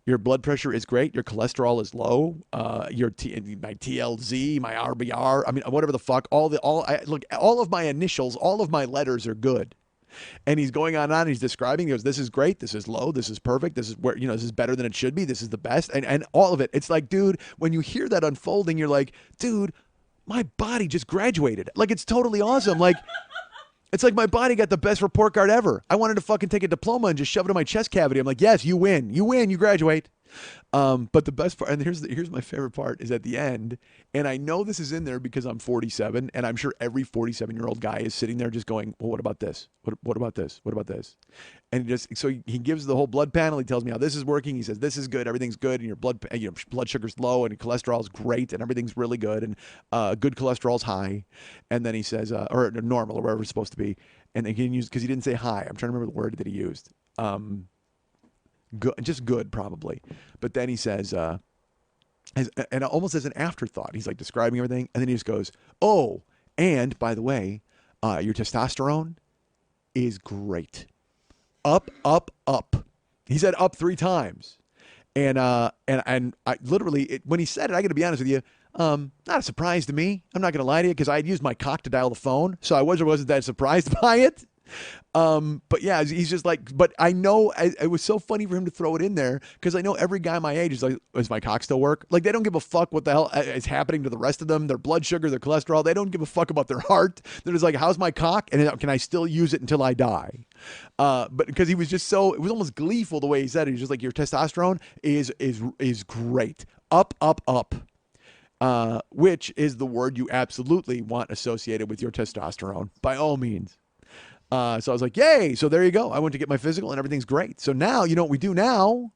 Your blood pressure is great. Your cholesterol is low. My TLZ, my RBR, I mean, whatever the fuck, all of my initials, all of my letters are good. And he's going on and he's describing, he goes, this is great, this is low, this is perfect, this is where, this is better than it should be, this is the best, and all of it. It's like, dude, when you hear that unfolding, you're like, dude, my body just graduated. Like, it's totally awesome. Like, it's like my body got the best report card ever. I wanted to fucking take a diploma and just shove it in my chest cavity. I'm like, yes, you win, you graduate. But the best part, and here's my favorite part, is at the end, and I know this is in there because I'm 47, and I'm sure every 47-year-old guy is sitting there just going, well, what about this? What about this? What about this? And he gives the whole blood panel. He tells me how this is working. He says this is good, everything's good, and your blood sugar's low, and your cholesterol's great, and everything's really good, and good cholesterol's high. And then he says, or normal, or wherever it's supposed to be. And then because he didn't say high. I'm trying to remember the word that he used. Good, just good probably. But then he says, and almost as an afterthought, he's like describing everything, and then he just goes, oh, and by the way, your testosterone is great. Up, up, up. He said up 3 times. And I literally, when he said it, I got to be honest with you, not a surprise to me. I'm not going to lie to you, because I had used my cock to dial the phone, so I wasn't that surprised by it. But yeah, he's just like, but I know it was so funny for him to throw it in there, because I know every guy my age is like, does my cock still work? Like, they don't give a fuck what the hell is happening to the rest of them, their blood sugar, their cholesterol. They don't give a fuck about their heart. They're just like, how's my cock? And can I still use it until I die? But because he was just it was almost gleeful the way he said it. He's just like, your testosterone is great. Up, up, up. Which is the word you absolutely want associated with your testosterone, by all means. So I was like, yay. So there you go. I went to get my physical and everything's great. So now, you know what we do now?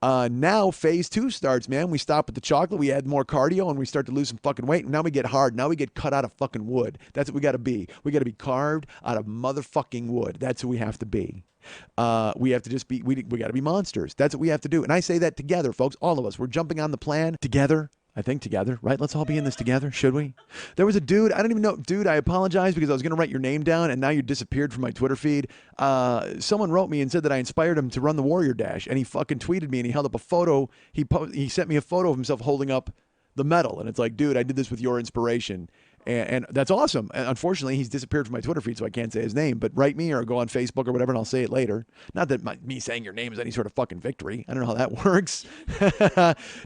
Now phase 2 starts, man. We stop at the chocolate. We add more cardio and we start to lose some fucking weight. And now we get hard. Now we get cut out of fucking wood. That's what we got to be. We got to be carved out of motherfucking wood. That's who we have to be. We have to just be, we got to be monsters. That's what we have to do. And I say that together, folks, all of us. We're jumping on the plan together. I think together, right? Let's all be in this together, should we? There was a dude, I don't even know, dude, I apologize because I was going to write your name down and now you disappeared from my Twitter feed. Someone wrote me and said that I inspired him to run the Warrior Dash, and he fucking tweeted me and he held up a photo. He sent me a photo of himself holding up the medal, and it's like, dude, I did this with your inspiration. And that's awesome. And unfortunately, he's disappeared from my Twitter feed, so I can't say his name. But write me or go on Facebook or whatever, and I'll say it later. Not that me saying your name is any sort of fucking victory. I don't know how that works.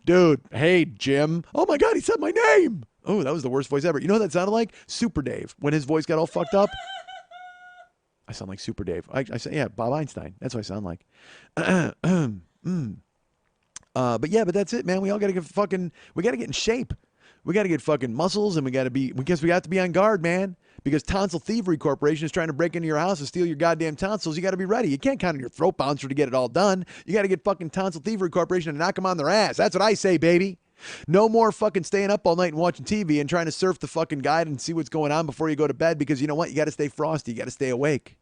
Dude, hey, Jim. Oh, my God, he said my name. Oh, that was the worst voice ever. You know what that sounded like? Super Dave, when his voice got all fucked up. I sound like Super Dave. I say, yeah, Bob Einstein. That's what I sound like. But yeah, but that's it, man. We all got to we got to get in shape. We got to get fucking muscles, and we got to be on guard, man. Because Tonsil Thievery Corporation is trying to break into your house and steal your goddamn tonsils. You got to be ready. You can't count on your throat bouncer to get it all done. You got to get fucking Tonsil Thievery Corporation and knock them on their ass. That's what I say, baby. No more fucking staying up all night and watching TV and trying to surf the fucking guide and see what's going on before you go to bed, because you know what? You got to stay frosty. You got to stay awake.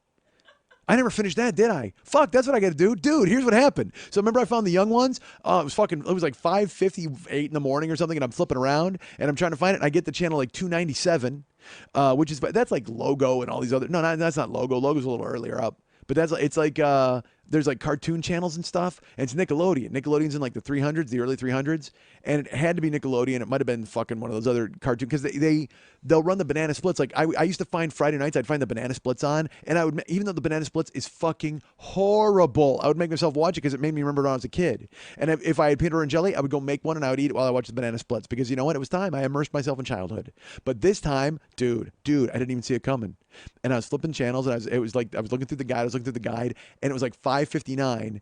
I never finished that, did I? Fuck, that's what I got to do. Dude, here's what happened. So remember I found the young ones? It was like 5:58 in the morning or something, and I'm flipping around, and I'm trying to find it, and I get the channel like 297, that's like Logo and all these other, that's not Logo. Logo's a little earlier up. But it's like, there's like cartoon channels and stuff, and it's Nickelodeon. Nickelodeon's in like the 300s, the early 300s, and it had to be Nickelodeon. It might have been fucking one of those other cartoons, because they'll run the Banana Splits. Like I used to find Friday nights, I'd find the Banana Splits on, and I would, even though the Banana Splits is fucking horrible, I would make myself watch it because it made me remember when I was a kid. And if I had peanut butter and jelly, I would go make one and I would eat it while I watched the Banana Splits, because you know what? It was time. I immersed myself in childhood. But this time, dude, I didn't even see it coming. And I was flipping channels, and I was looking through the guide, and it was like 5:59.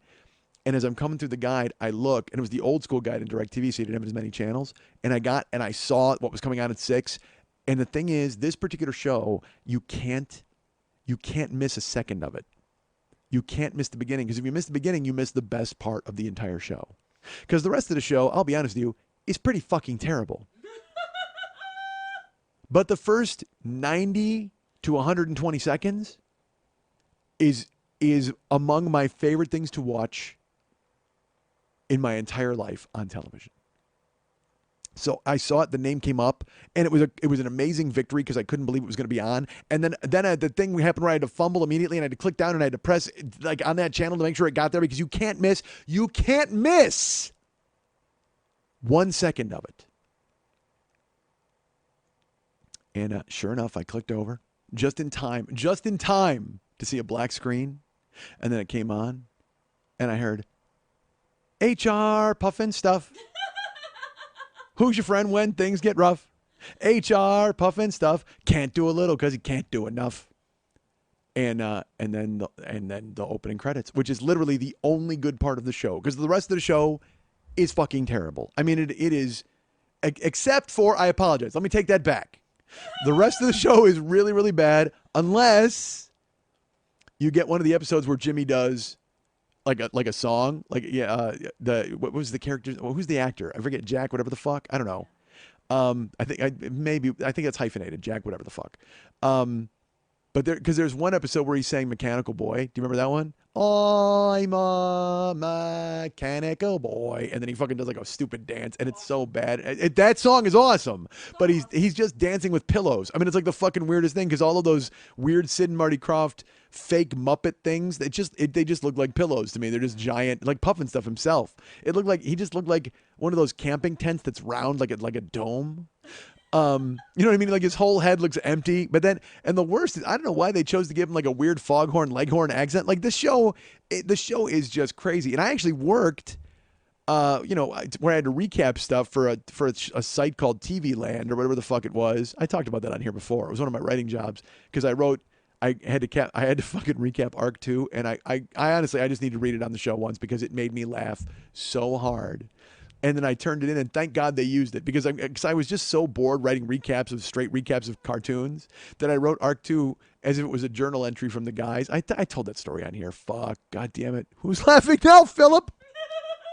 And as I'm coming through the guide, I look, and it was the old school guide in DirecTV, so you didn't have as many channels. And I saw what was coming on at 6. And the thing is, this particular show, you can't miss a second of it. You can't miss the beginning, because if you miss the beginning, you miss the best part of the entire show. Because the rest of the show, I'll be honest with you, is pretty fucking terrible. But the first 90 to 120 seconds is among my favorite things to watch in my entire life on television. So I saw it, the name came up, and it was an amazing victory, because I couldn't believe it was going to be on. And then the thing happened where I had to fumble immediately, and I had to click down, and I had to press like on that channel to make sure it got there, because you can't miss 1 second of it. And sure enough, I clicked over just in time to see a black screen, and then it came on, and I heard HR puffin stuff. Who's your friend when things get rough? HR puffin stuff. Can't do a little because he can't do enough. And then the opening credits, which is literally the only good part of the show, because the rest of the show is fucking terrible. I mean, it is, except for, I apologize. Let me take that back. The rest of the show is really, really bad, unless you get one of the episodes where Jimmy does like a song, what was the character? Who's the actor? I forget. Jack, whatever the fuck. I don't know. I think it's hyphenated. Jack, whatever the fuck. But there's one episode where he sang Mechanical Boy. Do you remember that one? I'm a mechanical boy. And then he fucking does like a stupid dance, and it's so bad. That song is awesome, but he's just dancing with pillows. I mean, it's like the fucking weirdest thing, because all of those weird Sid and Marty Krofft fake Muppet things, they just look like pillows to me. They're just giant, like Puffin Stuff himself. He just looked like one of those camping tents that's round like a dome. You know what I mean? Like his whole head looks empty. But then, and the worst is, I don't know why they chose to give him like a weird foghorn leghorn accent. Like the show is just crazy. And I actually worked, where I had to recap stuff for a site called TV Land or whatever the fuck it was. I talked about that on here before. It was one of my writing jobs, because I had to fucking recap Arc 2, and I honestly, I just need to read it on the show once, because it made me laugh so hard. And then I turned it in, and thank God they used it, because I was just so bored writing straight recaps of cartoons, that I wrote Arc 2 as if it was a journal entry from the guys. I told that story on here. Fuck. God damn it. Who's laughing now, Philip?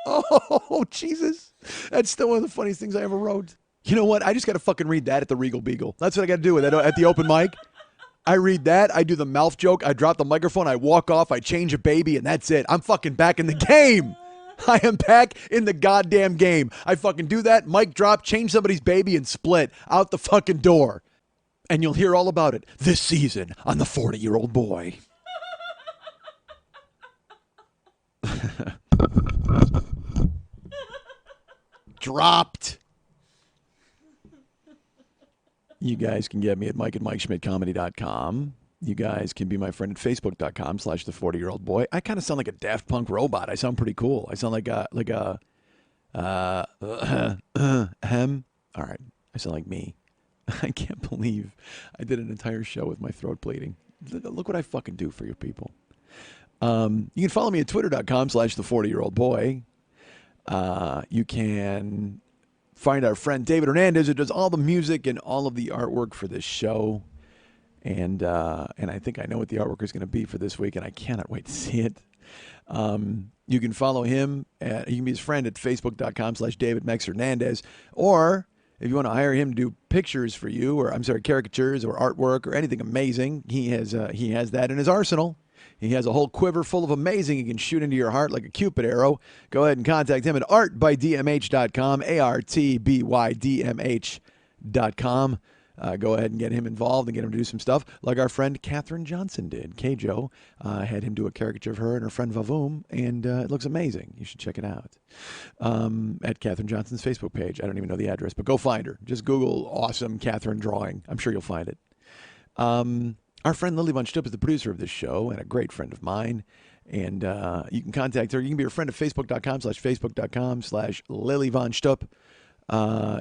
Oh, Jesus. That's still one of the funniest things I ever wrote. You know what? I just got to fucking read that at the Regal Beagle. That's what I got to do with that at the open mic. I read that. I do the mouth joke. I drop the microphone. I walk off. I change a baby, and that's it. I'm fucking back in the game. I am back in the goddamn game. I fucking do that, mic drop, change somebody's baby, and split out the fucking door. And you'll hear all about it this season on The 40-Year-Old Boy. Dropped. You guys can get me at mike@MikeSchmidtComedy.com. You guys can be my friend at Facebook.com/The40-Year-Old Boy. I kind of sound like a Daft Punk robot. I sound pretty cool. I sound like a hem. All right. I sound like me. I can't believe I did an entire show with my throat bleeding. Look what I fucking do for you people. You can follow me at Twitter.com/The40-Year-Old Boy. You can find our friend David Hernandez, who does all the music and all of the artwork for this show. And I think I know what the artwork is going to be for this week, and I cannot wait to see it. You can follow him. You can be his friend at facebook.com/David Mex Hernandez. Or if you want to hire him to do pictures for you, or caricatures or artwork or anything amazing, he has that in his arsenal. He has a whole quiver full of amazing. He can shoot into your heart like a Cupid arrow. Go ahead and contact him at artbydmh.com, artbydmh.com. Go ahead and get him involved and get him to do some stuff like our friend Katherine Johnson did. K-Jo had him do a caricature of her and her friend Vavoom, and it looks amazing. You should check it out at Katherine Johnson's Facebook page. I don't even know the address, but go find her. Just Google awesome Katherine drawing. I'm sure you'll find it. Our friend Lily Von Stupp is the producer of this show and a great friend of mine. And you can contact her. You can be her friend at facebook.com/Lily Von Stupp.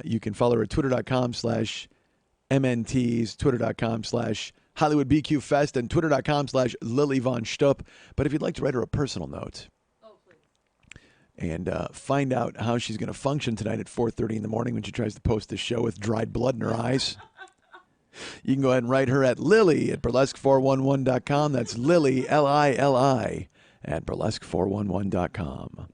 You can follow her at twitter.com/MNTs, twitter.com/HollywoodBQFest, and twitter.com/Lily Von Stupp. But if you'd like to write her a personal note and find out how she's going to function tonight at 4:30 in the morning when she tries to post this show with dried blood in her eyes, you can go ahead and write her at Lily at burlesque411.com. That's Lily, Lili, at burlesque411.com.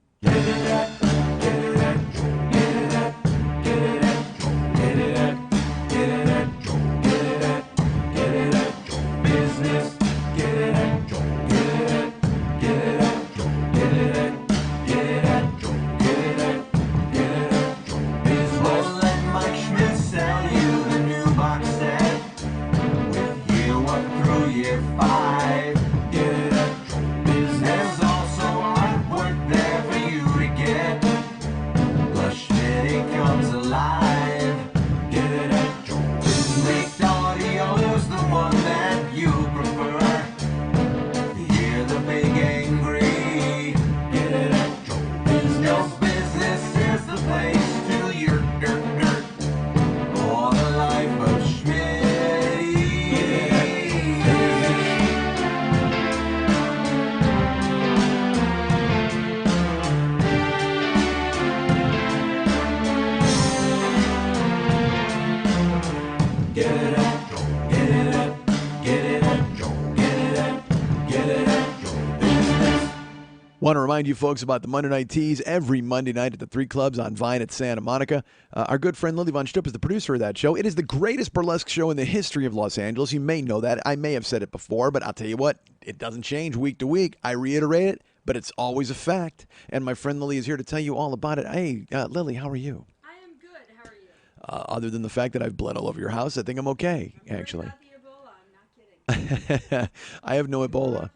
Want to remind you folks about the Monday Night Teas every Monday night at the 3 Clubs on Vine at Santa Monica. Our good friend Lily Von Stupp is the producer of that show. It is the greatest burlesque show in the history of Los Angeles. You may know that. I may have said it before, but I'll tell you what, it doesn't change week to week. I reiterate it, but it's always a fact. And my friend Lily is here to tell you all about it. Hey, Lily, how are you? I am good. How are you? Other than the fact that I've bled all over your house, I think I'm okay, actually. About the Ebola, I'm not kidding. I have no Ebola. I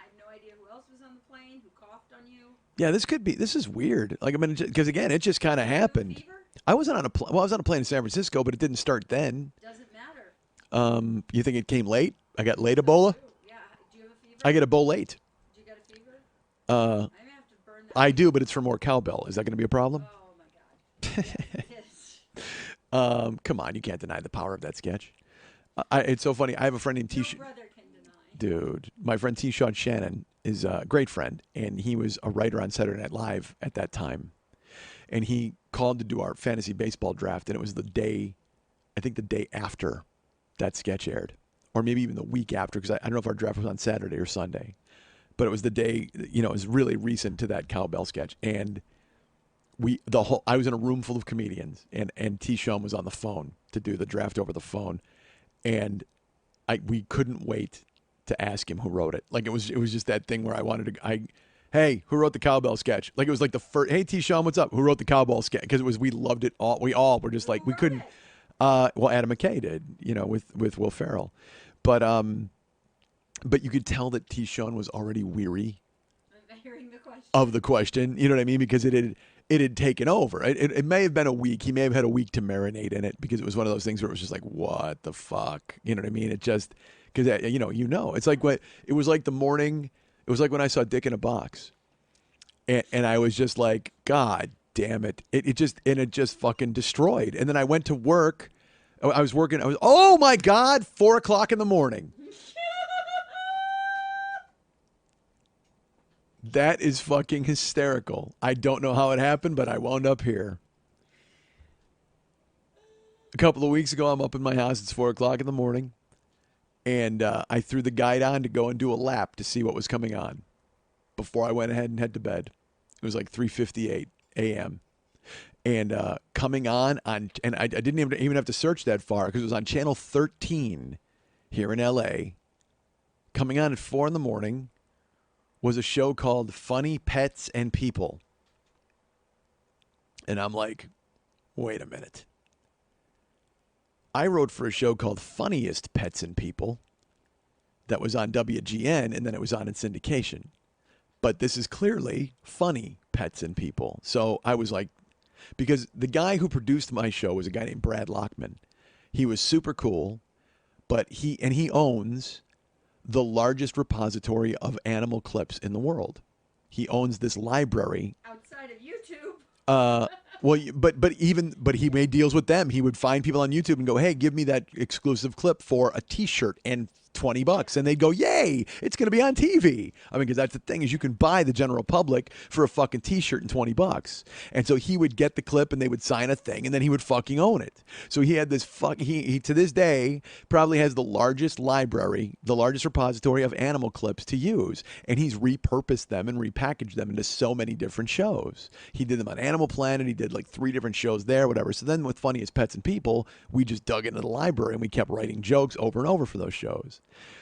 have no idea who else was on the plane, who coughed on you. Yeah, this is weird. Like, I mean, because again, it just kind of happened. Fever? I wasn't on I was on a plane in San Francisco, but it didn't start then. Doesn't matter. You think it came late? I got late Ebola? Yeah. Do you have a fever? I get Ebola late. Do you get a fever? Uh, I may have to burn that. I do, but it's for more cowbell. Is that going to be a problem? Oh my God. Yeah, it is. Come on, you can't deny the power of that sketch. It's so funny. I have a friend named No T. brother can deny. Dude, my friend T-Shawn Shannon is a great friend, and he was a writer on Saturday Night Live at that time. And he called to do our fantasy baseball draft, and it was the day after that sketch aired, or maybe even the week after, because I don't know if our draft was on Saturday or Sunday, but it was the day, it was really recent to that cowbell sketch. And I was in a room full of comedians, and T-Shawn was on the phone to do the draft over the phone, and we couldn't wait to ask him who wrote it. Like, it was just that thing where I wanted to, hey, who wrote the cowbell sketch? Like, it was like the first, hey, T-Shawn, what's up? Who wrote the cowbell sketch? Because we loved it all. We all were just like, we couldn't, well, Adam McKay did, with Will Ferrell. But you could tell that T-Shawn was already weary Hearing the question. of the question, you know what I mean? Because it had taken over. It may have been a week. He may have had a week to marinate in it, because it was one of those things where it was just like, what the fuck? You know what I mean? It just, because, it's like it was like the morning, it was like when I saw Dick in a Box. And I was just like, God damn it. It just fucking destroyed. And then I went to work. I was working. Oh my God, 4:00 in the morning. That is fucking hysterical. I don't know how it happened, but I wound up here. A couple of weeks ago, I'm up in my house. It's 4 o'clock in the morning, and I threw the guide on to go and do a lap to see what was coming on before I went ahead and head to bed. It was like 3:58 a.m. And coming on, and I didn't even have to search that far because it was on channel 13 here in L.A. Coming on at 4 in the morning was a show called Funny Pets and People. And I'm like, wait a minute. I wrote for a show called Funniest Pets and People that was on WGN, and then it was on in syndication. But this is clearly Funny Pets and People. So I was like, because the guy who produced my show was a guy named Brad Lockman. He was super cool, but he owns the largest repository of animal clips in the world. He owns this library. Outside of YouTube. Well, but he made deals with them. He would find people on YouTube and go, "Hey, give me that exclusive clip for a T-shirt and $20," and they'd go, "Yay! It's going to be on TV." I mean, because that's the thing is you can buy the general public for a fucking T-shirt and $20, and so he would get the clip and they would sign a thing and then he would fucking own it. So he had this he to this day probably has the largest library, the largest repository of animal clips to use, and he's repurposed them and repackaged them into so many different shows. He did them on Animal Planet. He did like 3 different shows there, whatever. So then with Funniest Pets and People, we just dug into the library and we kept writing jokes over and over for those shows.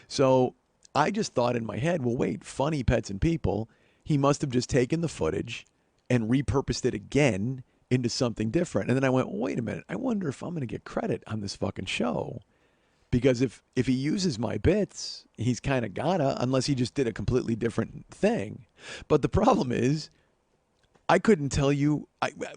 So I just thought in my head, well, wait, Funny Pets and People, he must have just taken the footage and repurposed it again into something different. And then I went, well, wait a minute, I wonder if I'm going to get credit on this fucking show. Because if he uses my bits, he's kind of gotta, unless he just did a completely different thing. But the problem is, I couldn't tell you,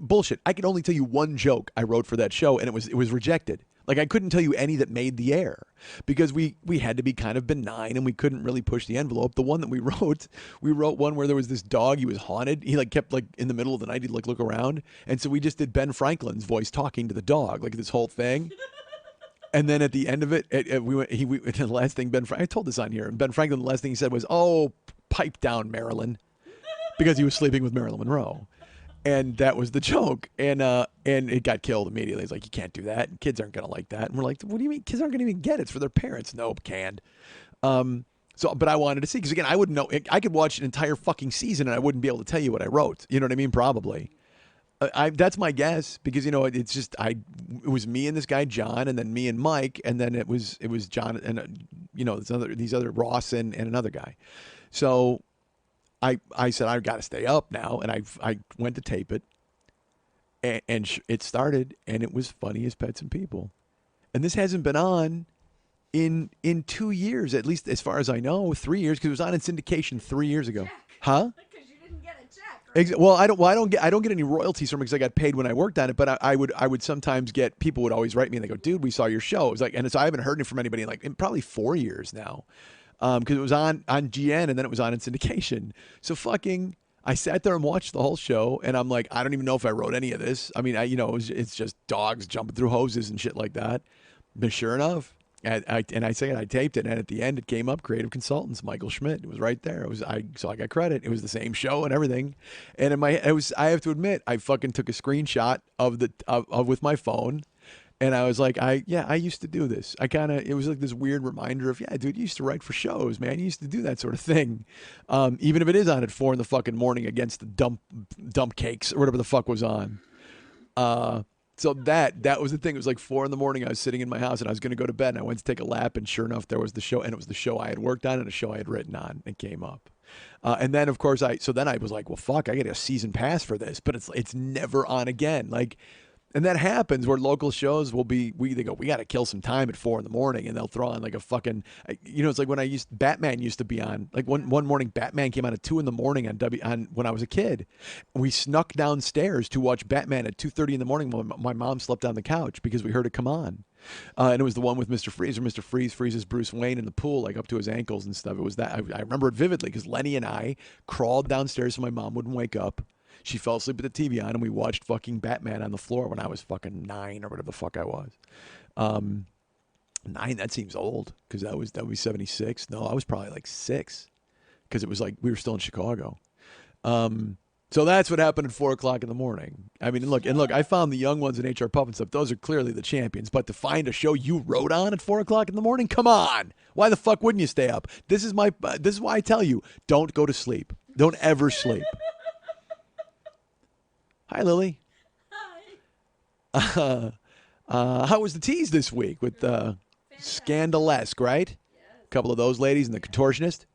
bullshit, I could only tell you one joke I wrote for that show, and it was rejected. Like, I couldn't tell you any that made the air because we had to be kind of benign and we couldn't really push the envelope. The one that we wrote one where there was this dog. He was haunted. He like kept like in the middle of the night. He'd like look around. And so we just did Ben Franklin's voice talking to the dog, like this whole thing. And then at the end of it, the last thing I told this on here. And Ben Franklin, the last thing he said was, "Oh, pipe down, Marilyn," because he was sleeping with Marilyn Monroe. And that was the joke. And it got killed immediately. It's like, you can't do that. Kids aren't going to like that. And we're like, what do you mean? Kids aren't going to even get it. It's for their parents. Nope, canned. But I wanted to see, because again, I wouldn't know. I could watch an entire fucking season and I wouldn't be able to tell you what I wrote. You know what I mean? Probably. That's my guess, because, it's just, it was me and this guy, John, and then me and Mike. And then it was John and, these other Ross and another guy. So I said, I've got to stay up now. And I went to tape it. And it started, and it was Funniest Pets and People. And this hasn't been on in 2 years, at least as far as I know, 3 years, because it was on in syndication 3 years ago. Huh? Because you didn't get a check. Right? Well, I don't get any royalties from it because I got paid when I worked on it. But I would sometimes get, people would always write me and they go, "Dude, we saw your show." It was like, and so I haven't heard it from anybody in probably 4 years now, because it was on GN and then it was on in syndication. So fucking, I sat there and watched the whole show, and I'm like, I don't even know if I wrote any of this. I mean, it's just dogs jumping through hoses and shit like that. But sure enough, I taped it, and at the end it came up, Creative Consultants, Michael Schmidt. It was right there. So I got credit. It was the same show and everything. And I have to admit, I fucking took a screenshot of with my phone. And I was like, I used to do this. It was like this weird reminder of, yeah, dude, you used to write for shows, man. You used to do that sort of thing. Even if it is on at 4 in the fucking morning against the dump cakes or whatever the fuck was on. So that was the thing. It was like 4 in the morning. I was sitting in my house and I was going to go to bed, and I went to take a lap, and sure enough, there was the show, and it was the show I had worked on and a show I had written on. It came up. And then of course then I was like, well, fuck, I get a season pass for this, but it's never on again. Like, and that happens where local shows will be, they go, we got to kill some time at 4 in the morning, and they'll throw on like a fucking, it's like when Batman used to be on, like one morning Batman came on at 2 in the morning on when I was a kid. We snuck downstairs to watch Batman at 2:30 in the morning when my mom slept on the couch because we heard it come on. And it was the one with Mr. Freeze, where Mr. Freeze freezes Bruce Wayne in the pool, like up to his ankles and stuff. It was that, I remember it vividly because Lenny and I crawled downstairs so my mom wouldn't wake up. She fell asleep with the TV on, and we watched fucking Batman on the floor when I was fucking 9 or whatever the fuck I was. 9, that seems old, because that would be 76. No, I was probably like 6, because it was like we were still in Chicago. So that's what happened at 4 o'clock in the morning. I mean, look, I found the young ones in HR Puff and stuff. Those are clearly the champions. But to find a show you wrote on at 4 o'clock in the morning, come on. Why the fuck wouldn't you stay up? This is why I tell you, don't go to sleep. Don't ever sleep. Hi, Lily. Hi. How was the tease this week with Scandalesque, right? Yes. A couple of those ladies and the contortionist.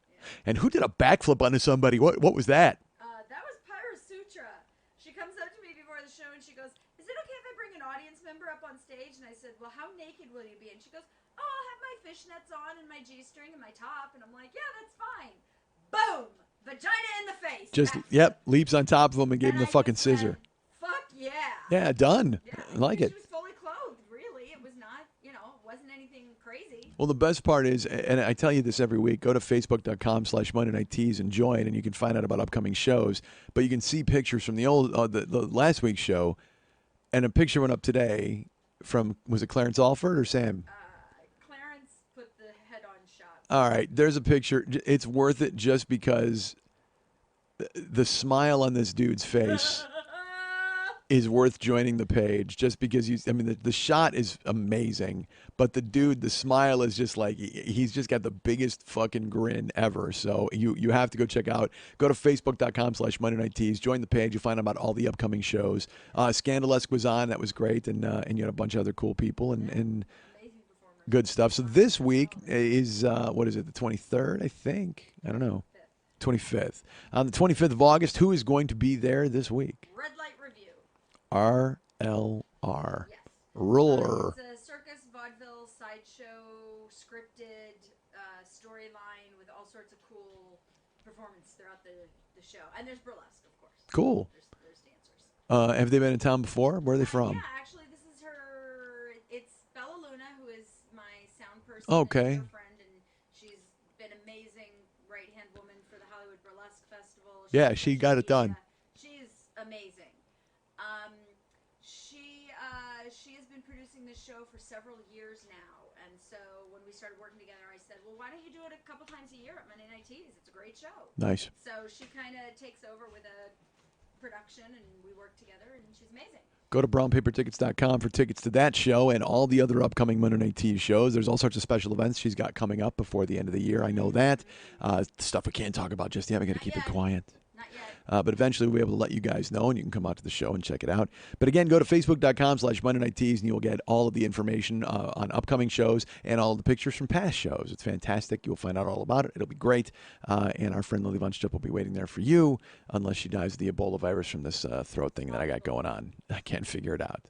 And who did a backflip onto somebody? What was that? That was Pyra Sutra. She comes up to me before the show and she goes, "Is it okay if I bring an audience member up on stage?" And I said, "Well, how naked will you be?" And she goes, "Oh, I'll have my fishnets on and my G-string and my top." And I'm like, "Yeah, that's fine." Boom! Vagina in the face. Just, Backflip. leaps on top of him and gave him And the I fucking just went, scissor. Fuck yeah. Yeah, done. Yeah, I like it. She was fully clothed, really. It was not, it wasn't anything crazy. Well, the best part is, and I tell you this every week, go to facebook.com/Monday Night Tease and join, and you can find out about upcoming shows. But you can see pictures from the old, the last week's show, and a picture went up today from, was it Clarence Alford or Sam? Clarence put the head-on shot. All right, there's a picture. It's worth it just because the smile on this dude's face is worth joining the page, just because the shot is amazing, but the dude, the smile is just like, he's just got the biggest fucking grin ever. So you have to go check out, go to facebook.com/Monday Night Tease, join the page. You'll find out about all the upcoming shows. Scandalesque was on. That was great. And you had a bunch of other cool people and Amazing performers. good stuff. So this week is, what is it? The 23rd, I think. I don't know. 25th. On the 25th of August, who is going to be there this week? Red Light Review. RLR. Yes. Roller. It's a circus, vaudeville, sideshow, scripted storyline with all sorts of cool performance throughout the show. And there's burlesque, of course. Cool. There's dancers. Have they been in town before? Where are they from? Yeah, actually, this is her. It's Bella Luna, who is my sound person. Okay. And her friend, and she's been amazing right-hand woman for the Hollywood Burlesque Festival. Yeah, she got it done. She's amazing. She has been producing this show for several years now, and so when we started working together, I said, "Well, why don't you do it a couple times a year at Monday Night Tease? It's a great show." Nice. So she kind of takes over with a production, and we work together, and she's amazing. Go to brownpapertickets.com for tickets to that show and all the other upcoming Monday Night Tease shows. There's all sorts of special events she's got coming up before the end of the year. I know that. Stuff we can't talk about just yet. We got to keep it quiet. Not yet. But eventually we'll be able to let you guys know, and you can come out to the show and check it out. But again, go to facebook.com/Monday Night Tease, and you'll get all of the information on upcoming shows and all of the pictures from past shows. It's fantastic. You'll find out all about it. It'll be great. And our friend Lily Von Stupp will be waiting there for you, unless she dies of the Ebola virus from this throat thing that I got going on. I can't figure it out.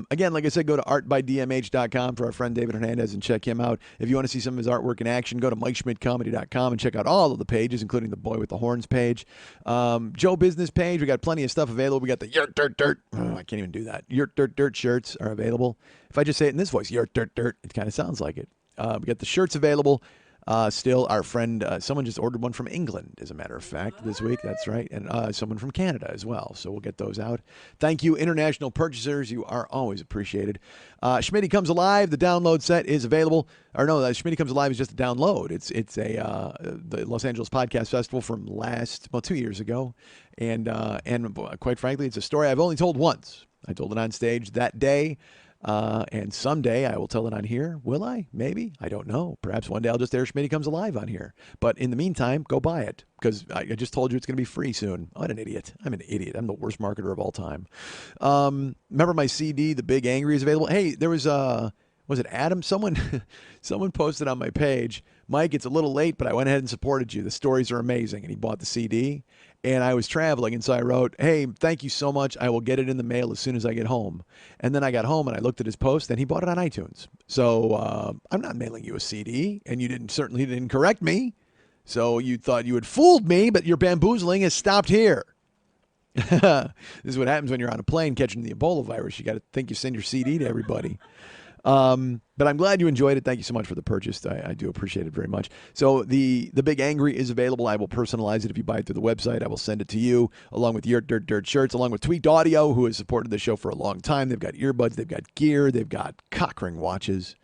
Again, like I said, go to artbydmh.com for our friend David Hernandez and check him out. If you want to see some of his artwork in action, go to MikeSchmidtComedy.com and check out all of the pages, including the Boy with the Horns page. Joe Business page, we got plenty of stuff available. We got the Yurt Dirt Dirt. Oh, I can't even do that. Yurt Dirt Dirt shirts are available. If I just say it in this voice, Yurt Dirt Dirt, it kind of sounds like it. We got the shirts available. Still, our friend, someone just ordered one from England, as a matter of fact, this week. That's right. And someone from Canada as well. So we'll get those out. Thank you, international purchasers. You are always appreciated. Schmitty Comes Alive, the download set is available. Or no, Schmitty Comes Alive is just a download. It's the Los Angeles Podcast Festival from 2 years ago. And quite frankly, it's a story I've only told once. I told it on stage that day. And someday I will tell it on here. Will I? Maybe. I don't know. Perhaps one day I'll just air Schmitty Comes Alive on here. But in the meantime, go buy it, because I just told you it's going to be free soon. Oh, what an idiot. I'm an idiot. I'm the worst marketer of all time. Remember my CD, The Big Angry, is available? Hey, there was it Adam? Someone posted on my page, "Mike, it's a little late, but I went ahead and supported you. The stories are amazing." And he bought the CD. And I was traveling, and so I wrote, "Hey, thank you so much. I will get it in the mail as soon as I get home." And then I got home, and I looked at his post, and he bought it on iTunes. So I'm not mailing you a CD, and you certainly didn't correct me. So you thought you had fooled me, but your bamboozling has stopped here. This is what happens when you're on a plane catching the Ebola virus. You got to think you send your CD to everybody. But I'm glad you enjoyed it. Thank you so much for the purchase. I do appreciate it very much. So the Big Angry is available. I will personalize it if you buy it through the website. I will send it to you along with your Dirt shirts, along with Tweaked Audio, who has supported the show for a long time. They've got earbuds, they've got gear, they've got cock ring watches.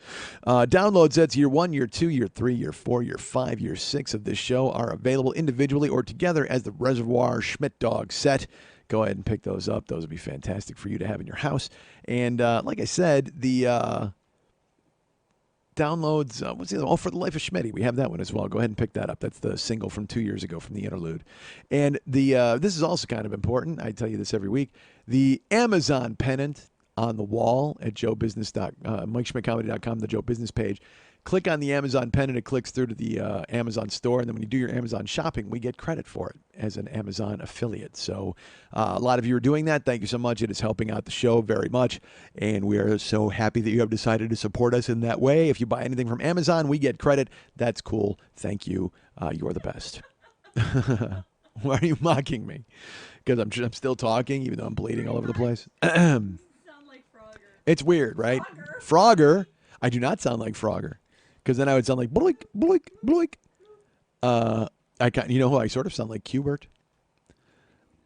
Download sets year 1, year 2, year 3, year 4, year 5, year 6 of this show are available individually or together as the Reservoir Schmidt Dog set. Go ahead and pick those up. Those would be fantastic for you to have in your house. And like I said, the downloads, what's the other one? Oh, For the Life of Schmitty. We have that one as well. Go ahead and pick that up. That's the single from 2 years ago from the interlude. And this is also kind of important. I tell you this every week. The Amazon pennant on the wall at MikeSchmidtComedy.com, the Joe Business page. Click on the Amazon pennant. It clicks through to the Amazon store. And then when you do your Amazon shopping, we get credit for it as an Amazon affiliate. So a lot of you are doing that. Thank you so much. It is helping out the show very much. And we are so happy that you have decided to support us in that way. If you buy anything from Amazon, we get credit. That's cool. Thank you. You're the best. Why are you mocking me? Because I'm still talking, even though I'm bleeding all over the place. Sound like Frogger. It's weird, right? Frogger. I do not sound like Frogger. Because then I would sound like bloik, bloik, bloik. You know who I sort of sound like? Qbert.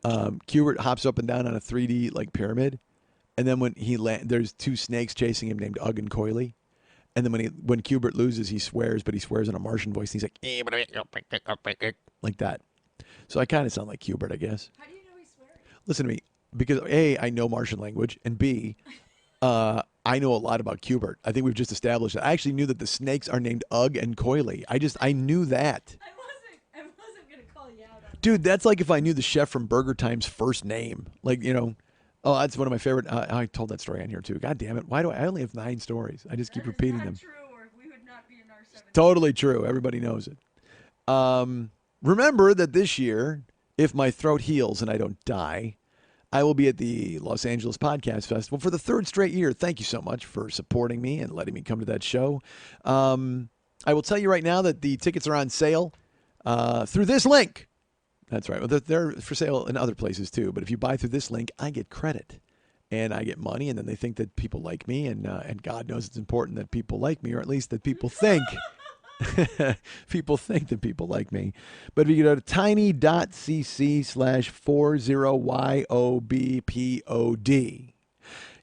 Qbert hops up and down on a 3D like pyramid, and then when there's two snakes chasing him named Ugg and Coily, and then when Qbert loses, he swears, but he swears in a Martian voice. And he's like like that. So I kind of sound like Qbert, I guess. How do you know he's swearing? Listen to me, because A, I know Martian language, and B, I know a lot about Qbert. I think we've just established that. I actually knew that the snakes are named Ugg and Coily. I knew that. I wasn't gonna call you out on that. Dude, that's like if I knew the chef from Burger Time's first name. Like, oh, that's one of my favorite. I told that story on here too. God damn it. Why do I only have 9 stories? I just keep repeating them. That is not true, or we would not be in our 7. Totally true. Everybody knows it. Remember that this year, if my throat heals and I don't die, I will be at the Los Angeles Podcast Festival for the 3rd straight year. Thank you so much for supporting me and letting me come to that show. I will tell you right now that the tickets are on sale through this link. That's right. Well, they're for sale in other places too. But if you buy through this link, I get credit and I get money. And then they think that people like me. And God knows it's important that people like me, or at least that people think. People think that people like me. But if you go to tiny.cc/40YOBPOD,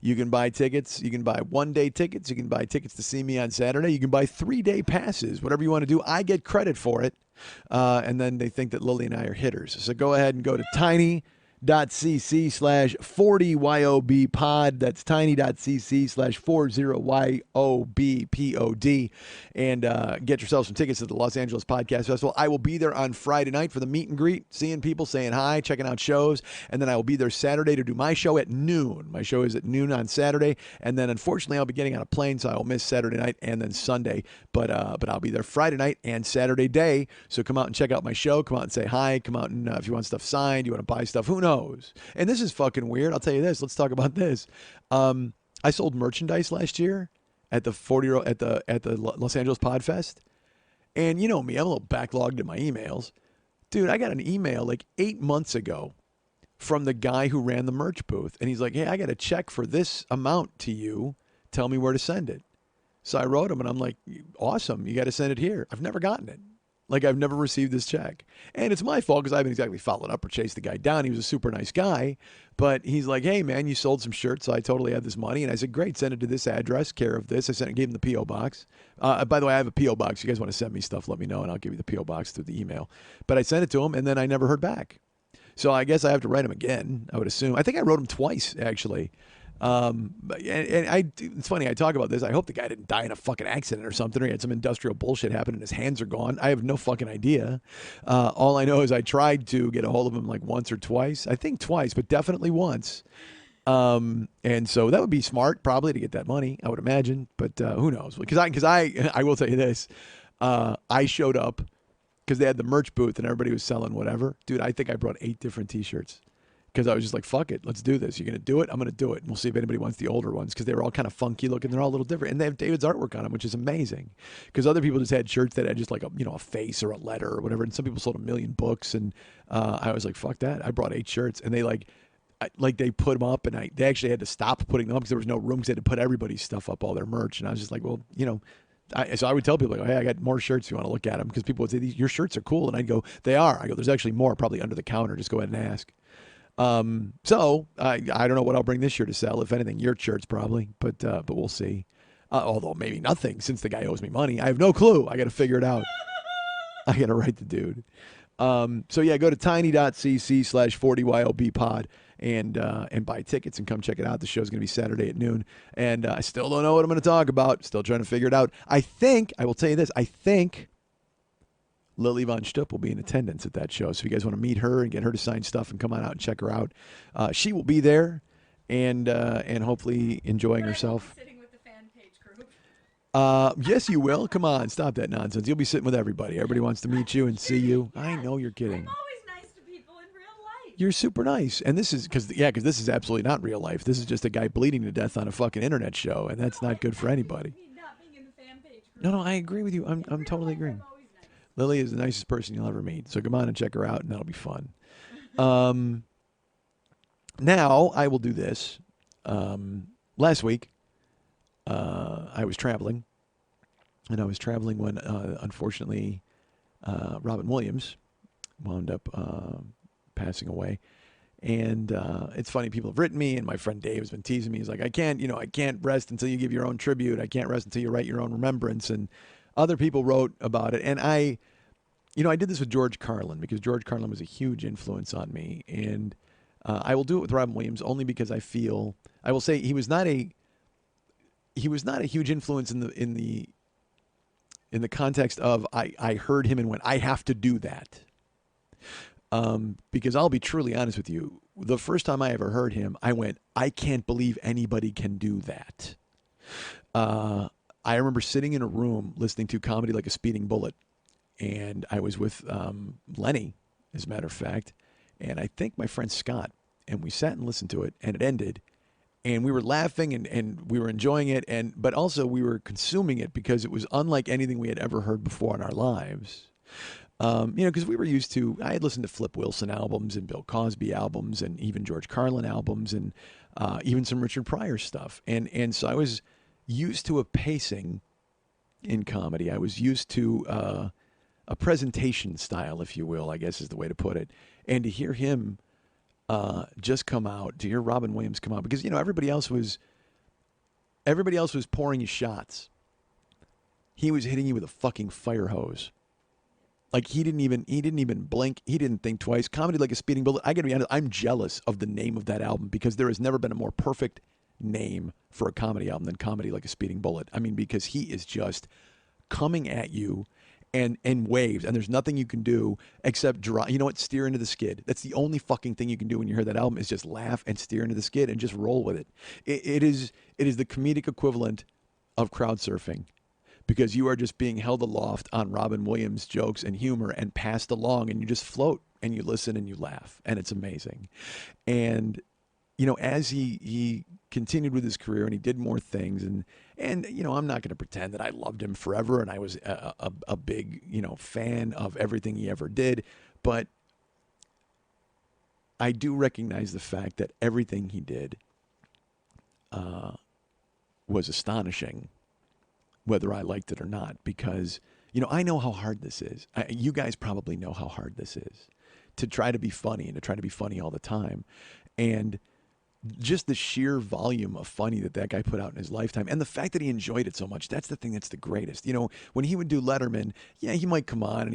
you can buy tickets. You can buy 1-day tickets. You can buy tickets to see me on Saturday. You can buy 3-day passes. Whatever you want to do, I get credit for it. And then they think that Lily and I are hitters. So go ahead and go to tiny.cc/40YOBPod. That's tiny.cc/40YOBPOD. And get yourself some tickets to the Los Angeles Podcast Festival. I will be there on Friday night for the meet and greet, seeing people, saying hi, checking out shows. And then I will be there Saturday to do my show at noon. My show is at noon on Saturday. And then unfortunately, I'll be getting on a plane, so I will miss Saturday night and then Sunday. But I'll be there Friday night and Saturday day. So come out and check out my show. Come out and say hi. Come out and if you want stuff signed, you want to buy stuff, who knows? And this is fucking weird. I'll tell you this. Let's talk about this. I sold merchandise last year at the Los Angeles Podfest. And you know me, I'm a little backlogged in my emails. Dude, I got an email like 8 months ago from the guy who ran the merch booth. And he's like, hey, I got a check for this amount to you. Tell me where to send it. So I wrote him and I'm like, awesome. You got to send it here. I've never gotten it. Like, I've never received this check. And it's my fault because I haven't exactly followed up or chased the guy down. He was a super nice guy. But he's like, hey, man, you sold some shirts, so I totally have this money. And I said, great, send it to this address, care of this. Gave him the P.O. box. By the way, I have a P.O. box. If you guys want to send me stuff, let me know, and I'll give you the P.O. box through the email. But I sent it to him, and then I never heard back. So I guess I have to write him again, I would assume. I think I wrote him twice, actually. It's funny, I talk about this. I hope the guy didn't die in a fucking accident or something, or he had some industrial bullshit happen and his hands are gone. I have no fucking idea. All I know is I tried to get a hold of him like once or twice. I think twice, but definitely once. And so that would be smart probably to get that money, I would imagine, but who knows? Because I will tell you this. I showed up because they had the merch booth and everybody was selling whatever. Dude, I think I brought 8 different t-shirts. Because I was just like, fuck it, let's do this. You're going to do it? I'm going to do it. And we'll see if anybody wants the older ones because they were all kind of funky looking. They're all a little different. And they have David's artwork on them, which is amazing. Because other people just had shirts that had just like a face or a letter or whatever. And some people sold 1 million books. And I was like, fuck that. I brought 8 shirts. And they like they put them up, and they actually had to stop putting them up because there was no room because they had to put everybody's stuff up, all their merch. And I was just like, well, so I would tell people, like, hey, I got more shirts if you want to look at them, because people would say, your shirts are cool. And I'd go, they are. I go, there's actually more probably under the counter. Just go ahead and ask. So I don't know what I'll bring this year to sell. If anything, your shirts probably, but we'll see. Although maybe nothing, since the guy owes me money. I have no clue. I got to figure it out. I got to write the dude. So yeah, go to tiny.cc/40YOB pod and buy tickets and come check it out. The show's going to be Saturday at noon. And I still don't know what I'm going to talk about. Still trying to figure it out. I will tell you this. I think Lily Von Stupp will be in attendance at that show. So if you guys want to meet her and get her to sign stuff and come on out and check her out, she will be there and hopefully enjoying herself. Sitting with the fan page group. Yes, you will. Come on, stop that nonsense. You'll be sitting with everybody. Everybody wants to meet you and see you. I know you're kidding. I'm always nice to people in real life. You're super nice. And this is because this is absolutely not real life. This is just a guy bleeding to death on a fucking internet show, and that's not good for anybody. Not being in the fan page group. No, I agree with you. I'm totally agreeing. I'm always nice. Lily is the nicest person you'll ever meet. So come on and check her out, and that'll be fun. Now I will do this. Last week, I was traveling, and I was traveling when, unfortunately, Robin Williams wound up passing away. And it's funny, people have written me, and my friend Dave has been teasing me. He's like, I can't rest until you give your own tribute. I can't rest until you write your own remembrance. And other people wrote about it. And I did this with George Carlin, because George Carlin was a huge influence on me. And I will do it with Robin Williams only because I will say he was not a huge influence in the context of I heard him and went, I have to do that. Because I'll be truly honest with you, the first time I ever heard him, I went, I can't believe anybody can do that. I remember sitting in a room listening to Comedy Like a Speeding Bullet, and I was with Lenny, as a matter of fact, and I think my friend Scott, and we sat and listened to it, and it ended, and we were laughing and we were enjoying it, but also we were consuming it because it was unlike anything we had ever heard before in our lives. Because we were used to, I had listened to Flip Wilson albums and Bill Cosby albums and even George Carlin albums and even some Richard Pryor stuff. And so I was used to a pacing in comedy. I was used to a presentation style, if you will, I guess is the way to put it. And to hear him just come out, to hear Robin Williams come out, because, everybody else was pouring you shots. He was hitting you with a fucking fire hose. Like he didn't even blink. He didn't think twice. Comedy Like a Speeding Bullet. I gotta be honest, I'm jealous of the name of that album, because there has never been a more perfect name for a comedy album than Comedy Like a Speeding Bullet. I mean, because he is just coming at you and waves, and there's nothing you can do except draw. You know what? Steer into the skid. That's the only fucking thing you can do when you hear that album, is just laugh and steer into the skid and just roll with it. It is the comedic equivalent of crowd surfing, because you are just being held aloft on Robin Williams jokes and humor and passed along, and you just float and you listen and you laugh, and it's amazing. And as he continued with his career and he did more things, and I'm not going to pretend that I loved him forever and I was a big fan of everything he ever did, but I do recognize the fact that everything he did was astonishing, whether I liked it or not, because, I know how hard this is. You guys probably know how hard this is, to try to be funny and to try to be funny all the time. And just the sheer volume of funny that guy put out in his lifetime, and the fact that he enjoyed it so much, that's the thing that's the greatest. When he would do Letterman, yeah, he might come on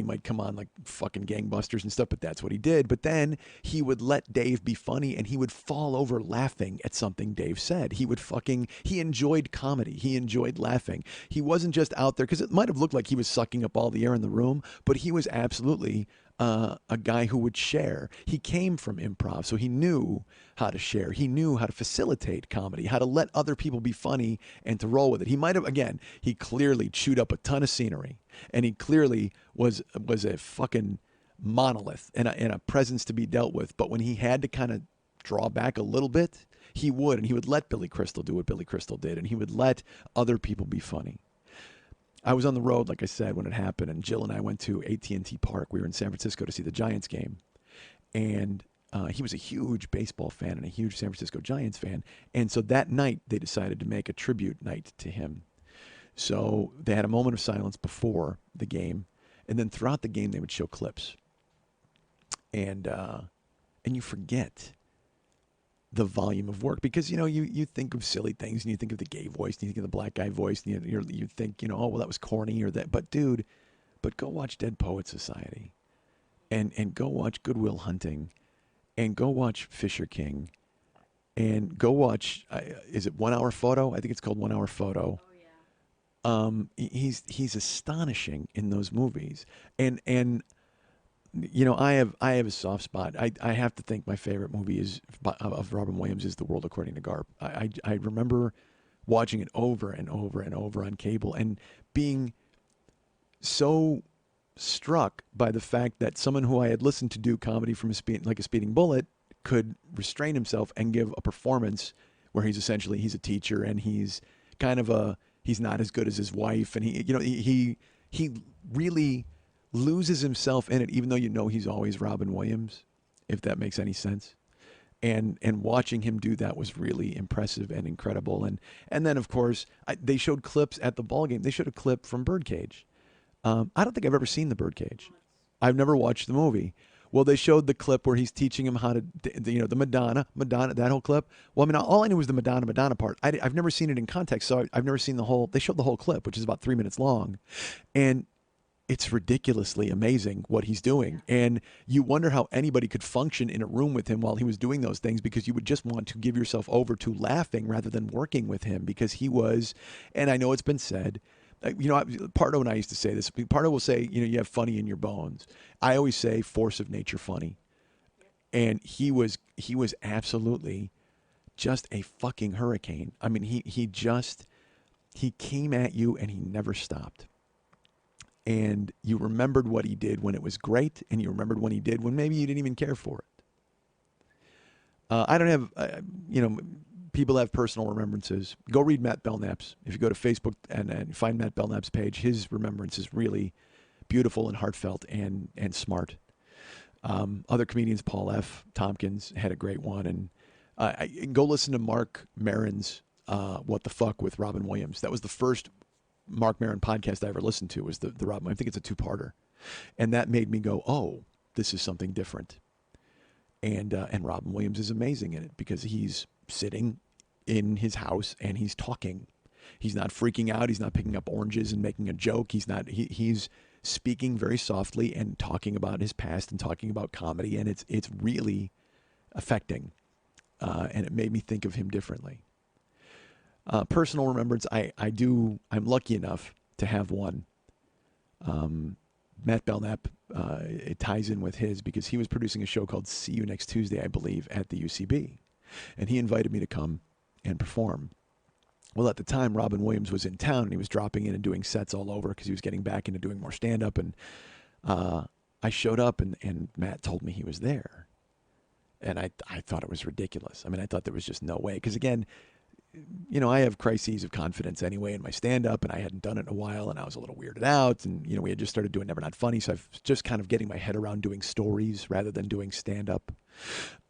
like fucking gangbusters and stuff, but that's what he did. But then he would let Dave be funny, and he would fall over laughing at something Dave said. He enjoyed comedy. He enjoyed laughing. He wasn't just out there, because it might have looked like he was sucking up all the air in the room, but he was absolutely a guy who would share. He came from improv, so he knew how to share. He knew how to facilitate comedy, how to let other people be funny and to roll with it. He might have, again, he clearly chewed up a ton of scenery, and he clearly was a fucking monolith and a presence to be dealt with. But when he had to kind of draw back a little bit, he would, and he would let Billy Crystal do what Billy Crystal did, and he would let other people be funny. I was on the road, like I said, when it happened, and Jill and I went to AT&T Park. We were in San Francisco to see the Giants game. And He was a huge baseball fan and a huge San Francisco Giants fan. And so that night, they decided to make a tribute night to him. So they had a moment of silence before the game, and then throughout the game, they would show clips. And you forget the volume of work because you think of silly things and you think of the gay voice and you think of the black guy voice and you think oh well that was corny or that, but dude, go watch Dead Poet Society and go watch Good Will Hunting and go watch Fisher King and go watch is it 1 Hour Photo? I think it's called 1 Hour Photo. Oh yeah. He's astonishing in those movies, and I have a soft spot. I have to think my favorite movie is of Robin Williams is The World According to Garp. I remember watching it over and over and over on cable and being so struck by the fact that someone who I had listened to do comedy from like a speeding bullet could restrain himself and give a performance where he's a teacher and he's kind of he's not as good as his wife and he really loses himself in it even though he's always Robin Williams, if that makes any sense. And watching him do that was really impressive and incredible. And then of course they showed clips at the ball game. They showed a clip from Birdcage. I don't think I've ever seen the Birdcage. I've never watched the movie. Well, they showed the clip where he's teaching him how to, the Madonna, that whole clip. Well, I mean, all I knew was the Madonna part. I've never seen it in context, so I've never seen the whole. They showed the whole clip, which is about 3 minutes long, and it's ridiculously amazing what he's doing. And you wonder how anybody could function in a room with him while he was doing those things because you would just want to give yourself over to laughing rather than working with him because he was, and I know it's been said, Pardo and I used to say this. Pardo will say, you have funny in your bones. I always say force of nature funny. And he was absolutely just a fucking hurricane. I mean, he came at you and he never stopped. And you remembered what he did when it was great, and you remembered when he did when maybe you didn't even care for it. I don't have, people have personal remembrances. Go read Matt Belknap's. If you go to Facebook and find Matt Belknap's page, his remembrance is really beautiful and heartfelt and smart. Other comedians, Paul F. Tompkins had a great one. And go listen to Mark Maron's What the Fuck with Robin Williams. That was the first Mark Maron podcast I ever listened to was the Robin. I think it's a 2-parter. And that made me go, oh, this is something different. And Robin Williams is amazing in it because he's sitting in his house and he's talking. He's not freaking out. He's not picking up oranges and making a joke. He's speaking very softly and talking about his past and talking about comedy. And it's really affecting. And it made me think of him differently. Personal remembrance, I'm lucky enough to have one. Matt Belknap, it ties in with his because he was producing a show called See You Next Tuesday, I believe, at the UCB. And he invited me to come and perform. Well, at the time, Robin Williams was in town and he was dropping in and doing sets all over because he was getting back into doing more stand-up. And I showed up and Matt told me he was there. And I thought it was ridiculous. I mean, I thought there was just no way. Because again, I have crises of confidence anyway in my stand-up, and I hadn't done it in a while, and I was a little weirded out, and, we had just started doing Never Not Funny, so I've just kind of getting my head around doing stories rather than doing stand-up.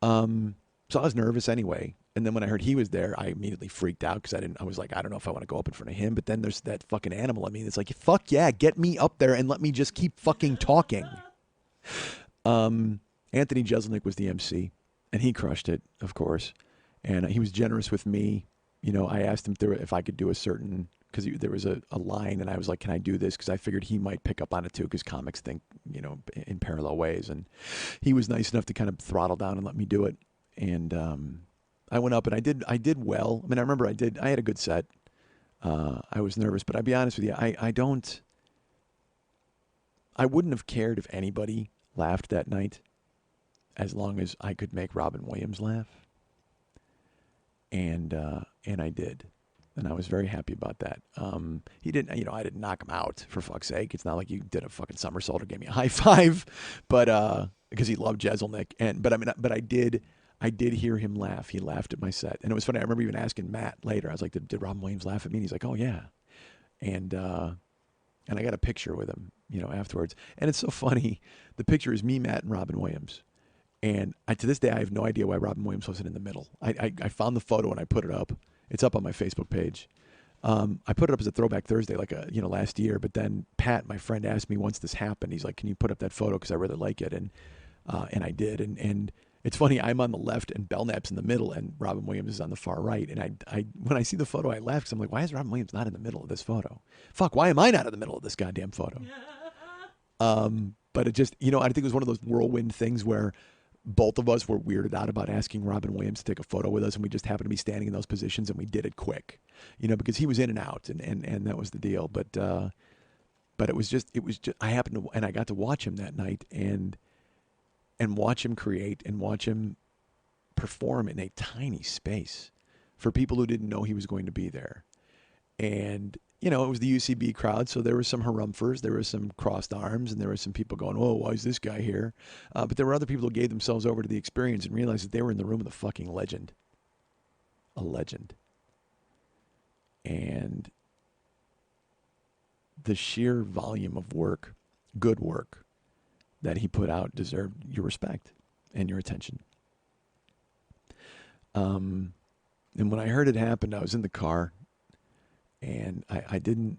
So I was nervous anyway, and then when I heard he was there, I immediately freaked out because I was like, I don't know if I want to go up in front of him, but then there's that fucking animal. I mean, it's like, fuck yeah, get me up there and let me just keep fucking talking. Anthony Jeselnik was the MC, and he crushed it, of course, and he was generous with me. I asked him if I could do a certain, because there was a line, and I was like, can I do this? Because I figured he might pick up on it too, because comics think, in parallel ways. And he was nice enough to kind of throttle down and let me do it. And I went up and I did well. I mean, I remember I had a good set. I was nervous, but I'll be honest with you, I wouldn't have cared if anybody laughed that night as long as I could make Robin Williams laugh. And I did, and I was very happy about that. He didn't, I didn't knock him out, for fuck's sake. It's not like you did a fucking somersault or gave me a high five, but because he loved Jeselnik, but I did hear him laugh. He laughed at my set, and it was funny. I remember even asking Matt later. I was like, "Did Robin Williams laugh at me?" And he's like, "Oh yeah," and I got a picture with him, afterwards. And it's so funny. The picture is me, Matt, and Robin Williams. And to this day, I have no idea why Robin Williams wasn't in the middle. I found the photo and I put it up. It's up on my Facebook page. I put it up as a Throwback Thursday, like last year. But then Pat, my friend, asked me once this happened. He's like, "Can you put up that photo? Because I really like it." And I did. And it's funny. I'm on the left and Belknap's in the middle, and Robin Williams is on the far right. And I when I see the photo, I laugh because I'm like, "Why is Robin Williams not in the middle of this photo? Fuck, why am I not in the middle of this goddamn photo?" But it just, I think it was one of those whirlwind things where both of us were weirded out about asking Robin Williams to take a photo with us, and we just happened to be standing in those positions, and we did it quick, because he was in and out, and that was the deal. But it was just I happened to, and I got to watch him that night, and watch him create and watch him perform in a tiny space for people who didn't know he was going to be there. And it was the UCB crowd, so there were some harumphers, there were some crossed arms, and there were some people going, "Oh, why is this guy here?" But there were other people who gave themselves over to the experience and realized that they were in the room with a fucking legend. A legend. And the sheer volume of work, good work, that he put out deserved your respect and your attention. And when I heard it happen, I was in the car. And I didn't,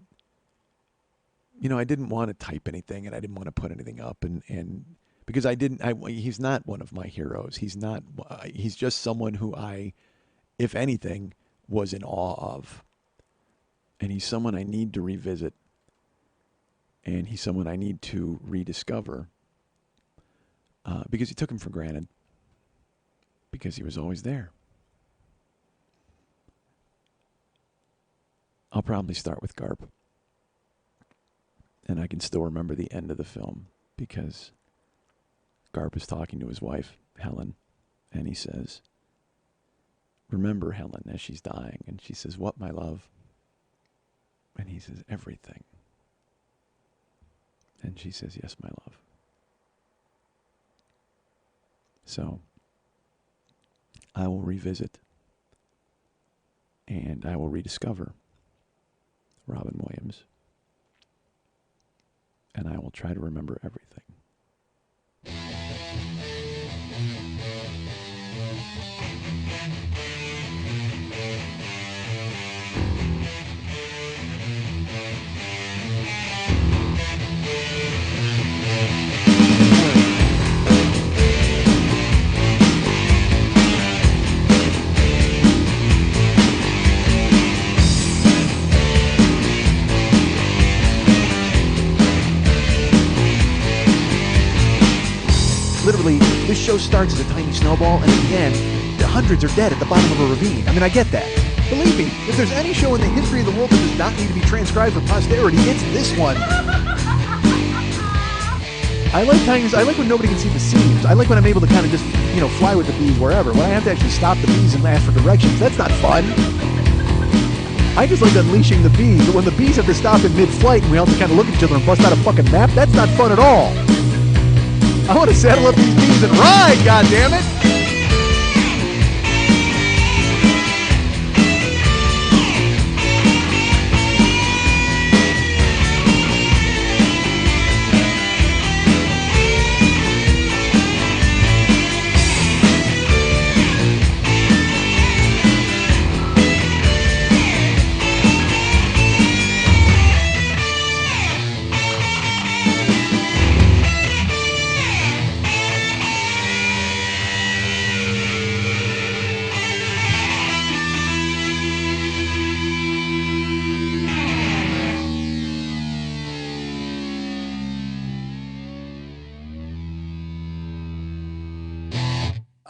I didn't want to type anything, and I didn't want to put anything up, and because he's not one of my heroes. He's just someone who I, if anything, was in awe of. And he's someone I need to revisit. And he's someone I need to rediscover. Because he took him for granted. Because he was always there. I'll probably start with Garp. And I can still remember the end of the film because Garp is talking to his wife, Helen, and he says, "Remember Helen," as she's dying. And she says, "What, my love?" And he says, "Everything." And she says, "Yes, my love." So I will revisit and I will rediscover Robin Williams. And I will try to remember everything. Literally, this show starts as a tiny snowball, and at the end, the hundreds are dead at the bottom of a ravine. I mean, I get that. Believe me, if there's any show in the history of the world that does not need to be transcribed for posterity, it's this one. I like when nobody can see the seams. I like when I'm able to kind of just, fly with the bees wherever. When I have to actually stop the bees and ask for directions, that's not fun. I just like unleashing the bees, but when the bees have to stop in mid-flight and we all have to kind of look at each other and bust out a fucking map, that's not fun at all. I want to saddle up these bees and ride, goddammit!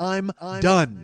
I'm done.